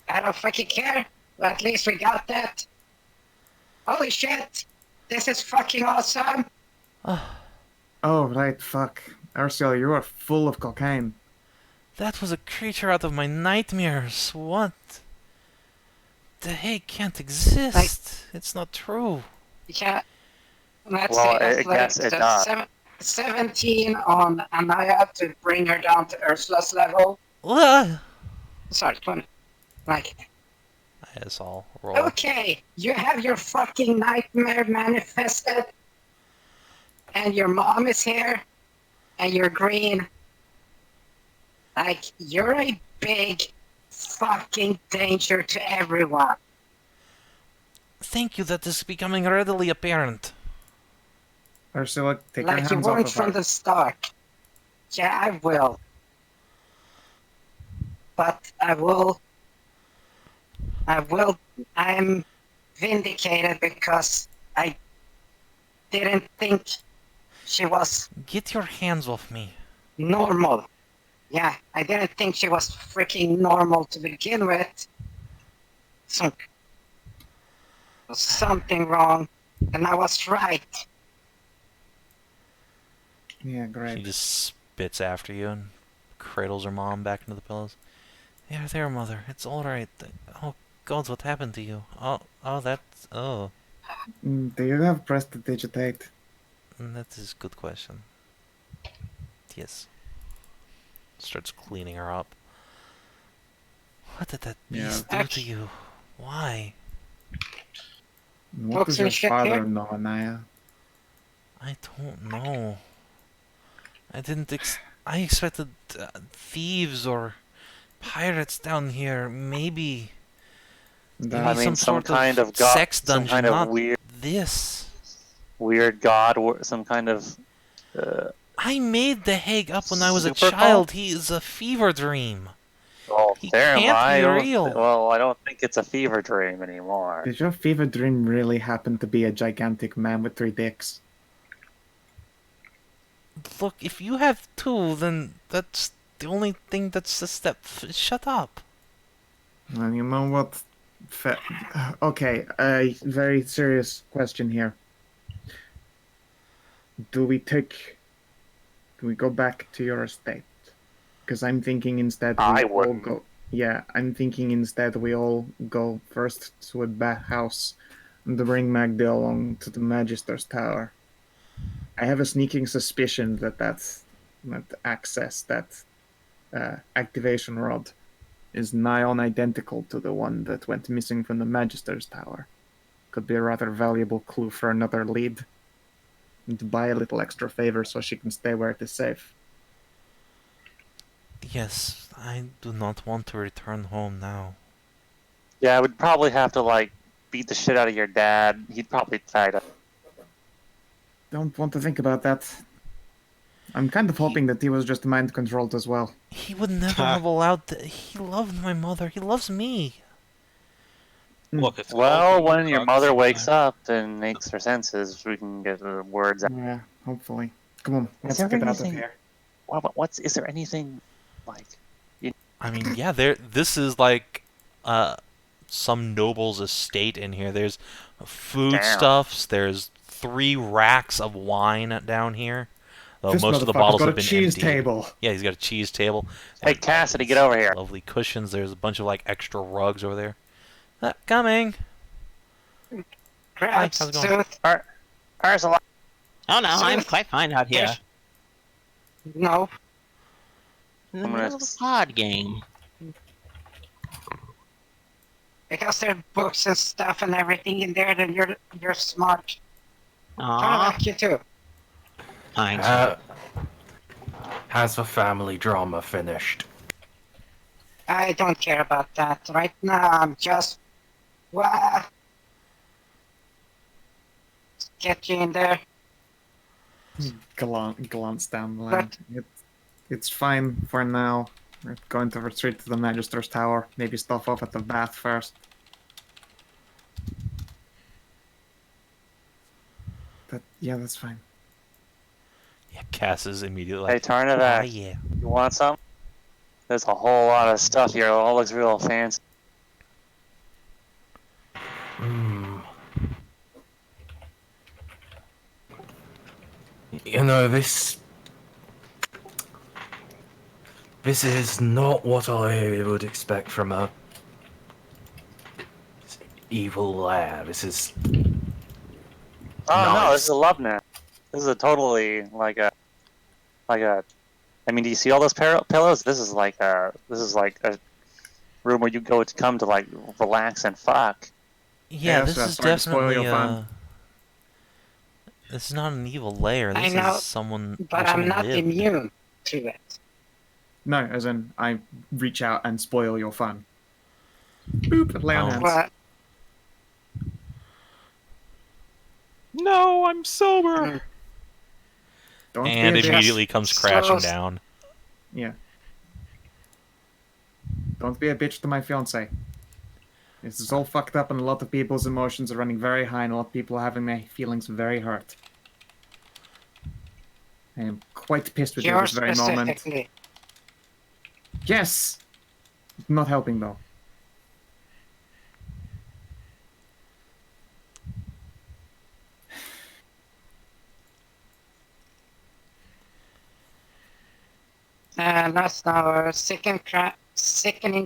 I don't fucking care. But at least we got that. Holy shit! This is fucking awesome! Oh, right, fuck. Ursula, you are full of cocaine. That was a creature out of my nightmares. What? The hate can't exist. It's not true. Yeah. Let's Well, see, I that's guess it so does. 17 on Anaya to bring her down to Ursula's level. Ugh. Sorry, 20. Like, Yes, I'll roll. okay, you have your fucking nightmare manifested, and your mom is here, and you're green. Like, you're a big fucking danger to everyone. Thank you, that is becoming readily apparent. Ursula, take your Like you hands off weren't of from her. the start. Yeah, I will. But I'm vindicated because I didn't think she was Get your hands off me. normal. Yeah, I didn't think she was freaking normal to begin with. Something wrong, and I was right. Yeah, She great. just spits after you and cradles her mom back into the pillows. There, mother. It's all right. Oh, God, what happened to you? That's... Oh, Do you have prestidigitate? that is a good question. Yes. Starts cleaning her up. What did that Yeah. beast do to you? Why? What Books does your and shit father here? know, Anaya? I don't know. I expected thieves or pirates down here. Maybe That- I mean, some sort kind of of god, sex some dungeon, kind of not weird god, or some kind of. I made the Hague up when I was a Super child. cult? He is a fever dream. Well, He there can't I be don't. real. Well, I don't think it's a fever dream anymore. Did your fever dream really happen to be a gigantic man with 3 dicks? Look, if you have two, then that's the only thing that's a step. Shut up. And you know what? Okay, a very serious question here. Do we go back to your estate? Because I'm thinking instead I we all wouldn't. go. Yeah, I'm thinking instead we all go first to a bathhouse and bring Magda along to the Magister's Tower. I have a sneaking suspicion that that activation rod is nigh on identical to the one that went missing from the Magister's Tower. Could be a rather valuable clue for another lead. And to buy a little extra favor so she can stay where it is safe. Yes, I do not want to return home now. Yeah, I would probably have to like beat the shit out of your dad. He'd probably try to. Don't want to think about that. I'm kind of hoping that he was just mind controlled as well. He would never have allowed that. He loved my mother. He loves me. Look, it's Well, called when your cucks mother wakes sometimes. up and makes her senses, we can get the words out. Yeah, hopefully. Come on, let's there get out of anything- here. Is there anything like? I mean, yeah, this is like some noble's estate in here. There's foodstuffs. There's 3 racks of wine down here. Though This most of the motherfucker's bottles got have a been cheese emptied. table. Yeah, he's got a cheese table. Hey, And Cassidy, these get over here. Lovely cushions. There's a bunch of like extra rugs over there. Coming. Grab how's it going? Szooth. Ursula. Oh no, I'm Szooth. quite fine out here. No, In the I'm gonna middle of a pod game. because there are books and stuff and everything in there, then you're smart. Aww, Tarnavak, you too. fine. Has the family drama finished? I don't care about that. Right now, I'm just... Get you in there. Glance down the line. It's fine for now. We're going to retreat to the Magister's Tower. Maybe stop off at the bath first. But yeah, that's fine. Yeah, Cass is immediately Hey, like, Tarnavak. yeah. You want some? There's a whole lot of stuff here. It all looks real fancy. Hmm. You know, this is not what I would expect from a evil lair. This is Oh no, Nice. this is a love nest. is a totally like a. I mean, do you see all those pillows? This is like a room where you go to come to like relax and fuck. Yeah, so this that's is starting to spoil definitely your fun. This is not an evil lair. I This know, is someone. but where I'm someone not lived. immune to it. No, as in I reach out and spoil your fun. Boop, lay on Oh. hands. But No, I'm sober. Don't And be a bitch. immediately comes Just crashing slow- down. Yeah. Don't be a bitch to my fiance. This is all fucked up and a lot of people's emotions are running very high and a lot of people are having their feelings very hurt. I am quite pissed with you at yours this very moment. specifically. Yes! Not helping though. Last hour, sickening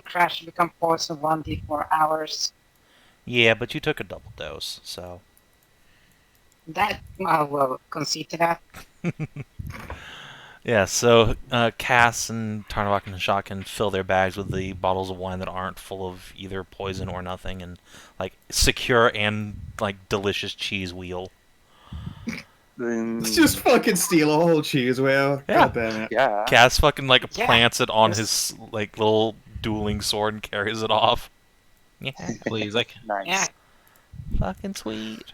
crash become poison 1d4 hours. Yeah, but you took a double dose, so. That I will concede to that. Yeah, so Cass and Tarnavak and Hashat can fill their bags with the bottles of wine that aren't full of either poison or nothing, and like secure and like delicious cheese wheel. Let's just fucking steal a whole cheese wheel. Yeah. God damn it. Yeah. Cass fucking like Yeah. plants it on Yes. his like little dueling sword and carries it off. Yeah, Please, like, Nice. Yeah. fucking sweet.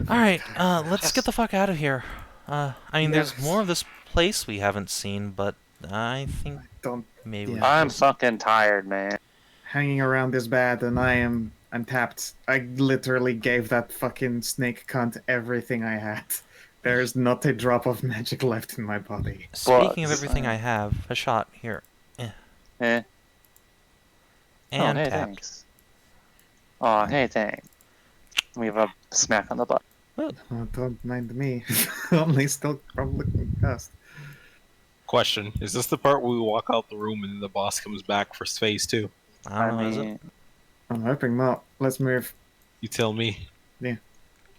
All right, let's get the fuck out of here. I mean, there's Yes. more of this place we haven't seen, but I think Don't maybe we Yeah. I'm fucking tired, man. hanging around is bad and I'm tapped. I literally gave that fucking snake cunt everything I had. There's not a drop of magic left in my body. Speaking of But, everything I have, a shot here. Eh. And Oh, hey, tapped. thanks. Oh, hey, thanks. We have a smack on the butt. Oh, don't mind me. Only still probably concussed. question: is this the part where we walk out the room and the boss comes back for phase 2? I don't know, is it? mean, I'm hoping not. Let's move. You tell me. Yeah.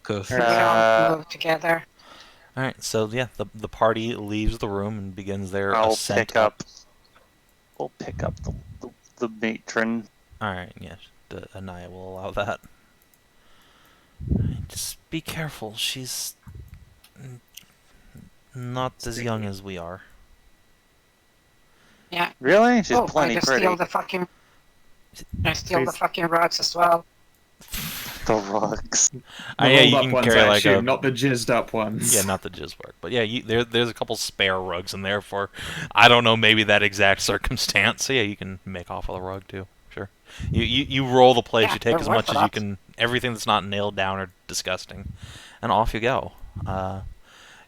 Cause We all move together. All right, so yeah, the party leaves the room and begins their I'll ascent pick up. We'll pick up the matron. All right, yes, the Anaya will allow that. Just be careful. She's not as young as we are. Yeah. Really? She's Oh, plenty I just pretty. steal the fucking. I steal the Please. fucking rugs as well. The rugs. Yeah, rolled you up can ones, carry I like assume, a not the jizzed up ones. yeah, not the jizz work, but yeah, there's a couple spare rugs in there for I don't know, maybe that exact circumstance. So yeah, you can make off with a rug too. Sure. You roll the place. Yeah, You take they're as much worth as you it. can. Everything that's not nailed down or disgusting, and off you go.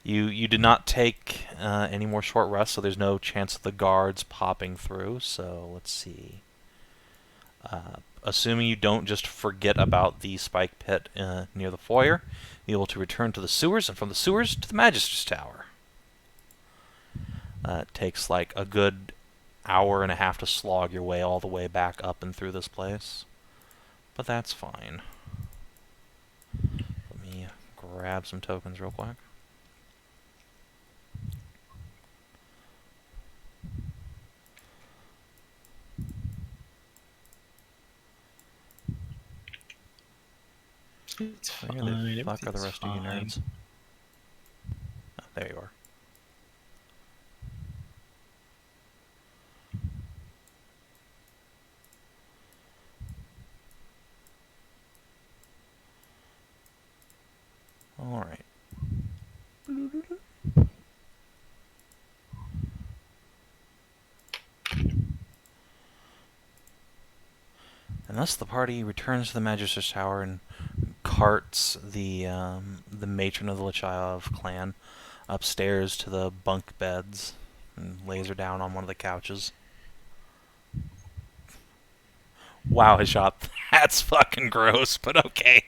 You did not take any more short rests, so there's no chance of the guards popping through. So let's see. Assuming you don't just forget about the spike pit near the foyer, you're able to return to the sewers, and from the sewers to the Magister's Tower. It takes like a good hour and a half to slog your way all the way back up and through this place. But that's fine. Let me grab some tokens real quick. it's Where fine. the fuck are the rest of you fine. nerds? Oh, there you are. Alright. And thus the party returns to the Magister's Tower and carts the matron of the Lachayev clan upstairs to the bunk beds and lays her down on one of the couches. Wow, Hashat, that's fucking gross, but okay.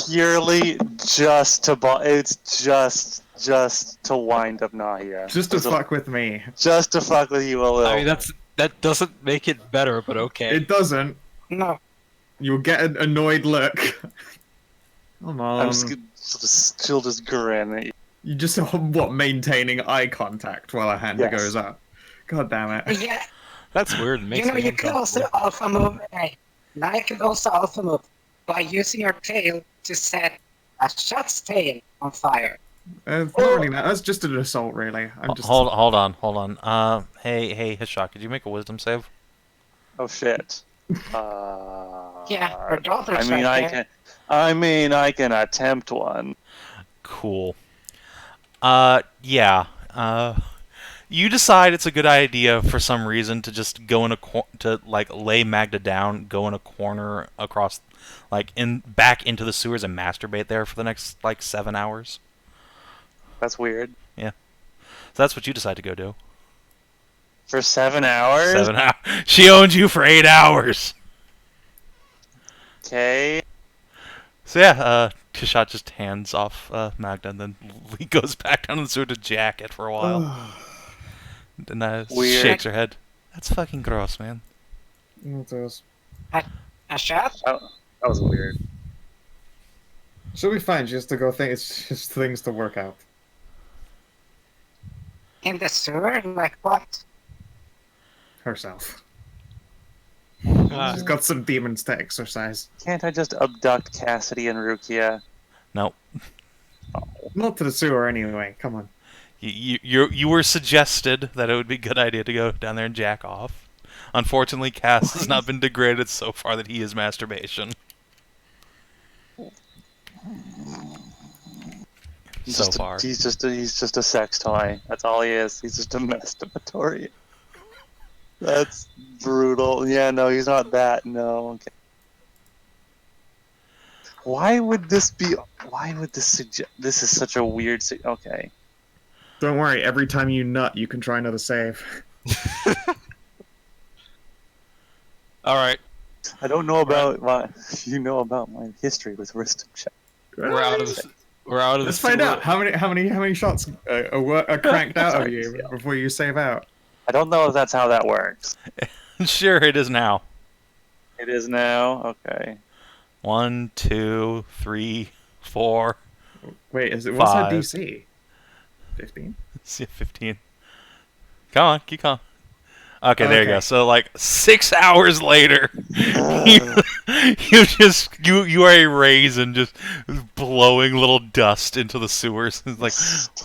Purely just to it's just to wind up Nahia. Just to fuck with me. Just to fuck with you a little. I mean, that doesn't make it better, but okay. It doesn't. No. You'll get an annoyed look. Come I'm on. she'll just grin at you. You just maintaining eye contact while a hand Yes. goes up. God damn it. Yeah, That's weird. It makes me you could also uncomfortable. alpha move. Nahia could also alpha move by using your tail to set Hashat's tail on fire. Not really that. That's just an assault, really. I'm just. Hold on. Hey, Hashat, could you make a wisdom save? Oh shit. Yeah, her daughter's I mean, right there. I can attempt one. Cool. Yeah. You decide it's a good idea for some reason to just go in to like lay Magda down, go in a corner across, like back into the sewers and masturbate there for the next like 7 hours. That's weird. Yeah. So that's what you decide to go do. For 7 hours? 7 hours. She owns you for 8 hours. Okay. So yeah, Hashat just hands off Magda and then he goes back down in the sewer to jack it for a while. And Weird. shakes her head. That's fucking gross, man. It is. Hashat? That was weird. She'll be fine. She has to go. It's just things to work out. In the sewer? Like what? Herself. Ah, She's got some demons to exercise. Can't I just abduct Cassidy and Rukia? No. Not to the sewer anyway. Come on. You were suggested that it would be a good idea to go down there and jack off. Unfortunately, Cass has not been degraded so far that he is masturbation. So far. He's just a sex toy. That's all he is. He's just a masturbatory. That's brutal. Yeah, no, he's not that. No. Okay. Why would this suggest? This is such a weird. Okay. Don't worry. Every time you nut, you can try another save. all right, I don't know about what you know about my history with wisdom check. we're out of the. Let's find out how many shots are cranked out of you Yeah. before you save out. I don't know if that's how that works. Sure, it is now. It is now. Okay. 1, 2, 3, 4, Wait, what's our 5. DC? 15. 15. Come on, keep going. Okay, there you Okay. go. So like 6 hours later, you are a raisin just blowing little dust into the sewers. It's like,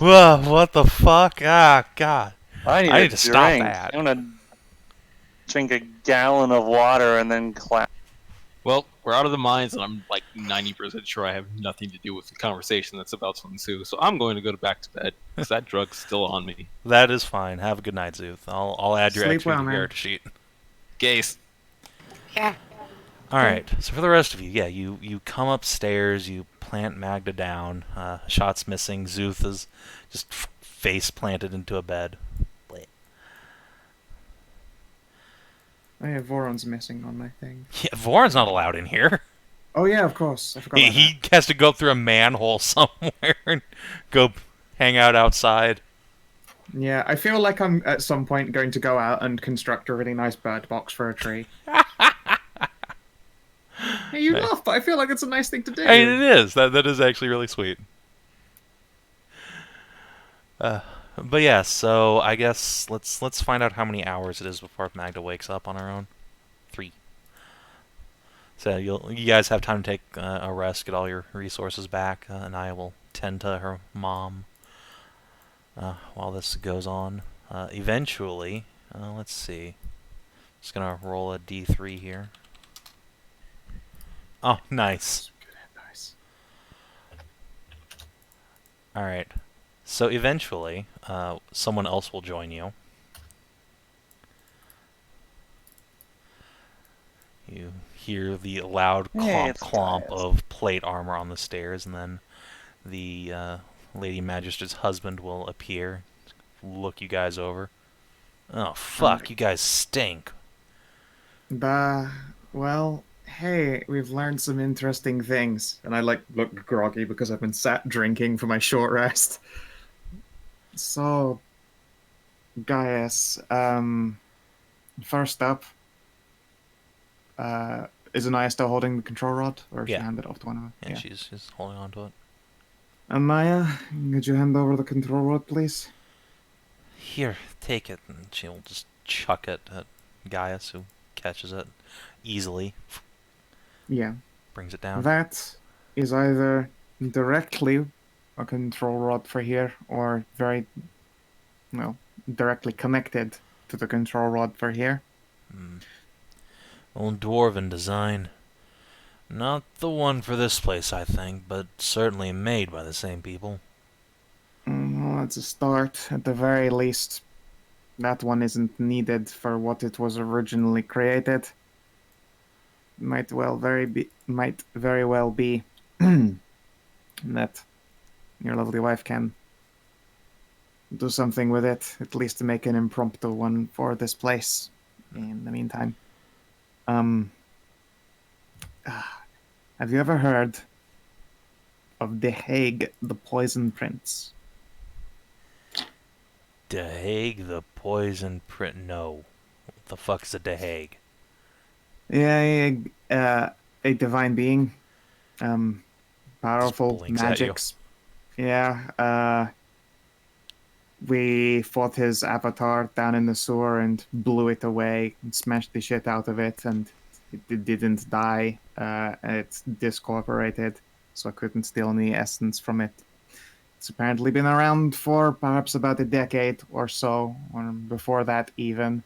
whoa, what the fuck? Ah, God. I need need to a stop drink. that. I'm gonna drink a gallon of water and then clap. Well, we're out of the mines, and I'm like 90% sure I have nothing to do with the conversation that's about to ensue. So I'm going to go back to bed because that drug's still on me. That is fine. Have a good night, Szooth. I'll add your Sleep extra well, to the man. character sheet. Gaze. Yeah. Alright, so for the rest of you, yeah, you come upstairs, you plant Magda down, Shot's missing, Szooth is just face planted into a bed. Oh yeah, Voron's missing on my thing. Yeah, Voron's not allowed in here. Oh yeah, of course. I forgot about He has to go through a manhole somewhere and go hang out outside. that. Yeah, I feel like I'm at some point going to go out and construct a really nice bird box for a tree. Hey, you Nice. laugh, but I feel like it's a nice thing to do. I mean, it is. That is actually really sweet. But yeah, so I guess let's find out how many hours it is before Magda wakes up on her own. 3. So you guys have time to take a rest, get all your resources back, and I will tend to her mom while this goes on. Eventually, let's see. Just gonna roll a d3 here. Oh, nice. Nice. All right. So eventually, someone else will join you. You hear the loud Hey, clomp it's clomp Elias. of plate armor on the stairs, and then the Lady Magistrate's husband will appear, look you guys over. Oh, fuck, you guys stink. Well, hey, we've learned some interesting things. And I look groggy because I've been sat drinking for my short rest. So, guys, first up, Is Anaya still holding the control rod, or she Yeah. handed it off to one of them? Yeah, she's holding on to it. Anaya, could you hand over the control rod, please? Here, take it, and she'll just chuck it at Gaius, who catches it easily, Yeah. brings it down. That is either directly a control rod for here, or directly connected to the control rod for here. Old dwarven design. Not the one for this place, I think, but certainly made by the same people. Well, that's a start. At the very least, that one isn't needed for what it was originally created. Might very well be that your lovely wife can do something with it, at least to make an impromptu one for this place. In the meantime, have you ever heard of the Hague, the Poison Prince? De Hague, the poison print. No. What the fuck's a De Hague? Yeah, a divine being, powerful blinks at you. magics. Yeah, we fought his avatar down in the sewer and blew it away and smashed the shit out of it, and it didn't die. It's discorporated, so I couldn't steal any essence from it. It's apparently been around for perhaps about a decade or so, or before that even,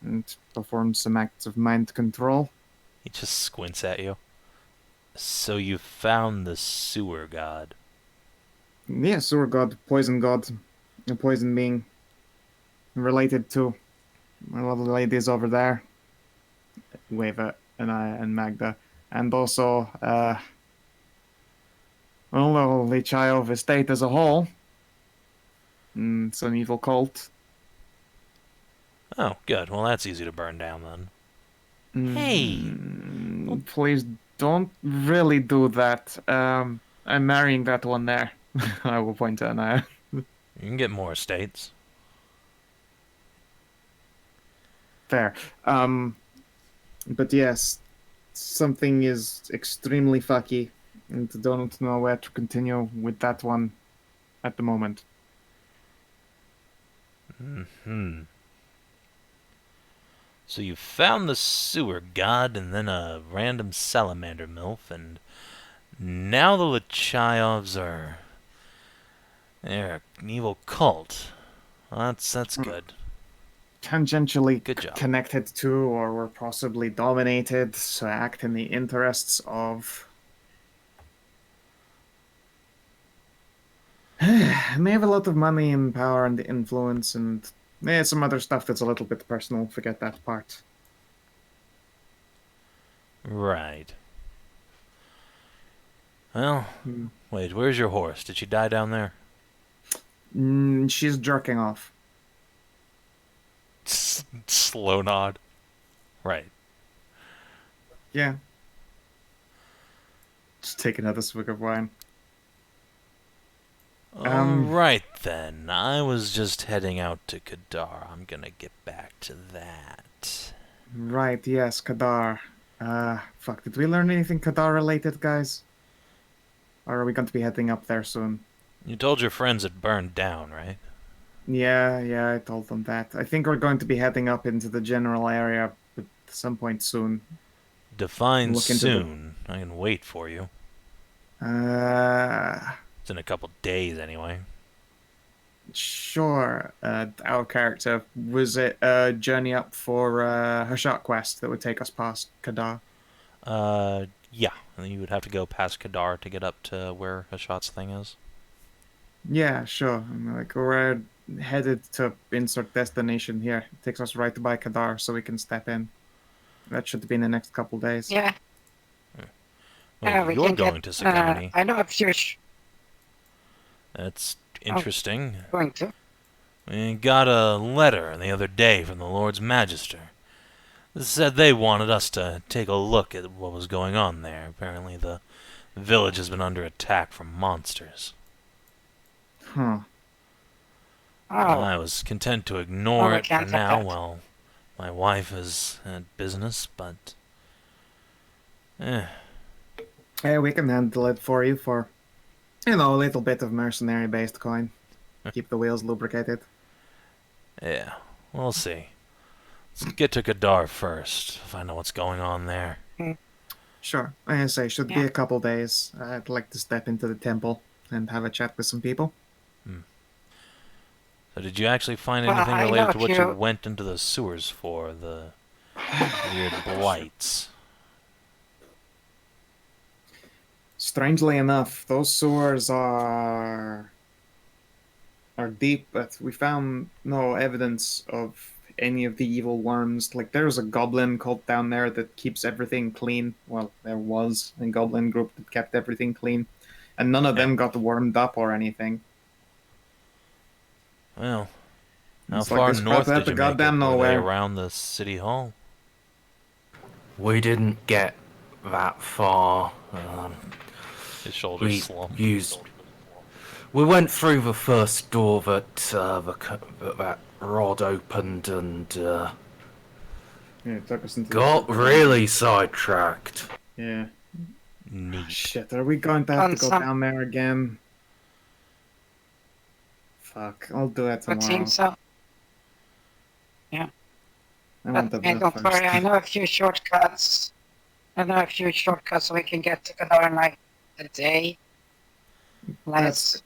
and performed some acts of mind control. He just squints at you. So you found the sewer god. Yeah, sewer god, a poison being related to my lovely ladies over there. Wave at Anaya and Magda. And also, the Lich of estate as a whole. It's an evil cult. Oh, good. Well, that's easy to burn down then. Hey! Please don't really do that. I'm marrying that one there. I will point to Anaya. You can get more estates. Fair. But yes, something is extremely fucky, and don't know where to continue with that one at the moment. So you found the sewer god and then a random salamander milf, and now the Lichayovs are... they're an evil cult. Well, that's good. Tangentially Good job. connected to, or were possibly dominated, so act in the interests of... may have a lot of money and power and influence, and some other stuff that's a little bit personal. Forget that part. Right. Well, wait, where's your horse? Did she die down there? She's jerking off. Slow nod. Right. Yeah. Just take another swig of wine. Alright then. I was just heading out to Kadar. I'm gonna get back to that. Right, yes, Kadar. Fuck, did we learn anything Kadar related, guys? Or are we going to be heading up there soon? You told your friends it burned down, right? Yeah, I told them that. I think we're going to be heading up into the general area at some point soon. Define Look into soon. I can wait for you. It's in a couple days anyway. Sure. Our character, was it a journey up for Hashat quest that would take us past Kadar? Yeah. And then you would have to go past Kadar to get up to where Hashat's thing is. Yeah, sure. Like, we're headed to insert destination here. It takes us right by Kadar, so we can step in. That should be in the next couple days. Yeah. Well, we you're can going get, to Sagani. I know a few That's interesting. going to. We got a letter the other day from the Lord's Magister. It said they wanted us to take a look at what was going on there. Apparently the village has been under attack from monsters. Huh. Oh, I was content to ignore I it for can't have now that. while my wife is at business, but Eh, Hey, we can handle it for you for, a little bit of mercenary-based coin. Keep the wheels lubricated. yeah, we'll see. Let's get to Gadar first. Find out what's going on there. Sure. Like I say, should be Yeah. a couple days. I'd like to step into the temple and have a chat with some people. So did you actually find Well, anything I related know to what if you you- went into the sewers for? The weird blights. Strangely enough, those sewers are deep, but we found no evidence of any of the evil worms. Like there's a goblin cult down there that keeps everything clean. Well, there was a goblin group that kept everything clean, and none of them got wormed up or anything. Well, how It's like far they spread north that did to you make it? goddamn Were they nowhere. around the city hall? We didn't get that far. His shoulders We slumped. We went through the first door that rod opened and Yeah, it took us into the got super- really sidetracked. Yeah. Neat. Shit, are we going to have to go Some- down there again? Fuck, I'll do it But tomorrow. seems so. I want the Hey, blood don't first. worry, I know a few shortcuts. So we can get to Gadar in like a day. Let's.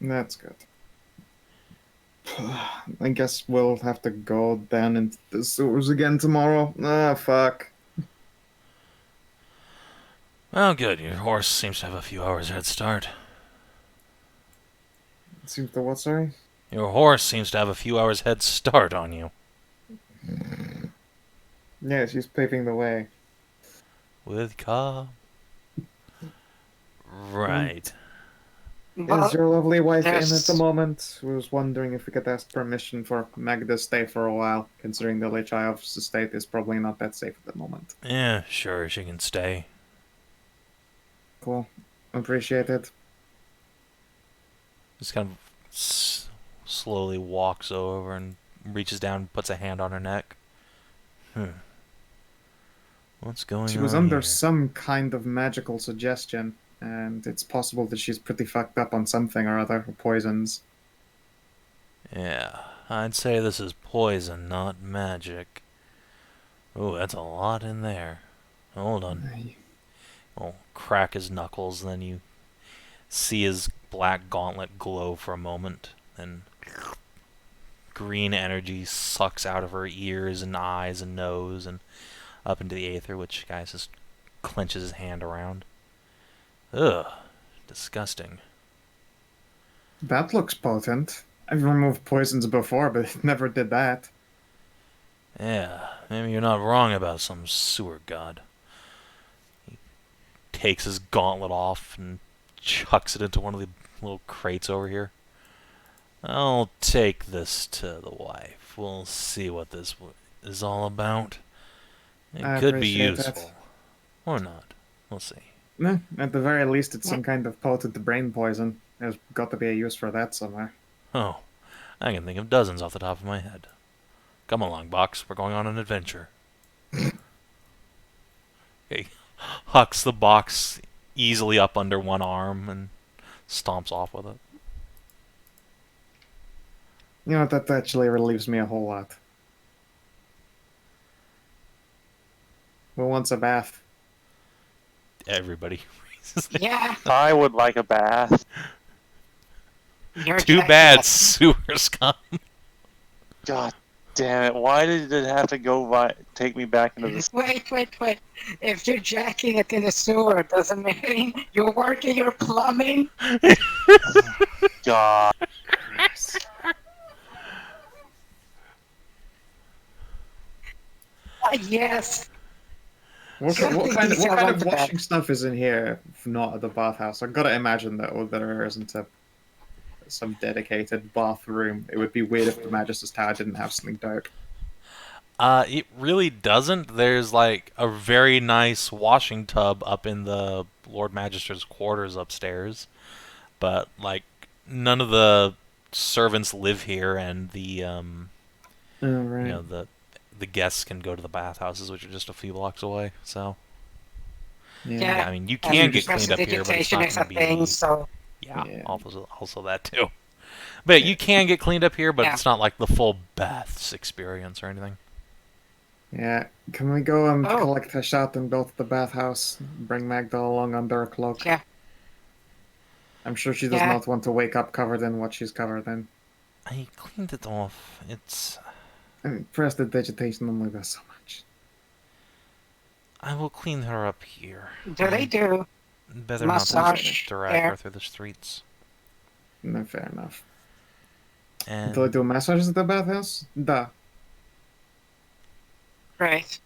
That's good. I guess we'll have to go down into the sewers again tomorrow. Ah, fuck. Well, good. Your horse seems to have a few hours head start. Seems to what, sorry? Your horse seems to have a few hours head start on you. Yeah, she's paving the way. With calm. Right. Well, Is your lovely wife in at there's- the moment? I was wondering if we could ask permission for Meg to stay for a while, considering the Lich Eyes estate is probably not that safe at the moment. Yeah, sure, she can stay. Cool. Appreciate it. Just kind of slowly walks over and reaches down and puts a hand on her neck. What's going on She was under here? some kind of magical suggestion, and it's possible that she's pretty fucked up on something or other, poisons. Yeah, I'd say this is poison, not magic. Oh, that's a lot in there. Hold on. I'll crack his knuckles, then you see his black gauntlet glow for a moment, then green energy sucks out of her ears and eyes and nose and up into the aether, which guys just clenches his hand around. Ugh, disgusting. That looks potent. I've removed poisons before, but it never did that. Yeah, maybe you're not wrong about some sewer god. He takes his gauntlet off and chucks it into one of the little crates over here. I'll take this to the wife. We'll see what this is all about. It I could be appreciate that. useful. Or not. We'll see. At the very least, it's some kind of potent brain poison. There's got to be a use for that somewhere. Oh, I can think of dozens off the top of my head. Come along, Box. We're going on an adventure. He hucks the box easily up under one arm and stomps off with it. You know, that actually relieves me a whole lot. Who wants a bath? Everybody. Yeah, I would like a bath. you're Too Jack bad, Black. sewer scum. God damn it! Why did it have to take me back into this? Wait. If you're jacking it in the sewer, doesn't mean you're working your plumbing. God. Yes. What Something kind detailed of on the back. washing stuff is in here, if not at the bathhouse? I've got to imagine that there isn't some dedicated bathroom. It would be weird if the Magister's Tower didn't have something dope. It really doesn't. There's like a very nice washing tub up in the Lord Magister's quarters upstairs, but like none of the servants live here, and the Right. the guests can go to the bathhouses, which are just a few blocks away. So Yeah, I mean, you and can get cleaned up here, but it's prestidigitation not is going a to thing, be... so Yeah, Yeah. also that too. But you can get cleaned up here, but Yeah. it's not like the full baths experience or anything. Yeah. Can we go and Oh. collect Hashat and go to the bathhouse? Bring Magda along under a cloak. yeah. I'm sure she does Yeah. not want to wake up covered in what she's covered in. I cleaned it off. It's... I mean, prestidigitation only does so much. I will clean her up here. Do they do Better not to massage drag there? her through the streets. No, fair enough. And Do I do massages at the bathhouse? Duh. Right.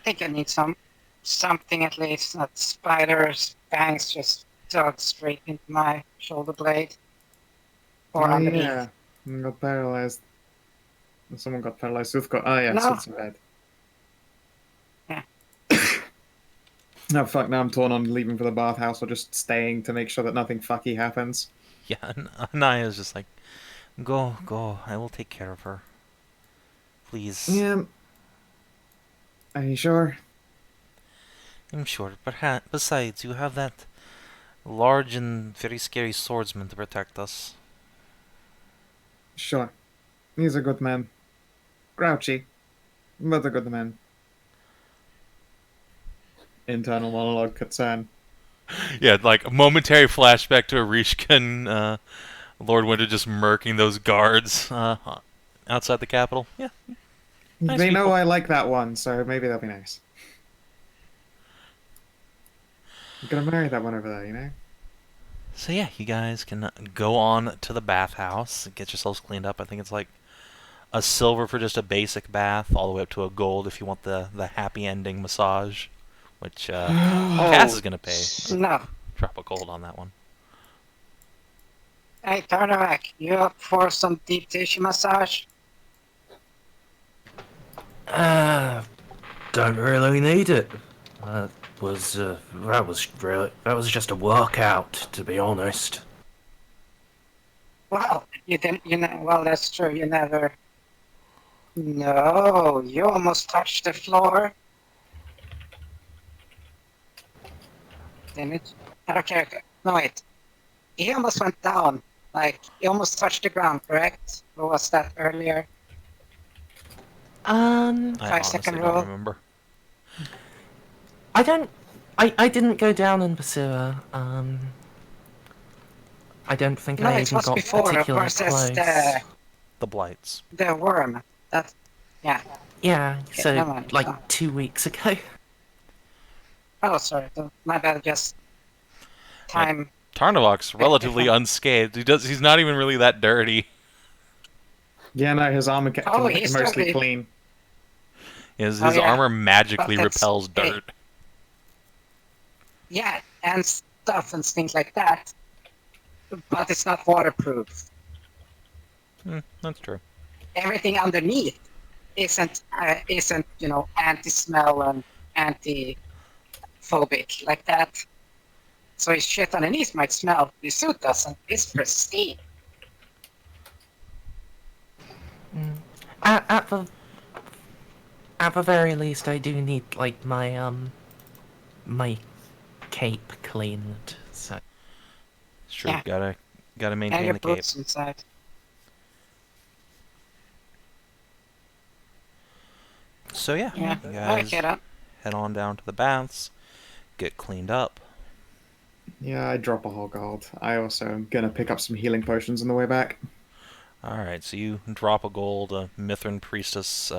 I think I need something at least. Not spiders, fangs just dug straight into my shoulder blade. Or Oh, underneath. yeah. I got paralyzed. Someone got paralyzed. Szooth got... Oh, yeah, No. Szooth's in bed. Yeah. No, fuck, now I'm torn on leaving for the bathhouse or just staying to make sure that nothing fucky happens. yeah, Anaya's just like, go, I will take care of her. Please. Yeah. Are you sure? I'm sure, but besides, you have that large and very scary swordsman to protect us. Sure. He's a good man. Grouchy, but a good man. Internal monologue concern. Yeah, like a momentary flashback to Arishka Lord Winter just murking those guards outside the capital. Yeah. Nice They know people. I like that one, so maybe that'll be nice. I'm gonna marry that one over there, you know? So yeah, you guys can go on to the bathhouse, get yourselves cleaned up. I think it's like a silver for just a basic bath, all the way up to a gold if you want the happy ending massage, which Cass is gonna pay. No. Drop a gold on that one. Hey, Tarnavak, you up for some deep tissue massage? Don't really need it. That was just a workout, to be honest. Well, you didn't. Well, that's true. You never. No, you almost touched the floor. Didn't it? Okay. No, wait. He almost went down. Like, he almost touched the ground, correct? Or was that earlier? I 5-second honestly rule. don't remember. I didn't go down in the sewer. I don't think No, I it even was got before. Of particularly course, close. that's The blights. the worm. That, yeah. Yeah, so never mind. like Oh. 2 weeks ago. Oh, sorry. My bad. Just time. Tarnavak's relatively unscathed. He's not even really that dirty. Yeah, no, his armor kept Oh, him he's mostly dirty. clean. His Oh, yeah. armor magically But that's- repels hey. dirt. Yeah, and stuff and things like that. But it's not waterproof. That's true. Everything underneath isn't anti-smell and anti-phobic like that. So his shit underneath might smell. His suit doesn't. It's pristine. At the very least, I do need like my my cape cleaned. So It's true. Yeah. Gotta And maintain your the cape. boots inside. So yeah, Yeah. you guys Okay, then. head on down to the baths, get cleaned up. Yeah, I drop a whole gold. I also am gonna pick up some healing potions on the way back. Alright, so you drop a gold. Mithrin Priestess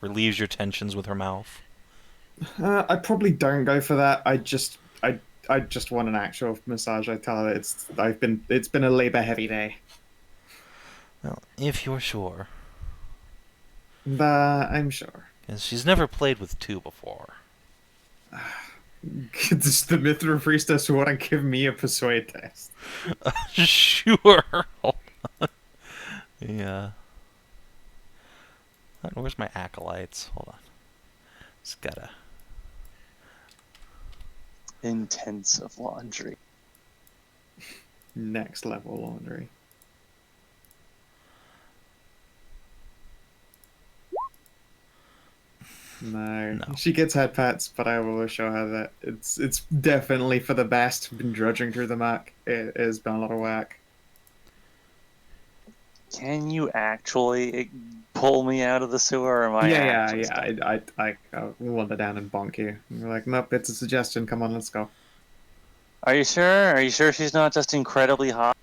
relieves your tensions with her mouth. I probably don't go for that. I just want an actual massage. I tell her it's been a labor-heavy day. Well, if you're sure. I'm sure. Because she's never played with two before. Does the Mithra Priestess want to give me a persuade test? Sure. Hold on. Yeah. Where's my acolytes? Hold on. Just gotta. Intensive laundry. Next level laundry. No. No. She gets head pats, but I will show her that it's definitely for the best. Been drudging through the muck. It has been a lot of work. Can you actually pull me out of the sewer? Or am I Yeah. actually stuck? I wander down and bonk you. And you're like, nope, it's a suggestion. Come on, let's go. Are you sure? Are you sure she's not just incredibly hot?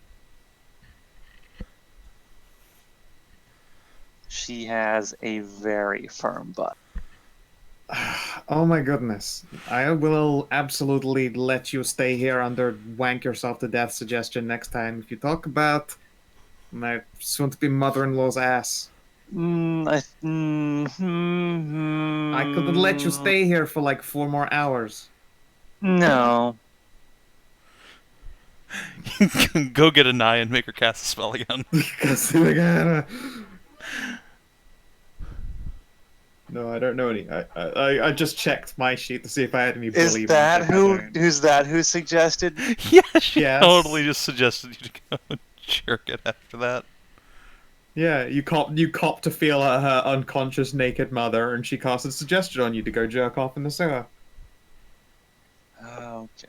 She has a very firm butt. Oh my goodness. I will absolutely let you stay here under wank yourself to death suggestion next time if you talk about my soon-to-be mother-in-law's ass. I could let you stay here for like 4 more hours. No. Go get Anaya and make her cast a spell again. No, I don't know any. I just checked my sheet to see if I had any Is bully. that who's that who suggested? Yeah, she Yes. totally just suggested you to go and jerk it after that. Yeah, you cop to feel her unconscious naked mother, and she cast a suggestion on you to go jerk off in the sewer. Okay.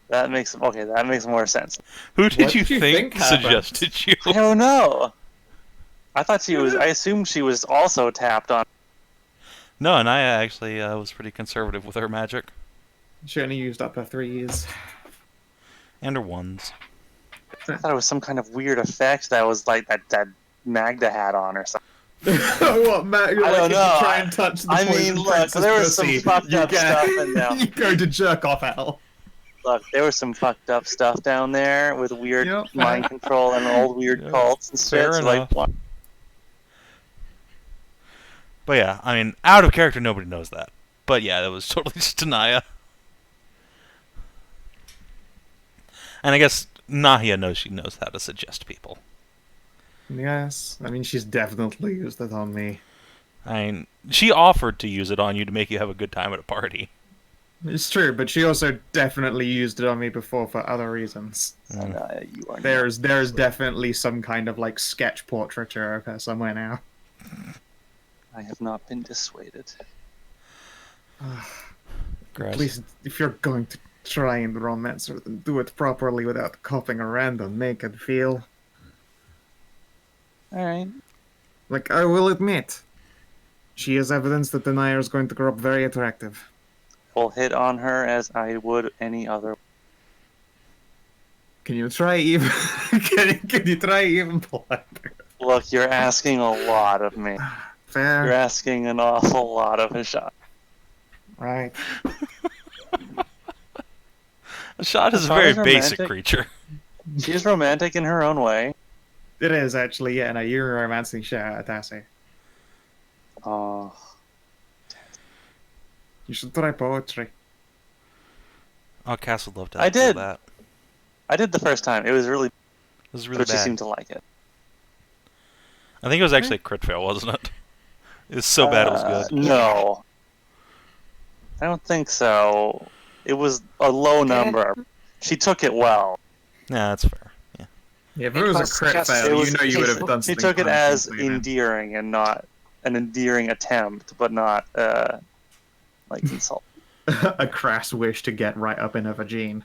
That makes more sense. Who did What you did you think think happened? suggested you? I don't know. I assumed she was also tapped on. No, Anaya actually was pretty conservative with her magic. She only used up her 3 years. And her ones. I thought it was some kind of weird effect that was like that Magda had on or something. What, Matt? You're I like, don't if know. you try and touch the I mean, poison look, princess there was some pussy, fucked you up get- stuff in there. You go to jerk off hell. Look, there was some fucked up stuff down there with weird Yep. mind control and old weird Yeah, cults and fair shit. So like, enough. But yeah, I mean, out of character, nobody knows that. But yeah, that was totally just Anaya. And I guess Nahia knows she knows how to suggest people. Yes, I mean, she's definitely used it on me. I mean, she offered to use it on you to make you have a good time at a party. It's true, but she also definitely used it on me before for other reasons. you are There's definitely some kind of like sketch portraiture of her somewhere now. I have not been dissuaded. Gross. Please, if you're going to try and romance her, then do it properly without copping a random naked feel. All right. Like, I will admit, she is evidence that the Nahia is going to grow up very attractive. Will hit on her as I would any other. Can you try even? can you try even politer? Look, you're asking a lot of me. You're Fair, asking an awful lot of Hashat. right? Hashat is a Hashat very is basic romantic. creature. She's romantic in her own way. It is actually, yeah. No, you're romancing shit out of Tassie. Oh, You should try poetry. Oh, Cass would love to I do did. that. I did the first time. It was really, This is really but she bad. seemed to like it. I think it was actually a crit fail, wasn't it? It was so bad it was good. No, I don't think so. It was a low number. She took it well. Yeah, that's fair. Yeah. Yeah, if It it was a was crit just- fail, it was- you know you would have done She something. took it fun as simply, man. endearing and not an endearing attempt, but not like insult. A crass wish to get right up in her vagine.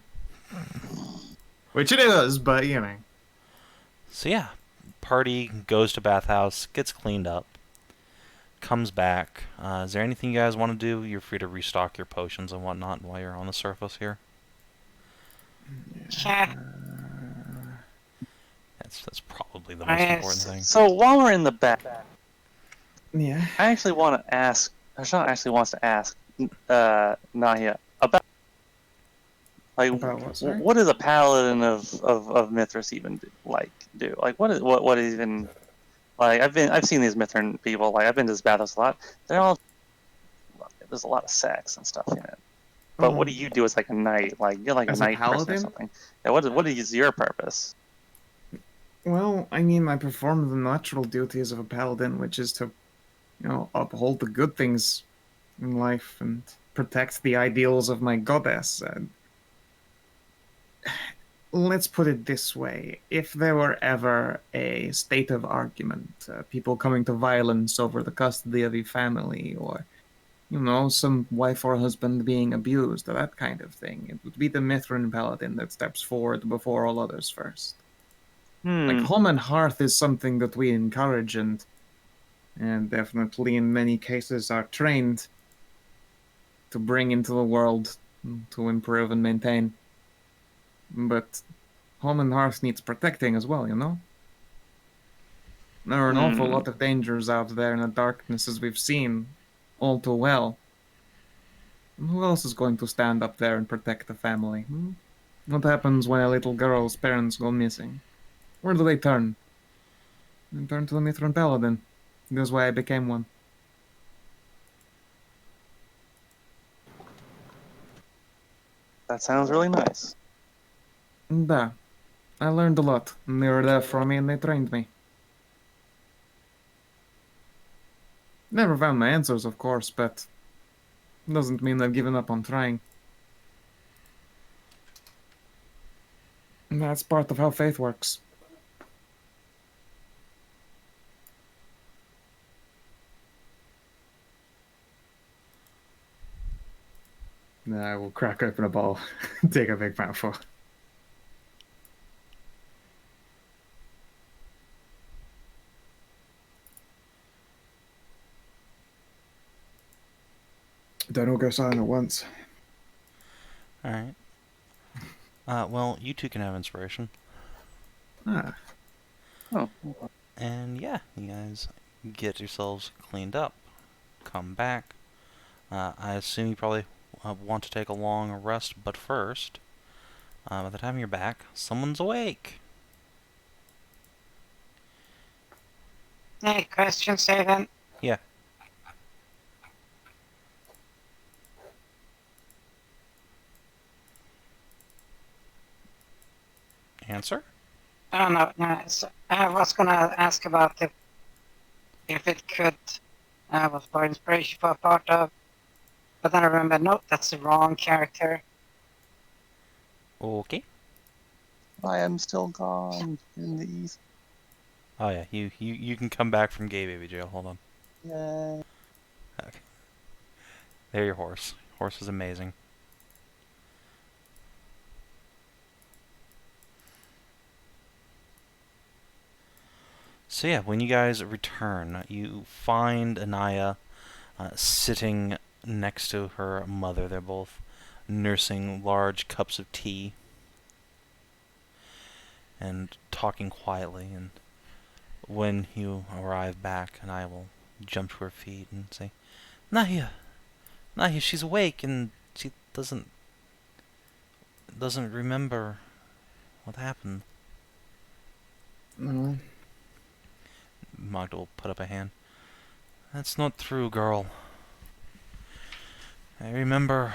Which it is, but you know. So yeah, party goes to bathhouse, gets cleaned up, comes back. Is there anything you guys want to do? You're free to restock your potions and whatnot while you're on the surface here. Yeah. That's probably the most important thing. So while we're in the back, Yeah. I actually want to ask. Hashat actually wants to ask Nahia about About what, sorry? what does a paladin of Mithras even do? Like what even like I've seen these Mithran people, like I've been to this bathhouse a lot. They're all there's a lot of sex and stuff in it. But what do you do as like a knight? Like you're like As a a knight person or paladin? something. Yeah, what is your purpose? Well, I mean, I perform the natural duties of a paladin, which is to, uphold the good things in life and protect the ideals of my goddess. Let's put it this way. If there were ever a state of argument, people coming to violence over the custody of a family, or You know, some wife or husband being abused, that kind of thing. It would be the Mithrin Paladin that steps forward before all others first. Like, Hmm. home and hearth is something that we encourage and definitely in many cases are trained to bring into the world to improve and maintain. But home and hearth needs protecting as well, you know? There are an awful Hmm. lot of dangers out there in the darkness, as we've seen all too well. And who else is going to stand up there and protect the family? What happens when a little girl's parents go missing? Where do they turn? They turn to the Mithran Paladin. That's why I became one. That sounds really nice. Da, I learned a lot, and they were there for me and they trained me. Never found my answers, of course, but doesn't mean I've given up on trying. And that's part of how faith works. I will crack open a bottle, take a big mouthful. Don't all go silent at once. Alright. Well, you two can have inspiration. Ah, Oh. And yeah, you guys get yourselves cleaned up. Come back. I assume you probably want to take a long rest, but first, by the time you're back, someone's awake. Any questions, Savin? Yeah. Answer? Oh, no, no. I was gonna ask about if it could was for inspiration for a part of, but then I remember, nope, that's the wrong character. Okay. I am still gone in the east. Oh yeah, you can come back from gay baby jail. Hold on. Yay. Okay. There, your horse. Horse is amazing. So yeah, when you guys return, you find Anaya sitting next to her mother. They're both nursing large cups of tea and talking quietly. And when you arrive back, Anaya will jump to her feet and say, Nahia! Nahia, she's awake and she doesn't remember what happened. no. Magda will put up a hand. That's not true, girl. I remember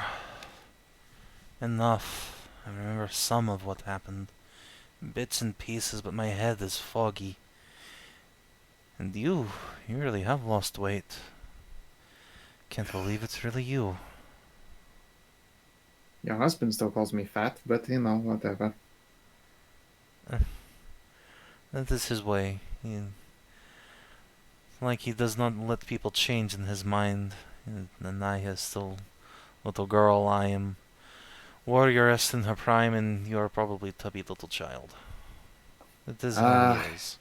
enough. I remember some of what happened. Bits and pieces, but my head is foggy. And you really have lost weight. Can't believe it's really you. Your husband still calls me fat, but you know, whatever. That is his way. Like he does not let people change in his mind. Anaya is still little girl. I am warrioress in her prime, and you are probably tubby little child. It is how he is.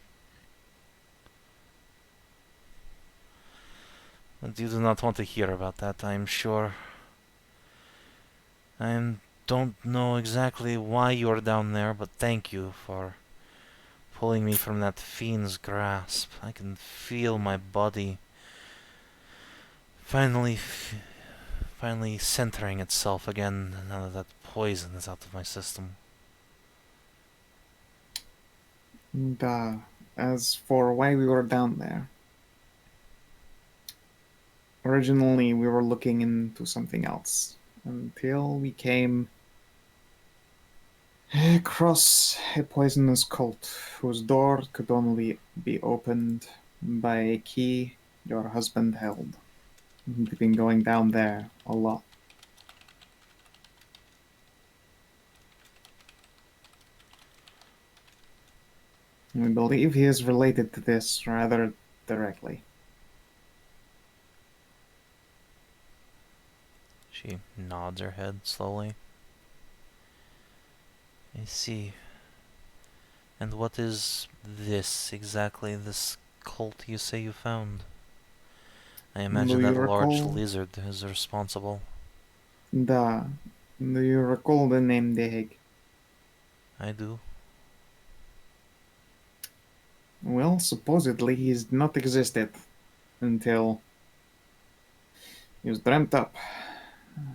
But you do not want to hear about that, I am sure. I don't know exactly why you are down there, but thank you for pulling me from that fiend's grasp. I can feel my body finally centering itself again now that poison is out of my system. And, as for why we were down there, originally we were looking into something else until we came across a poisonous cult whose door could only be opened by a key your husband held. We've been going down there a lot. We believe he is related to this rather directly. She nods her head slowly. I see. And what is this exactly, this cult you say you found? I imagine Do you that large recall lizard is responsible. the? Do you recall the name The Hague? I do. Well, supposedly he's not existed until he was dreamt up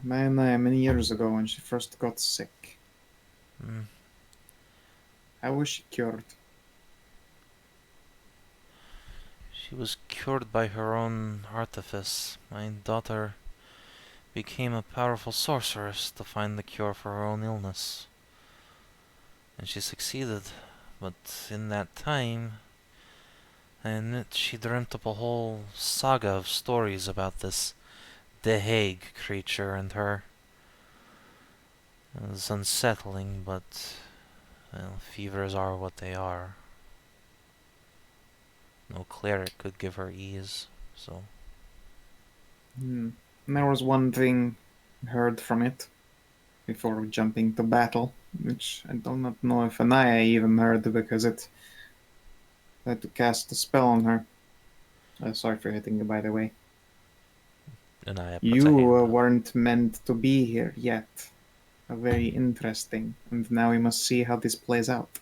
by Anaya many years ago when she first got sick. Hmm. How was she cured? She was cured by her own artifice. My daughter became a powerful sorceress to find the cure for her own illness. And she succeeded, but in that time, and she dreamt up a whole saga of stories about this The Hague creature and her. It was unsettling, but well, fevers are what they are. No cleric could give her ease, so... Hmm. There was one thing heard from it before jumping to battle, which I do not know if Anaya even heard because it had to cast a spell on her. Sorry for hitting you, by the way. Anaya puts a You hand up. weren't meant to be here yet. Very interesting, and now we must see how this plays out.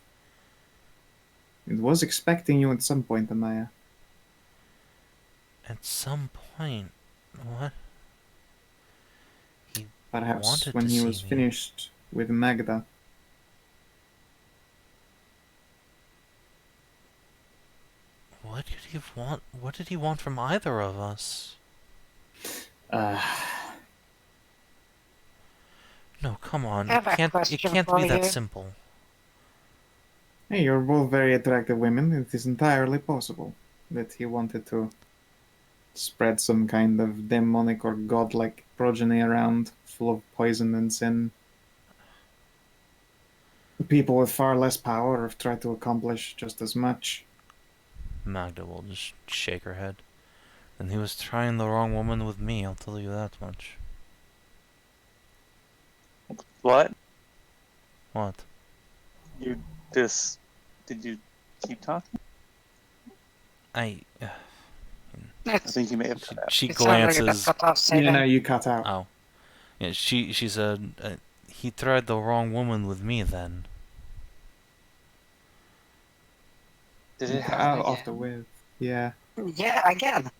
It was expecting you at some point, Anaya. At some point... What? He Perhaps wanted when to he see was me. finished with Magda. What did he want from either of us? Uh, No, come on. I have a It question can't for be that you. simple. hey, you're both very attractive women. It is entirely possible that he wanted to spread some kind of demonic or godlike progeny around, full of poison and sin. The people with far less power have tried to accomplish just as much. Magda will just shake her head. And he was trying the wrong woman with me, I'll tell you that much. What? What? You Did you keep talking? I I think you may have cut out. she It sounded like a glances. cut off Yeah, no, Savin. you cut out. Oh, yeah. She said he tried the wrong woman with me. Then Did You it cut happen out again? after with. Yeah. Yeah, again.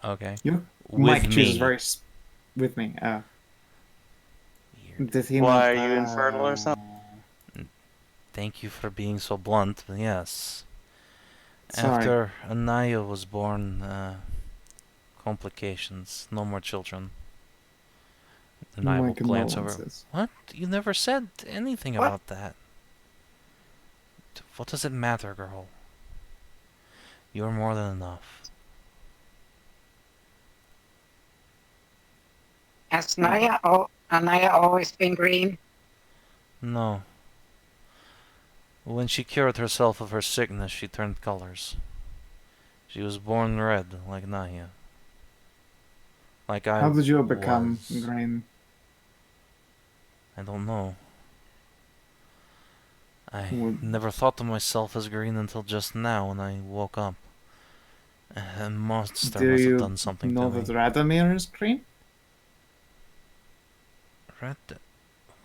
okay. Your With mic chooses me. very with me. Weird. Did he Why, not? are you infertile or something? Thank you for being so blunt. But yes. Sorry. After Anaya was born, complications. No more children. Anaya My will glance over. condolences. What? You never said anything What? about that. What does it matter, girl? You're more than enough. Has Anaya always been green? No. When she cured herself of her sickness, she turned colors. She was born red, like Nahia. Like I How did you become was. green? I don't know. I Would- never thought of myself as green until just now when I woke up. A monster Do must have you done something know to me. that Radomir is green? Red...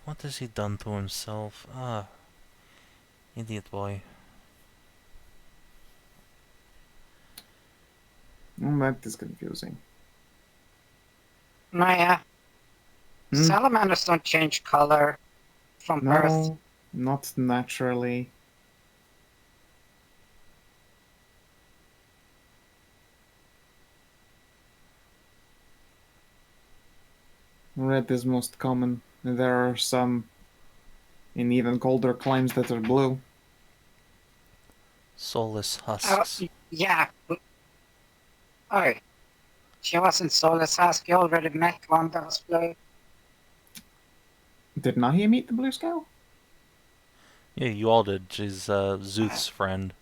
What has he done to himself? Ah. Idiot boy. That is confusing. Naya, Hmm? salamanders don't change color from birth. No, not naturally. Red is most common. There are some in even colder climes that are blue. Soulless Oh, husks. yeah. Oh, she wasn't Soulless Husk. You already met one that was blue. Did Nahia meet the blue scale? Yeah, you all did. She's Zooth's friend.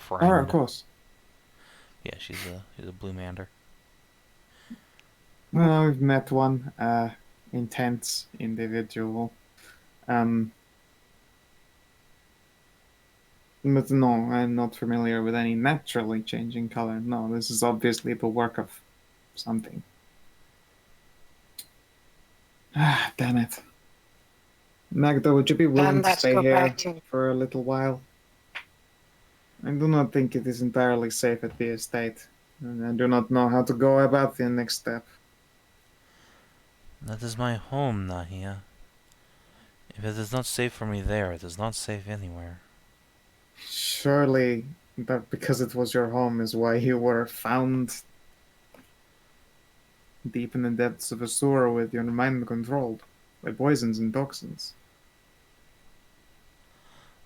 Oh, of course. Yeah, she's a blue mander. Well, we've met one intense individual. Um, but no, I'm not familiar with any naturally changing color. No, this is obviously the work of something. Ah, damn it. Magda, would you be willing Then to let's stay go here back to. for a little while? I do not think it is entirely safe at the estate, and I do not know how to go about the next step. That is my home, Nahia. If it is not safe for me there, it is not safe anywhere. Surely that because it was your home is why you were found deep in the depths of a sewer with your mind controlled by poisons and toxins.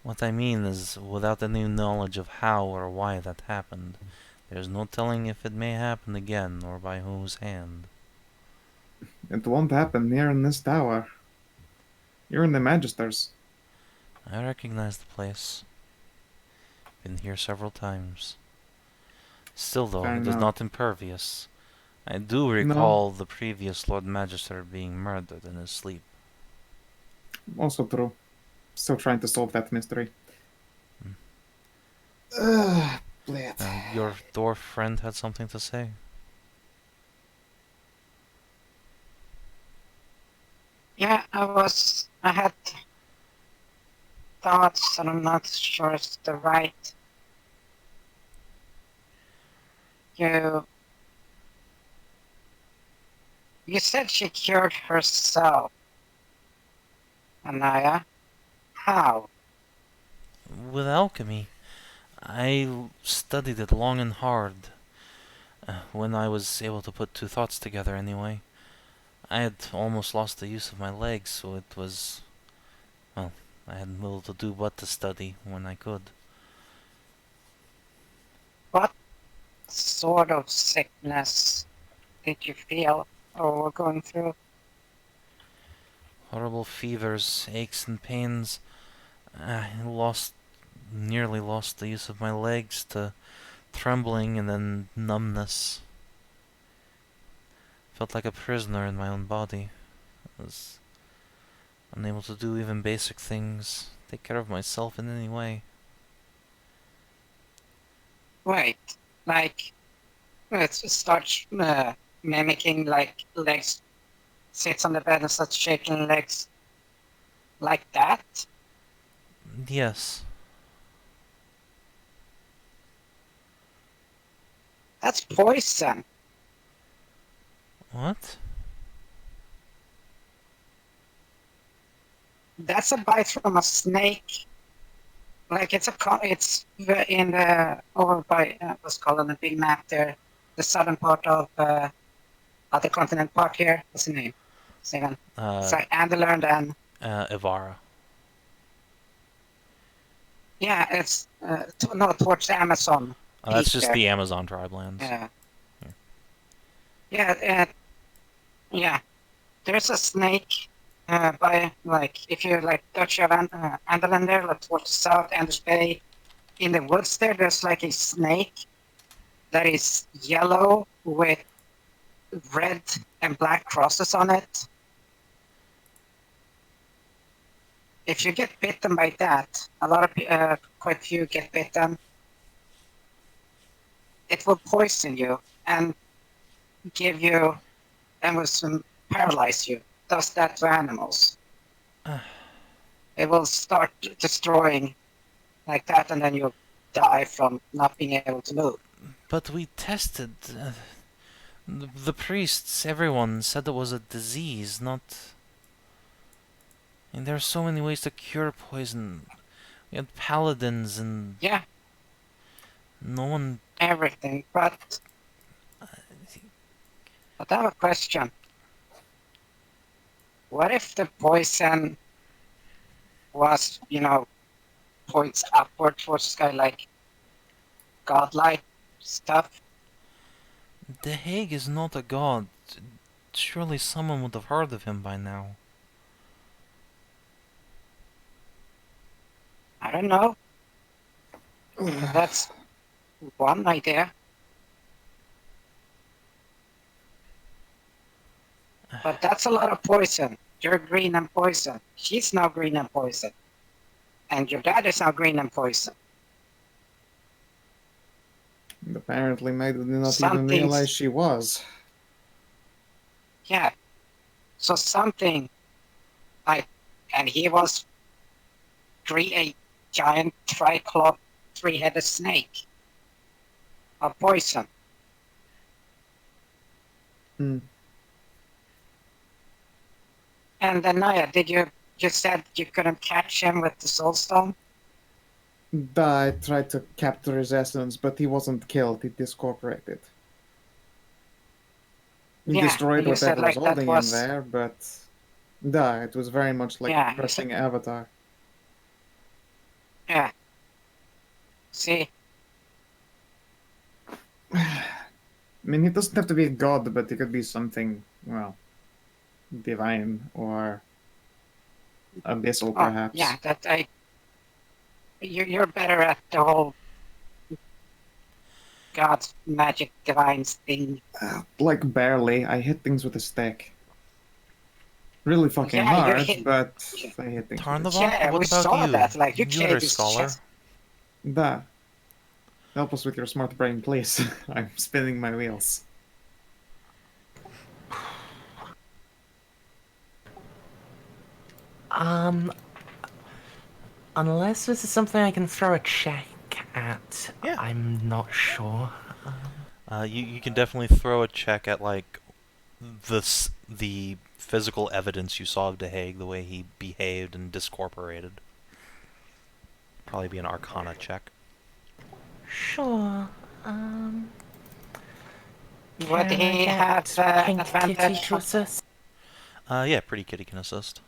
What I mean is, without any knowledge of how or why that happened, there is no telling if it may happen again or by whose hand. It won't happen here in this tower. You're in the Magisters. I recognize the place. Been here several times. Still, though, Fair it is enough. not impervious. I do No, recall the previous Lord Magister being murdered in his sleep. also true. Still trying to solve that mystery. Hmm. Blade. Your dwarf friend had something to say. Yeah, I had thoughts, and I'm not sure it's the right. You. You said she cured herself, Anaya. How? With alchemy, I studied it long and hard. When I was able to put two thoughts together, anyway. I had almost lost the use of my legs, so it was. Well, I had little to do but to study when I could. What sort of sickness did you feel or were going through? Horrible fevers, aches, and pains. I nearly lost the use of my legs to trembling and then numbness. Felt like a prisoner in my own body. I was unable to do even basic things, take care of myself in any way. Wait, like, let's start mimicking like legs, sits on the bed and starts shaking legs like that. Yes. That's poison. What? That's a bite from a snake. Like it's in the over by what's called on the big map there, the southern part of the continent part here. What's the name? Savin. It's like Anderland and Ivara. yeah, it's no towards the Amazon. That's just there. the Amazon tribe lands. Yeah. Yeah. Yeah, yeah. There's a snake by like if you like touch of Anderland there, like towards the south, Anders Bay, in the woods there. There's like a snake that is yellow with red and black crosses on it. If you get bitten by that, a lot of quite few get bitten. It will poison you and give you and will paralyze you. Does that to animals. It will start destroying like that, and then you'll die from not being able to move. But we tested. The priests, everyone said it was a disease, not. And there are so many ways to cure poison. We had paladins and. Yeah. No one. Everything, but I have a question. What if the poison was, points upward towards the sky, like godlike stuff? The Hague is not a god. Surely someone would have heard of him by now. I don't know. That's one idea. But that's a lot of poison. You're green and poison. She's now green and poison. And your dad is now green and poison. And apparently, May did not even Something's- realize she was. Yeah. So something like, and he was a giant triclop three-headed snake of poison. Hmm. And then Naya, you said you couldn't catch him with the soul stone? I tried to capture his essence, but he wasn't killed. He discorporated. He Yeah, destroyed you said, whatever like, was that holding was- him there, but it was very much like Yeah, you crushing Avatar. Yeah. See? I mean, he doesn't have to be a god, but he could be something, well, divine or abyssal, perhaps. Yeah, you're better at the whole God's magic divines thing. Like, barely. I hit things with a stick. Really fucking Yeah, you hard, hit- but I hit things with a Tarnavak, stick. Yeah, what we about saw you? that, like, you You're a shaved his scholar. chest. That. Help us with your smart brain, please. I'm spinning my wheels. Unless this is something I can throw a check at, Yeah. I'm not sure. You can definitely throw a check at like the physical evidence you saw of Dehag, the way he behaved and discorporated. Probably be an Arcana check. Sure. Would can he I have get Pink Kitty advantage? to assist? Yeah, Pretty Kitty can assist.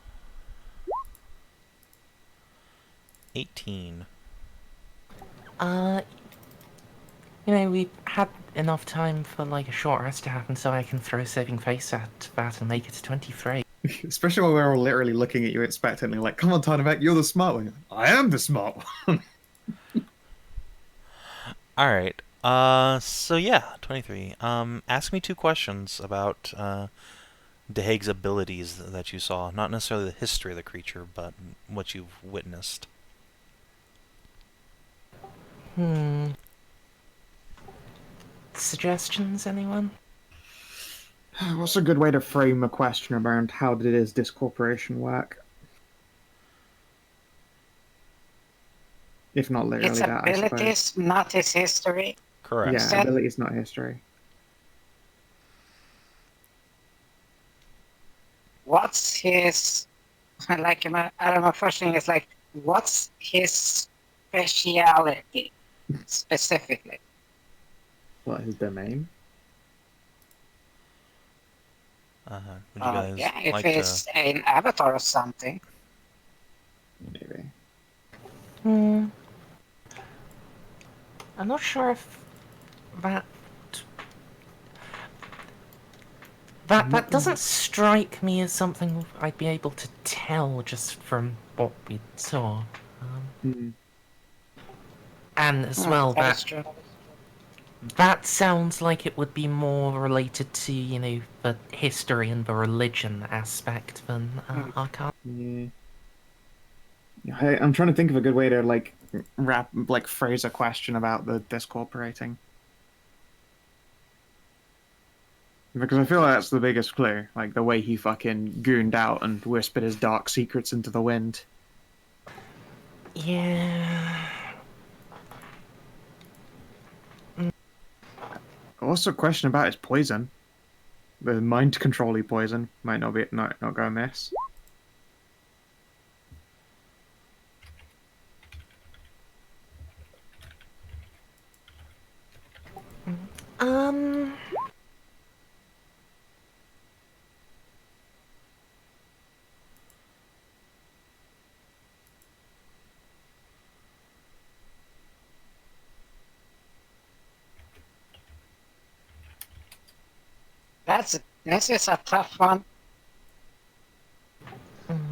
18. We had enough time for like a short rest to happen, so I can throw Saving Face at that and make it 23. Especially when we're all literally looking at you expectantly, like, come on, Tarnavak, you're the smart one. I am the smart one. Alright. So yeah, 23. Ask me 2 questions about Dehag's abilities that you saw. Not necessarily the history of the creature, but what you've witnessed. Suggestions, anyone? What's a good way to frame a question around how did his discorporation work? If not literally It's that, I suppose. abilities, not his history. Correct. Yeah, Said- ability is not history. What's his, like, I don't know, first thing is like, what's his speciality specifically? What, his domain? Would you guys Yeah, if like it's to... an avatar or something. Maybe. I'm not sure if that doesn't strike me as something I'd be able to tell just from what we saw. And as well, That is true. that sounds like it would be more related to, the history and the religion aspect than Arcane. Yeah. I'm trying to think of a good way to phrase a question about the discorporating. Because I feel like that's the biggest clue, like the way he fucking gooned out and whispered his dark secrets into the wind. Yeah. Also, a question about his poison. The mind control poison might not go amiss. This is a tough one.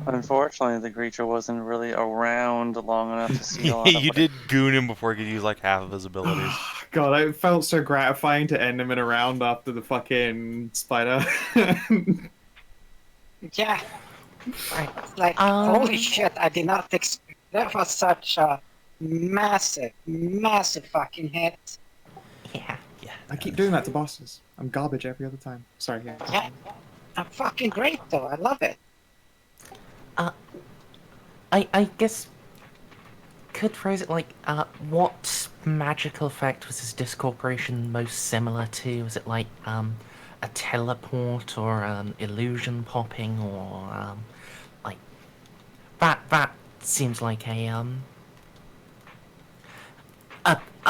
Unfortunately, the creature wasn't really around long enough to see a lot of You did goon him before he could use like half of his abilities. God, it felt so gratifying to end him in a round after the fucking spider. Yeah. Like, holy shit, I did not expect that was such a massive, massive fucking hit. Yeah. Yeah. I keep doing that to bosses. I'm garbage every other time. Sorry, yeah. Yeah. I'm fucking great though, I love it. I guess could phrase it like, what magical effect was his discorporation most similar to? Was it like a teleport or illusion popping or like that seems like a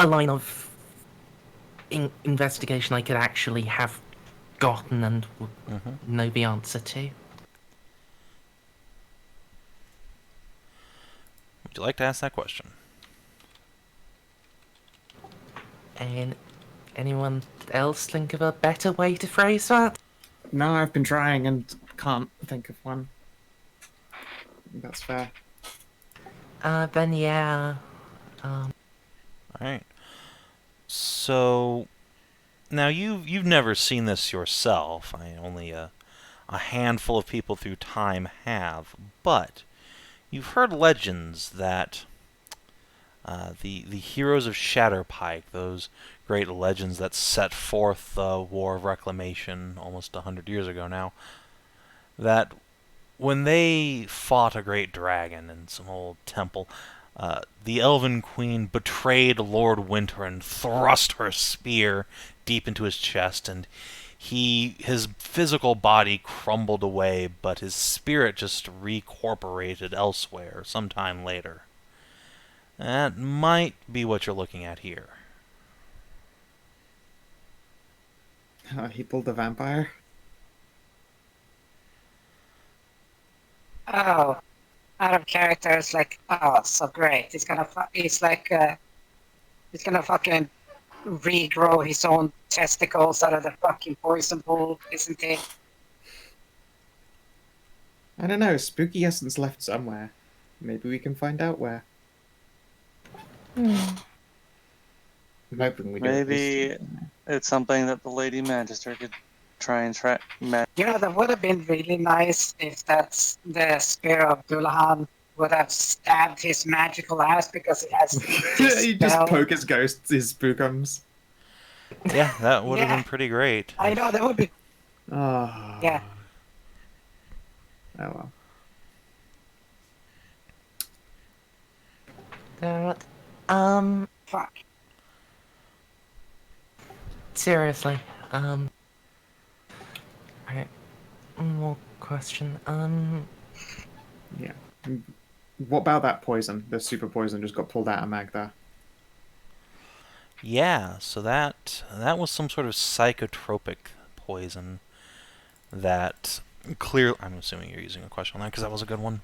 line of investigation I could actually have gotten and would know the answer to. Would you like to ask that question? And anyone else think of a better way to phrase that? No, I've been trying and can't think of one. That's fair. Then yeah. All right. So now you've never seen this yourself. Only a handful of people through time have, but you've heard legends that the heroes of Shatterpike, those great legends that set forth the War of Reclamation almost 100 years ago now, that when they fought a great dragon in some old temple, the Elven Queen betrayed Lord Winter and thrust her spear deep into his chest, and his physical body crumbled away, but his spirit just recorporated elsewhere sometime later. That might be what you're looking at here. He pulled the vampire. Oh, out of character, it's like, oh, so great. He's gonna fucking regrow his own testicles out of the fucking poison pool, isn't he? I don't know. Spooky essence left somewhere. Maybe we can find out where. I'm hoping we do. Maybe it's something that the Lady Magister could try and track. You know, that would have been really nice if that's the spear of Dullahan would have stabbed his magical ass because it has this You just spell. poke his ghost, his spookums. Yeah, that would have Yeah. been pretty great. I know, that would be... Oh. Yeah. Oh well. Fuck. Seriously, right, one more question, Yeah. What about that poison? The super poison just got pulled out of Magda. Yeah, so that was some sort of psychotropic poison that clearly... I'm assuming you're using a question on that because that was a good one.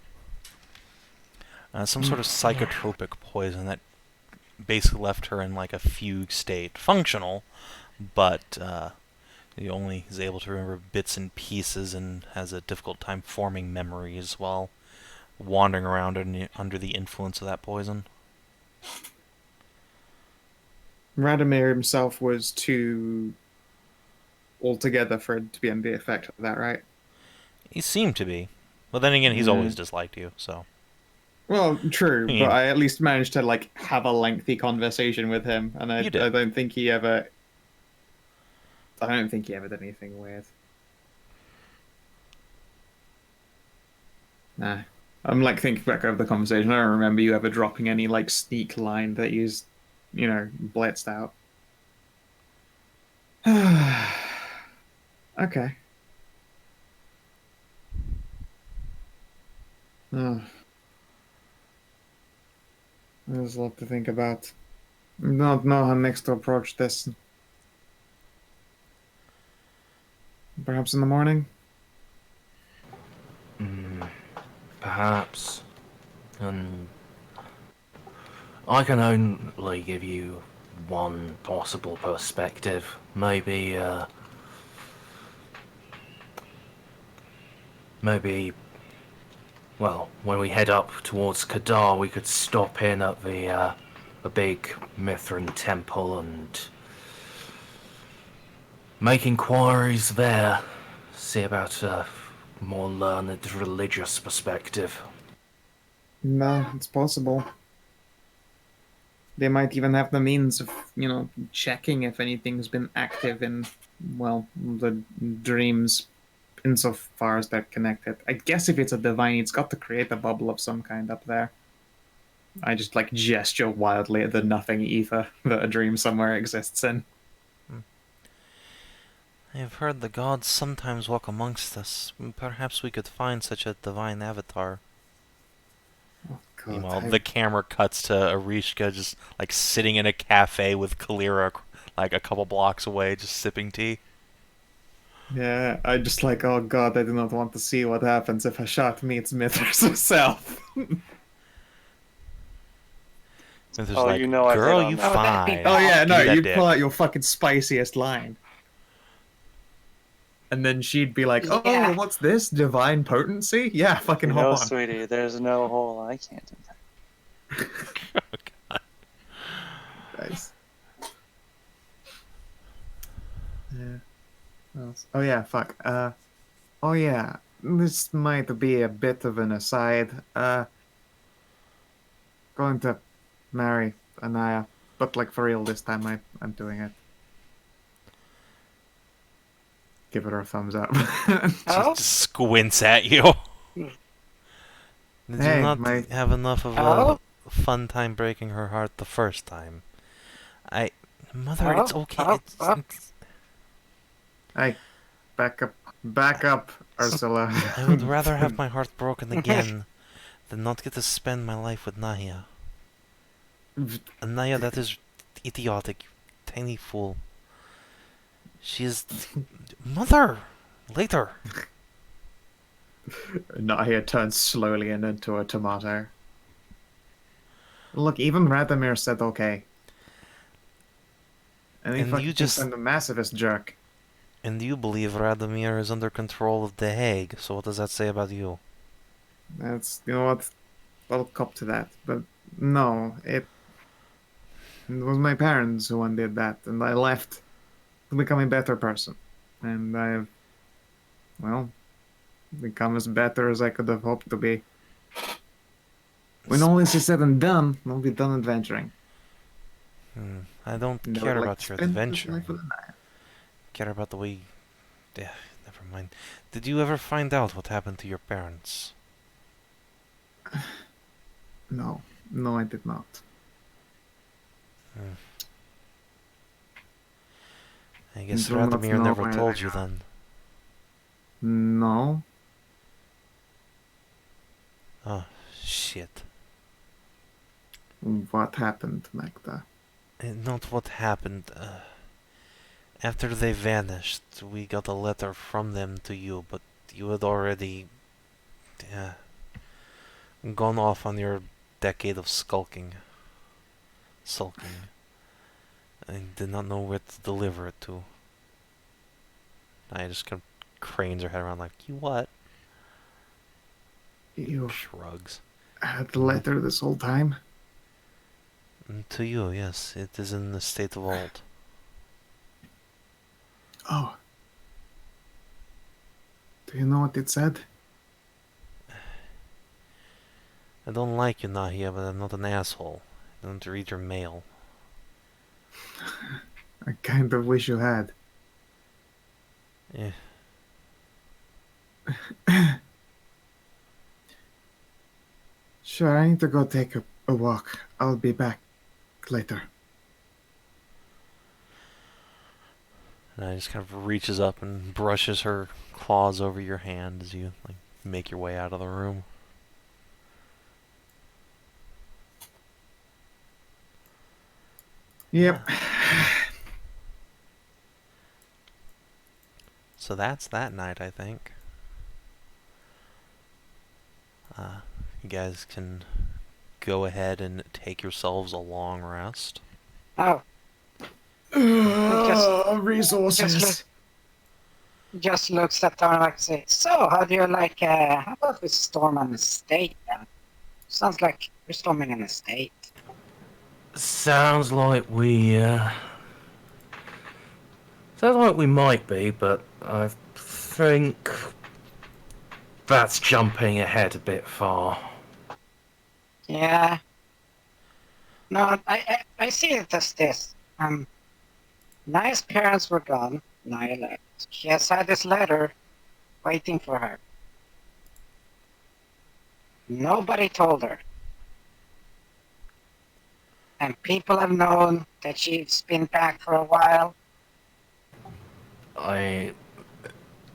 Some sort of psychotropic poison that basically left her in like a fugue state. Functional, but he only is able to remember bits and pieces and has a difficult time forming memories while wandering around under the influence of that poison. Radomir himself was too altogether for it to be under the effect of that, right? He seemed to be. But then again, he's always disliked you, so... Well, true, Yeah. but I at least managed to like have a lengthy conversation with him, and I You did. don't think he ever. I don't think he ever did anything weird. Nah, I'm like thinking back over the conversation. I don't remember you ever dropping any like sneak line that he's, blitzed out. Okay. Oh. There's a lot to think about. I don't know how next to approach this. Perhaps in the morning? Perhaps. And I can only give you one possible perspective. Maybe, well, when we head up towards Kadar, we could stop in at the big Mithrin temple and make inquiries there. See about more learned religious perspective. No, it's possible. They might even have the means of, checking if anything's been active in, well, the dreams insofar as they're connected. I guess if it's a divine, it's got to create a bubble of some kind up there. I just, gesture wildly at the nothing ether that a dream somewhere exists in. I have heard the gods sometimes walk amongst us. Perhaps we could find such a divine avatar. Oh, God. Meanwhile, the camera cuts to Arishka just, sitting in a cafe with Kalira, a couple blocks away, just sipping tea. Yeah, I just oh God, I do not want to see what happens if Hashat meets Mithras herself. Mithras Oh, like, you know I've hit girl, on you that. fine. Oh yeah, no, Give me that you'd dick. pull out your fucking spiciest line. And then she'd be like, oh, Yeah. what's this? Divine potency? Yeah, fucking You hop know, on. sweetie, there's no hole I can't invent. Oh, God. Nice. Yeah. What else? Oh yeah, fuck. Oh yeah, this might be a bit of an aside. Going to marry Anaya, but for real this time I'm doing it. Give her a thumbs up. Oh, Just squints at you. Did Hey, you not my- have enough of Oh? a fun time breaking her heart the first time? Mother, it's Oh, okay. oh, oh. It's Hey, back up, Ursula. I would rather have my heart broken again than not get to spend my life with Nahia. Anaya, that is idiotic, you tiny fool. She is... Mother! Later! Nahia turns slowly into a tomato. Look, even Radomir said okay. And he And fucking you thinks just- I'm the massivest jerk. And you believe Radomir is under control of The Hague, so what does that say about you? That's, you know what, I'll cop to that. But no, it was my parents who undid that, and I left to become a better person. And I've, well, become as better as I could have hoped to be. When all this is said and done, I'll be done adventuring. I don't And I care would like about to your spend this adventure. life with Anaya. Care about the way... Yeah, never mind. Did you ever find out what happened to your parents? No, I did not. I guess Do not Radomir know never where told they you are. then. No. Oh, shit. What happened, Magda? Not what happened. After they vanished, we got a letter from them to you, but you had already gone off on your decade of sulking. I did not know where to deliver it to. I just kind of cranes her head around like, you what? You Shrugs. had the letter this whole time? To you, yes. It is in the state of vault. Oh. Do you know what it said? I don't like you, Nahia, but I'm not an asshole. I don't read your mail. I kind of wish you had. Eh. Sure, I need to go take a walk. I'll be back later. And I just kind of reaches up and brushes her claws over your hand as you make your way out of the room. Yep. So that's that night, I think. You guys can go ahead and take yourselves a long rest. oh. Resources. Just looks at Tarnavak and says, so, how do you like, how about we storm an estate then? Sounds like we're storming an estate. Sounds like we might be, but I think That's jumping ahead a bit far. Yeah. No, I see it as this. Naya's parents were gone. Naya left. She has had this letter waiting for her. Nobody told her. And people have known that she's been back for a while.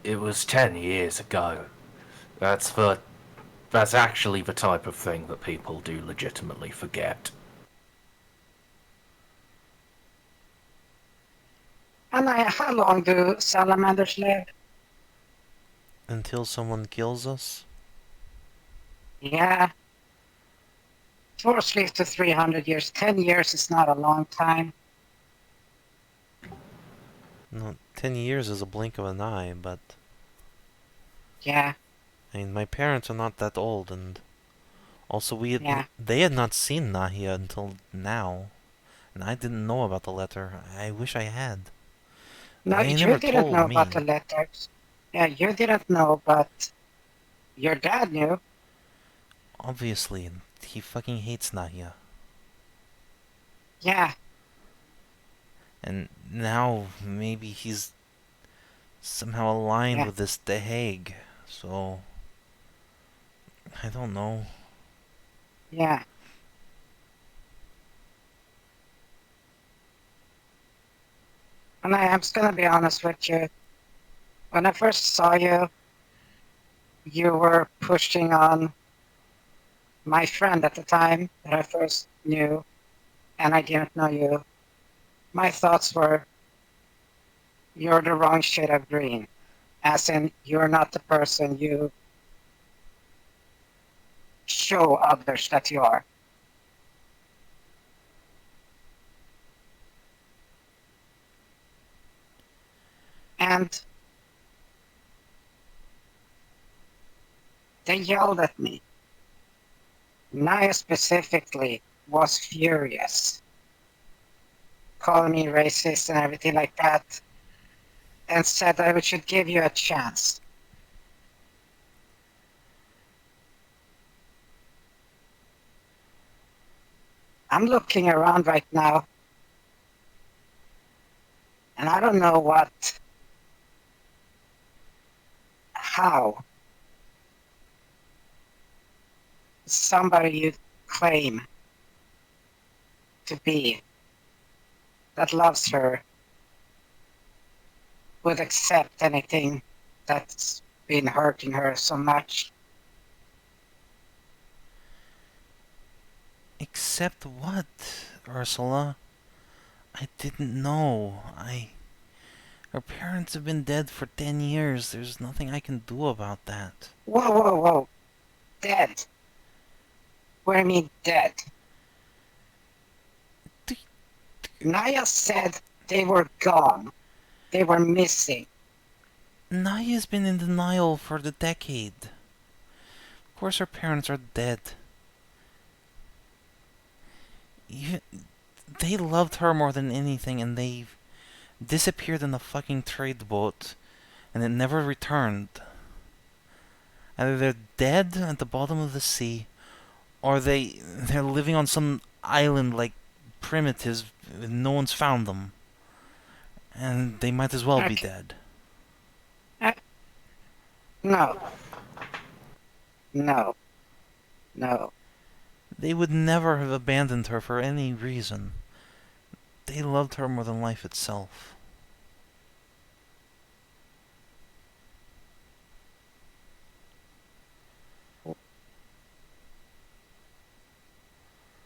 It was 10 years ago. That's actually the type of thing that people do legitimately forget. Anaya, how long do salamanders live? Until someone kills us? Yeah. Dwarves live to 300 years. 10 years is not a long time. No, 10 years is a blink of an eye, but... Yeah. I mean, my parents are not that old, and... Also, Yeah. they had not seen Nahia until now. And I didn't know about the letter. I wish I had. No, They you never didn't told know me. about the letters. Yeah, you didn't know, but your dad knew. Obviously, he fucking hates Nahia. Yeah. And now, maybe he's somehow aligned Yeah. with this The Hague. So... I don't know. Yeah. And I'm just gonna be honest with you. When I first saw you, you were pushing on my friend at the time that I first knew, and I didn't know you. My thoughts were, you're the wrong shade of green. As in, you're not the person you show others that you are. And they yelled at me. Naya specifically was furious, calling me racist and everything like that, and said I should give you a chance. I'm looking around right now, and I don't know how somebody you claim to be that loves her would accept anything that's been hurting her so much. Except what, Ursula? I didn't know. Her parents have been dead for 10 years. There's nothing I can do about that. Whoa, whoa, whoa. Dead. What do you mean dead? Naya said they were gone. They were missing. Naya's been in denial for the decade. Of course her parents are dead. They loved her more than anything, and they disappeared in a fucking trade boat, and it never returned. Either they're dead at the bottom of the sea, or they're living on some island like primitives, and no one's found them. And they might as well be dead. No. No. No. They would never have abandoned her for any reason. They loved her more than life itself.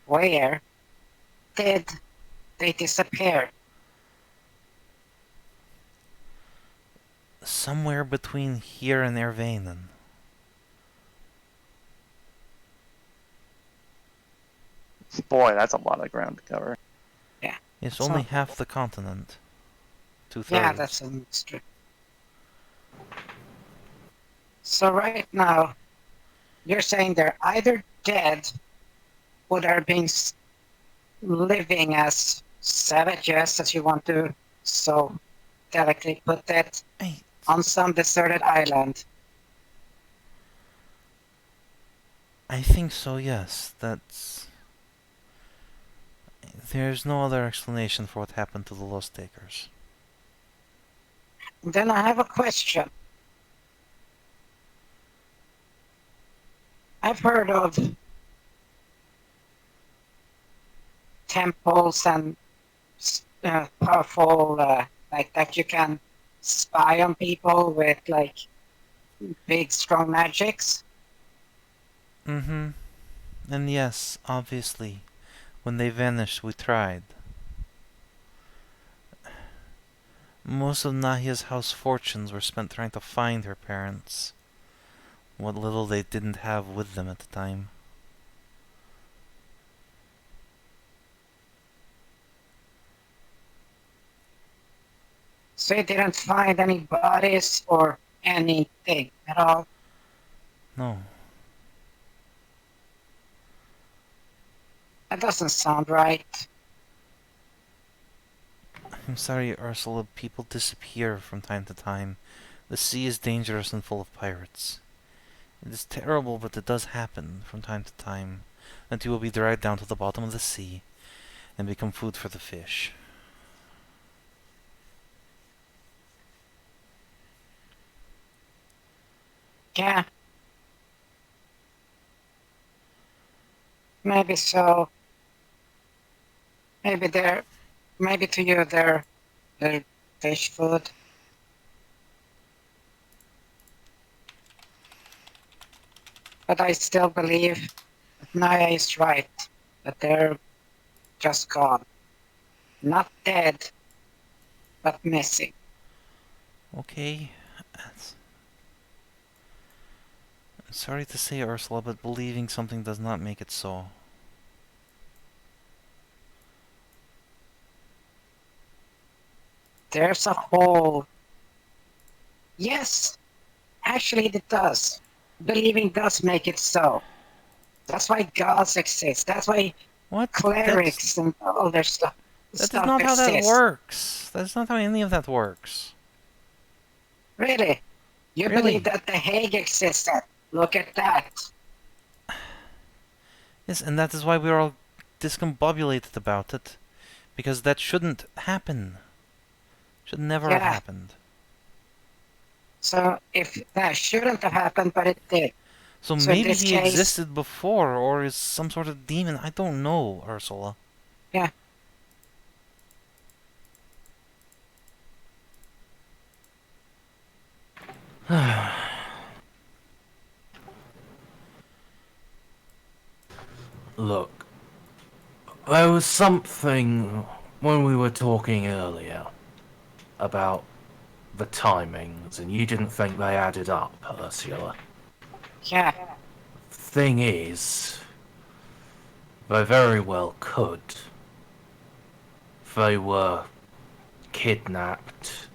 Where did they disappear? Somewhere between here and Ervanen. Boy, that's a lot of ground to cover. Yeah. It's So- only half the continent. 2/3. Yeah, that's true. So right now, you're saying they're either dead or they're being living as savages, as you want to so delicately put it, Hey, on some deserted island. I think so, yes. That's... There's no other explanation for what happened to the Loststakers. Then I have a question. I've heard of temples and powerful, like that you can spy on people with like big strong magics. Mm-hmm. And yes, obviously, when they vanished, we tried. Most of Nahia's house fortunes were spent trying to find her parents. What little they didn't have with them at the time. So you didn't find any bodies or anything at all? No. That doesn't sound right. I'm sorry, Ursula. People disappear from time to time. The sea is dangerous and full of pirates. It is terrible, but it does happen from time to time. That you will be dragged down to the bottom of the sea and become food for the fish. Yeah. Maybe so. Maybe to you they're fish food. But I still believe that Naya is right, that they're just gone. Not dead, but missing. Okay. I'm sorry to say, Ursula, but believing something does not make it so. There's a hole. Yes, actually it does. Believing does make it so. That's why gods exist. That's why What? clerics and all their stuff That is not how that exists. works. That's not how any of that works. Really? You Really? believe that the Hague existed? Look at that. Yes, and that is why we're all discombobulated about it. Because that shouldn't happen. Should never have Yeah. happened. So if that shouldn't have happened, but it did. So So in maybe this he case- existed before, or is some sort of demon. I don't know, Ursula. Yeah. Look, there was something when we were talking earlier about the timings, and you didn't think they added up, Ursula. Yeah. Thing is, they very well could. They were kidnapped,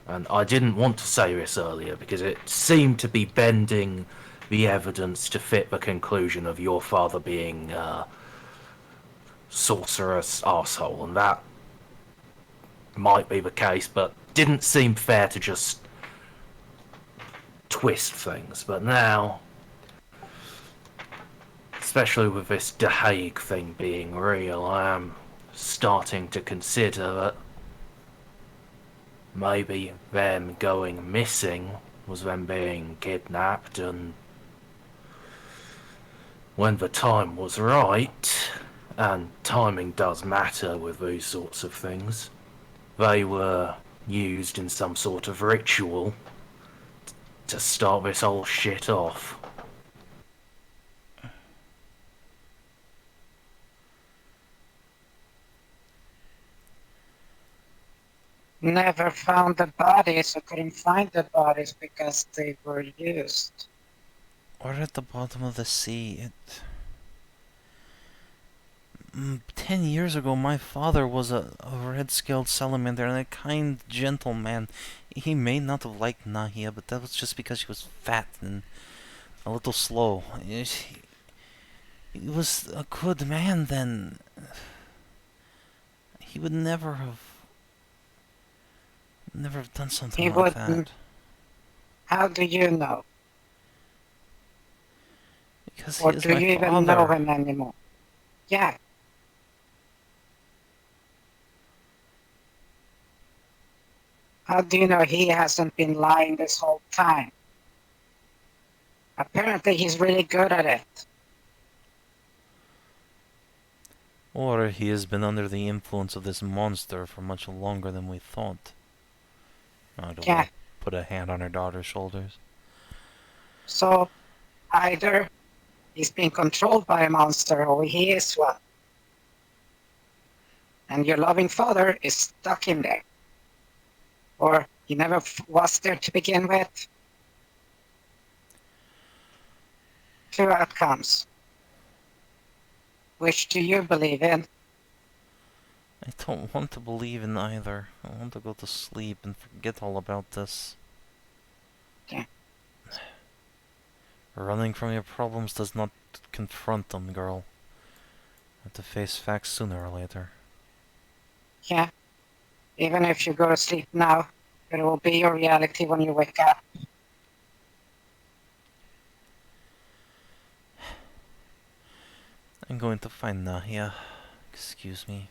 and I didn't want to say this earlier because it seemed to be bending the evidence to fit the conclusion of your father being sorcerer's arsehole, and that might be the case, but didn't seem fair to just twist things. But now, especially with this The Hague thing being real, I am starting to consider that maybe them going missing was them being kidnapped, and when the time was right, and timing does matter with these sorts of things, they were used in some sort of ritual to start this whole shit off. Never found the bodies, or couldn't find the bodies because they were used. Or at the bottom of the sea. 10 years ago, my father was a red-scaled salamander and a kind, gentle man. He may not have liked Nahia, but that was just because she was fat and a little slow. He was a good man then. He would never have done something He like wouldn't. that. How do you know? Because he Or is do my you even know father. him anymore? Yeah. How do you know he hasn't been lying this whole time? Apparently he's really good at it. Or he has been under the influence of this monster for much longer than we thought. Nahia Yeah. will put a hand on her daughter's shoulders. So either he's being controlled by a monster or he is one. And your loving father is stuck in there. Or he never was there to begin with. Two outcomes. Which do you believe in? I don't want to believe in either. I want to go to sleep and forget all about this. Yeah. Running from your problems does not confront them, girl. You have to face facts sooner or later. Yeah. Even if you go to sleep now, it will be your reality when you wake up. I'm going to find Nahia. Excuse me.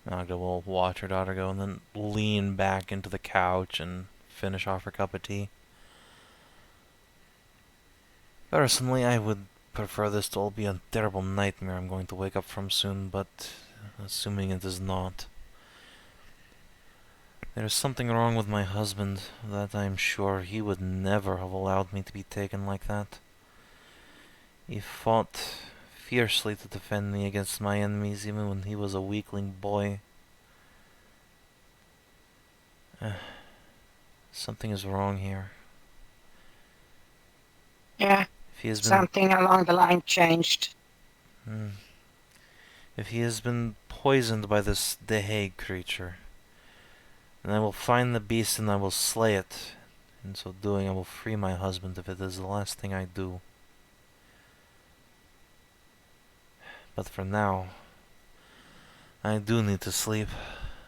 Nahia will watch her daughter go and then lean back into the couch and finish off her cup of tea. Personally, I would prefer this to all be a terrible nightmare I'm going to wake up from soon, but assuming it is not. There is something wrong with my husband that I am sure he would never have allowed me to be taken like that. He fought fiercely to defend me against my enemies even when he was a weakling boy. Something is wrong here. Yeah, If he has been something along the line changed. If he has been poisoned by this Deheg creature, then I will find the beast and I will slay it. In so doing, I will free my husband if it is the last thing I do. But for now, I do need to sleep.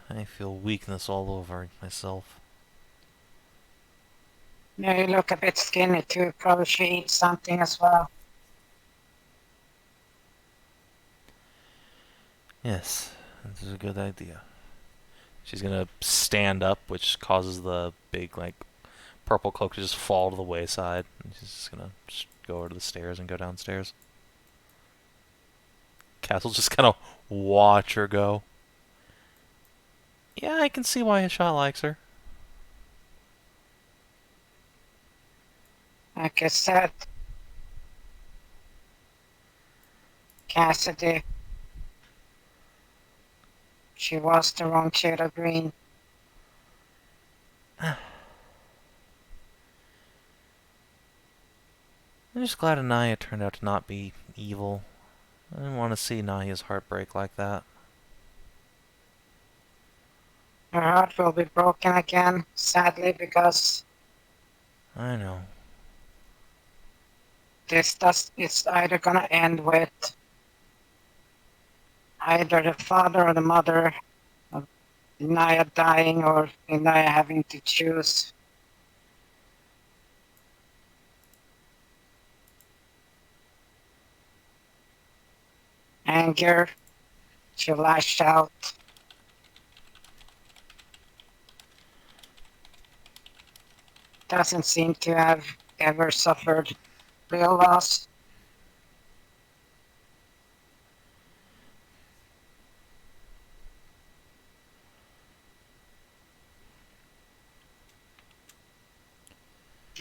I feel weakness all over myself. Yeah, you look a bit skinny too. Probably should eat something as well. Yes, this is a good idea. She's gonna stand up, which causes the big, like, purple cloak to just fall to the wayside. And she's just gonna go over to the stairs and go downstairs. Castle's just gonna watch her go. Yeah, I can see why Hashat likes her. Like I said, Cassidy, she was the wrong shade of green. I'm just glad Anaya turned out to not be evil. I didn't want to see Nahia's heart break like that. Her heart will be broken again, sadly, because I know. it's either gonna end with either the father or the mother of Naya dying or Naya having to choose. Anger, she lashed out. Doesn't seem to have ever suffered real loss.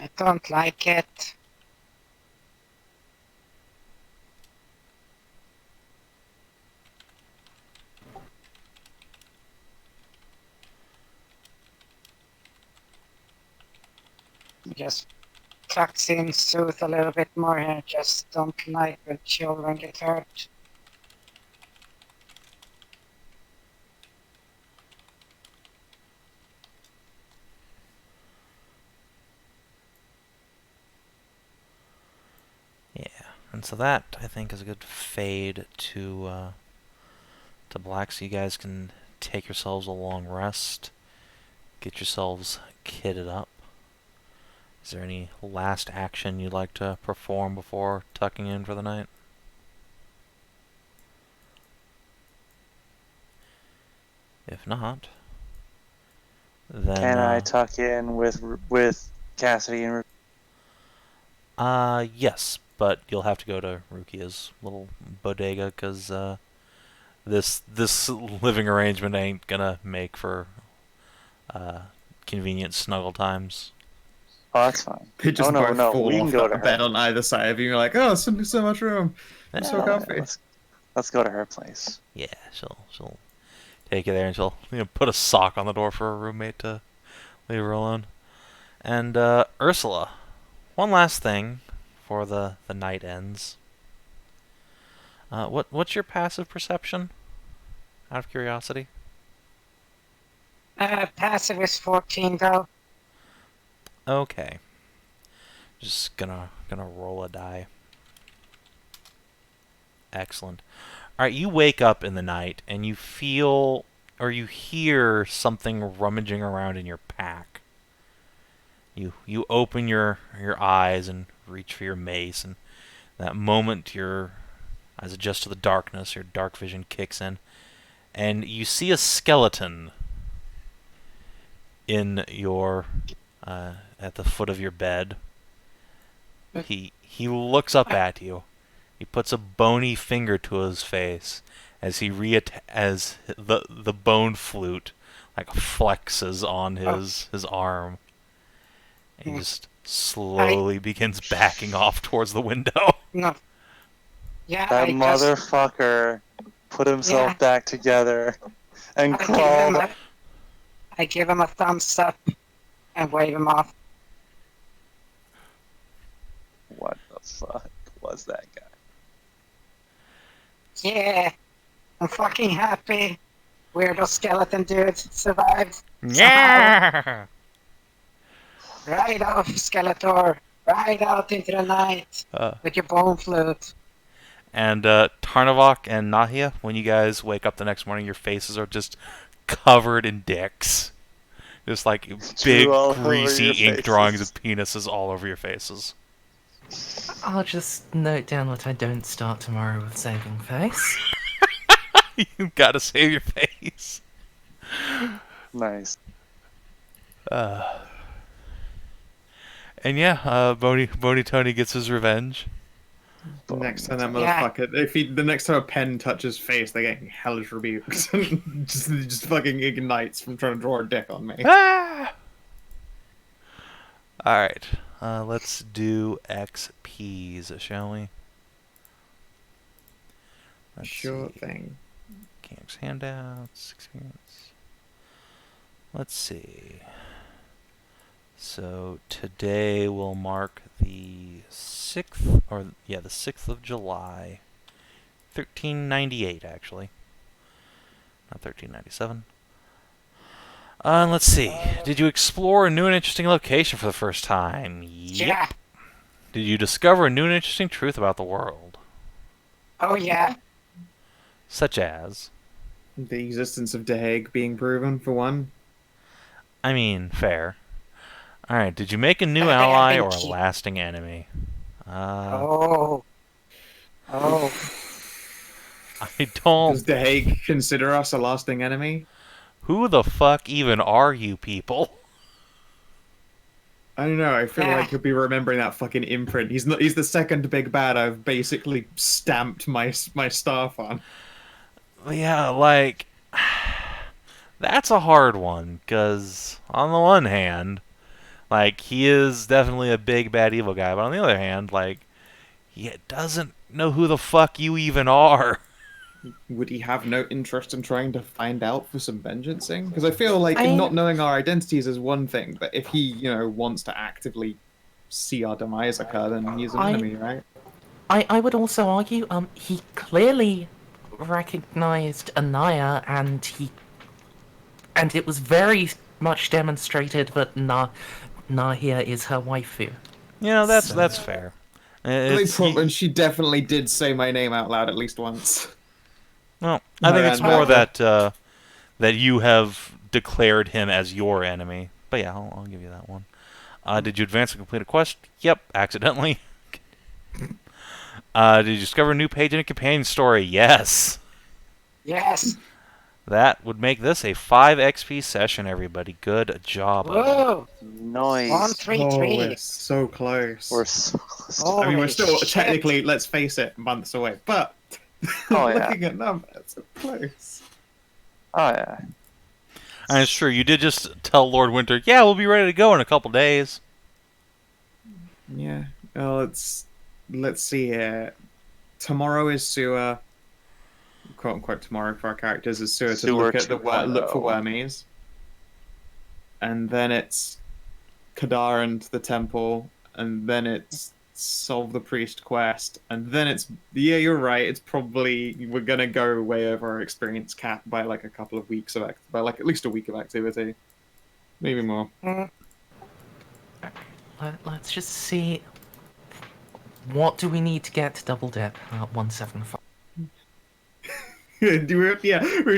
I don't like it. Just tucks in Szooth a little bit more here. Just don't like when children get hurt. Yeah, and so that, I think, is a good fade to black, so you guys can take yourselves a long rest. Get yourselves kitted up. Is there any last action you'd like to perform before tucking in for the night? If not, then Can I tuck in with Cassidy and? yes, but you'll have to go to Rukia's little bodega because this living arrangement ain't gonna make for convenient snuggle times. Oh, that's fine. They just no, both no, fall we can off go the to bed her. on either side of you. You're like, oh, so much room. I'm so comfy. Let's go to her place. Yeah, she'll take you there and she'll put a sock on the door for her roommate to leave her alone. And Ursula, one last thing before the night ends. What's your passive perception? Out of curiosity. Passive is 14 though. Okay. Just gonna roll a die. Excellent. Alright, you wake up in the night and you feel or you hear something rummaging around in your pack. You open your eyes and reach for your mace, and that moment your eyes adjust to the darkness, your dark vision kicks in, and you see a skeleton in your at the foot of your bed. He looks up at you. He puts a bony finger to his face as as the bone flute like flexes on his arm. And he just slowly begins backing off towards the window. No. Yeah, That I just, motherfucker put himself back together and crawled. I give him a thumbs up and wave him off. What the fuck was that guy? Yeah, I'm fucking happy. Weirdo skeleton dude survived. Yeah. Ride off, Skeletor. Ride out into the night with your bone flute. And Tarnavak and Nahia, when you guys wake up the next morning, your faces are just covered in dicks. Just like big, greasy ink drawings of penises all over your faces. I'll just note down that I don't start tomorrow with saving face. You gotta save your face. Nice. And yeah, Bony Tony gets his revenge. The next time that motherfucker, the next time a pen touches face, they're getting hellish rebukes. just fucking ignites from trying to draw a dick on me. Ah! Alright, let's do XPs, shall we? Let's Sure see. thing. Camps handouts, experience. Let's see. So today will mark the 6th, the 6th of July. 1398, actually. Not 1397. Let's see. Did you explore a new and interesting location for the first time? Yep. Yeah. Did you discover a new and interesting truth about the world? Oh yeah. Such as? The existence of The Hague being proven, for one. I mean, fair. Alright, did you make a new I ally think or a he- lasting enemy? Oh. I Does don't... The Hague consider us a lasting enemy? Who the fuck even are you people? I don't know. I feel like he'll be remembering that fucking imprint. He's the second big bad I've basically stamped my staff on. Yeah, like... That's a hard one, because on the one hand, like, he is definitely a big, bad, evil guy, but on the other hand, like, he doesn't know who the fuck you even are. Would he have no interest in trying to find out for some vengeancing? Because I feel like not knowing our identities is one thing, but if he, wants to actively see our demise occur, then he's an enemy, right? I would also argue, he clearly recognized Anaya, and it was very much demonstrated that Nahia is her waifu. That's fair. And she definitely did say my name out loud at least once. Well, I think it's more that that you have declared him as your enemy. But yeah, I'll give you that one. Did you advance and complete a quest? Yep, accidentally. Did you discover a new page in a companion story? Yes. Yes. That would make this a 5 XP session, everybody. Good job. Whoa. Nice. 133. Oh, we're so close. We're so close. Oh, I mean, we're still shit. technically, let's face it, months away. But Oh, yeah. looking at numbers, so close. Oh yeah. And it's true, you did just tell Lord Winter, yeah, we'll be ready to go in a couple days. Yeah. Well, let's see here. Tomorrow is sewer. Quote unquote tomorrow for our characters is sewer to Sewer look at the look for 2.0. wormies. And then it's Kadar to the temple, and then it's solve the priest quest, and then it's you're right. It's probably we're gonna go way over our experience cap by like a couple of weeks of by like at least a week of activity, maybe more. Let's just see. What do we need to get to double dip? 175. We're gonna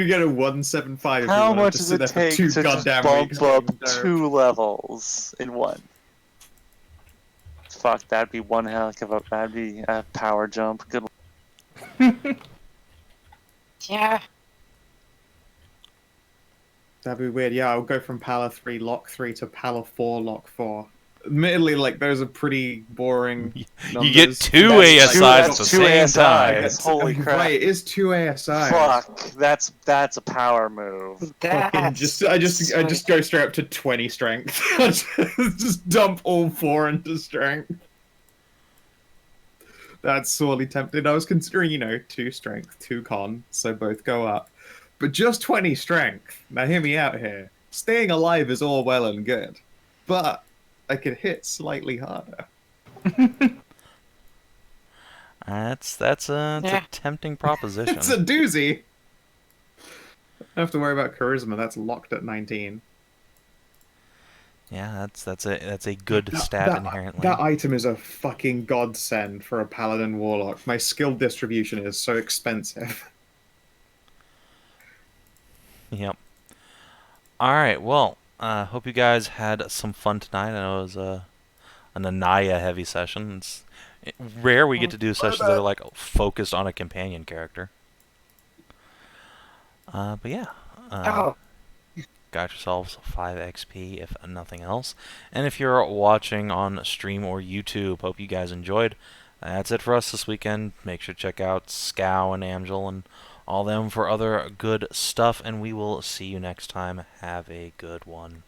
get a 175. if we How wanted much to does sit it there for take 2 to just goddamn bump weeks up getting dirt? 2 levels in one? Fuck, that'd be one heck of that'd be a power jump. Good. Yeah. That'd be weird. Yeah, I'll go from Pala 3 Lock 3 to Pala 4 Lock 4. Admittedly, like those are pretty boring numbers. You get 2 That's, ASIs like, at the same time. ASIs. Holy crap. Right, it is 2 ASIs. Fuck, that's a power move. Fucking I just go straight up to 20 strength. Just dump all 4 into strength. That's sorely tempted. I was considering, 2 strength, 2 con, so both go up. But just 20 strength. Now hear me out here. Staying alive is all well and good, but I could hit slightly harder. That's a tempting proposition. It's a doozy. I don't have to worry about charisma. That's locked at 19. Yeah, that's a good stat inherently. That item is a fucking godsend for a Paladin Warlock. My skill distribution is so expensive. Yep. Alright, well, hope you guys had some fun tonight. I know it was an Anaya heavy session. It's rare we get to do sessions that are like focused on a companion character. But yeah. Got yourselves 5 XP if nothing else. And if you're watching on stream or YouTube, hope you guys enjoyed. That's it for us this weekend. Make sure to check out Scow and Angel and all them for other good stuff, and we will see you next time. Have a good one.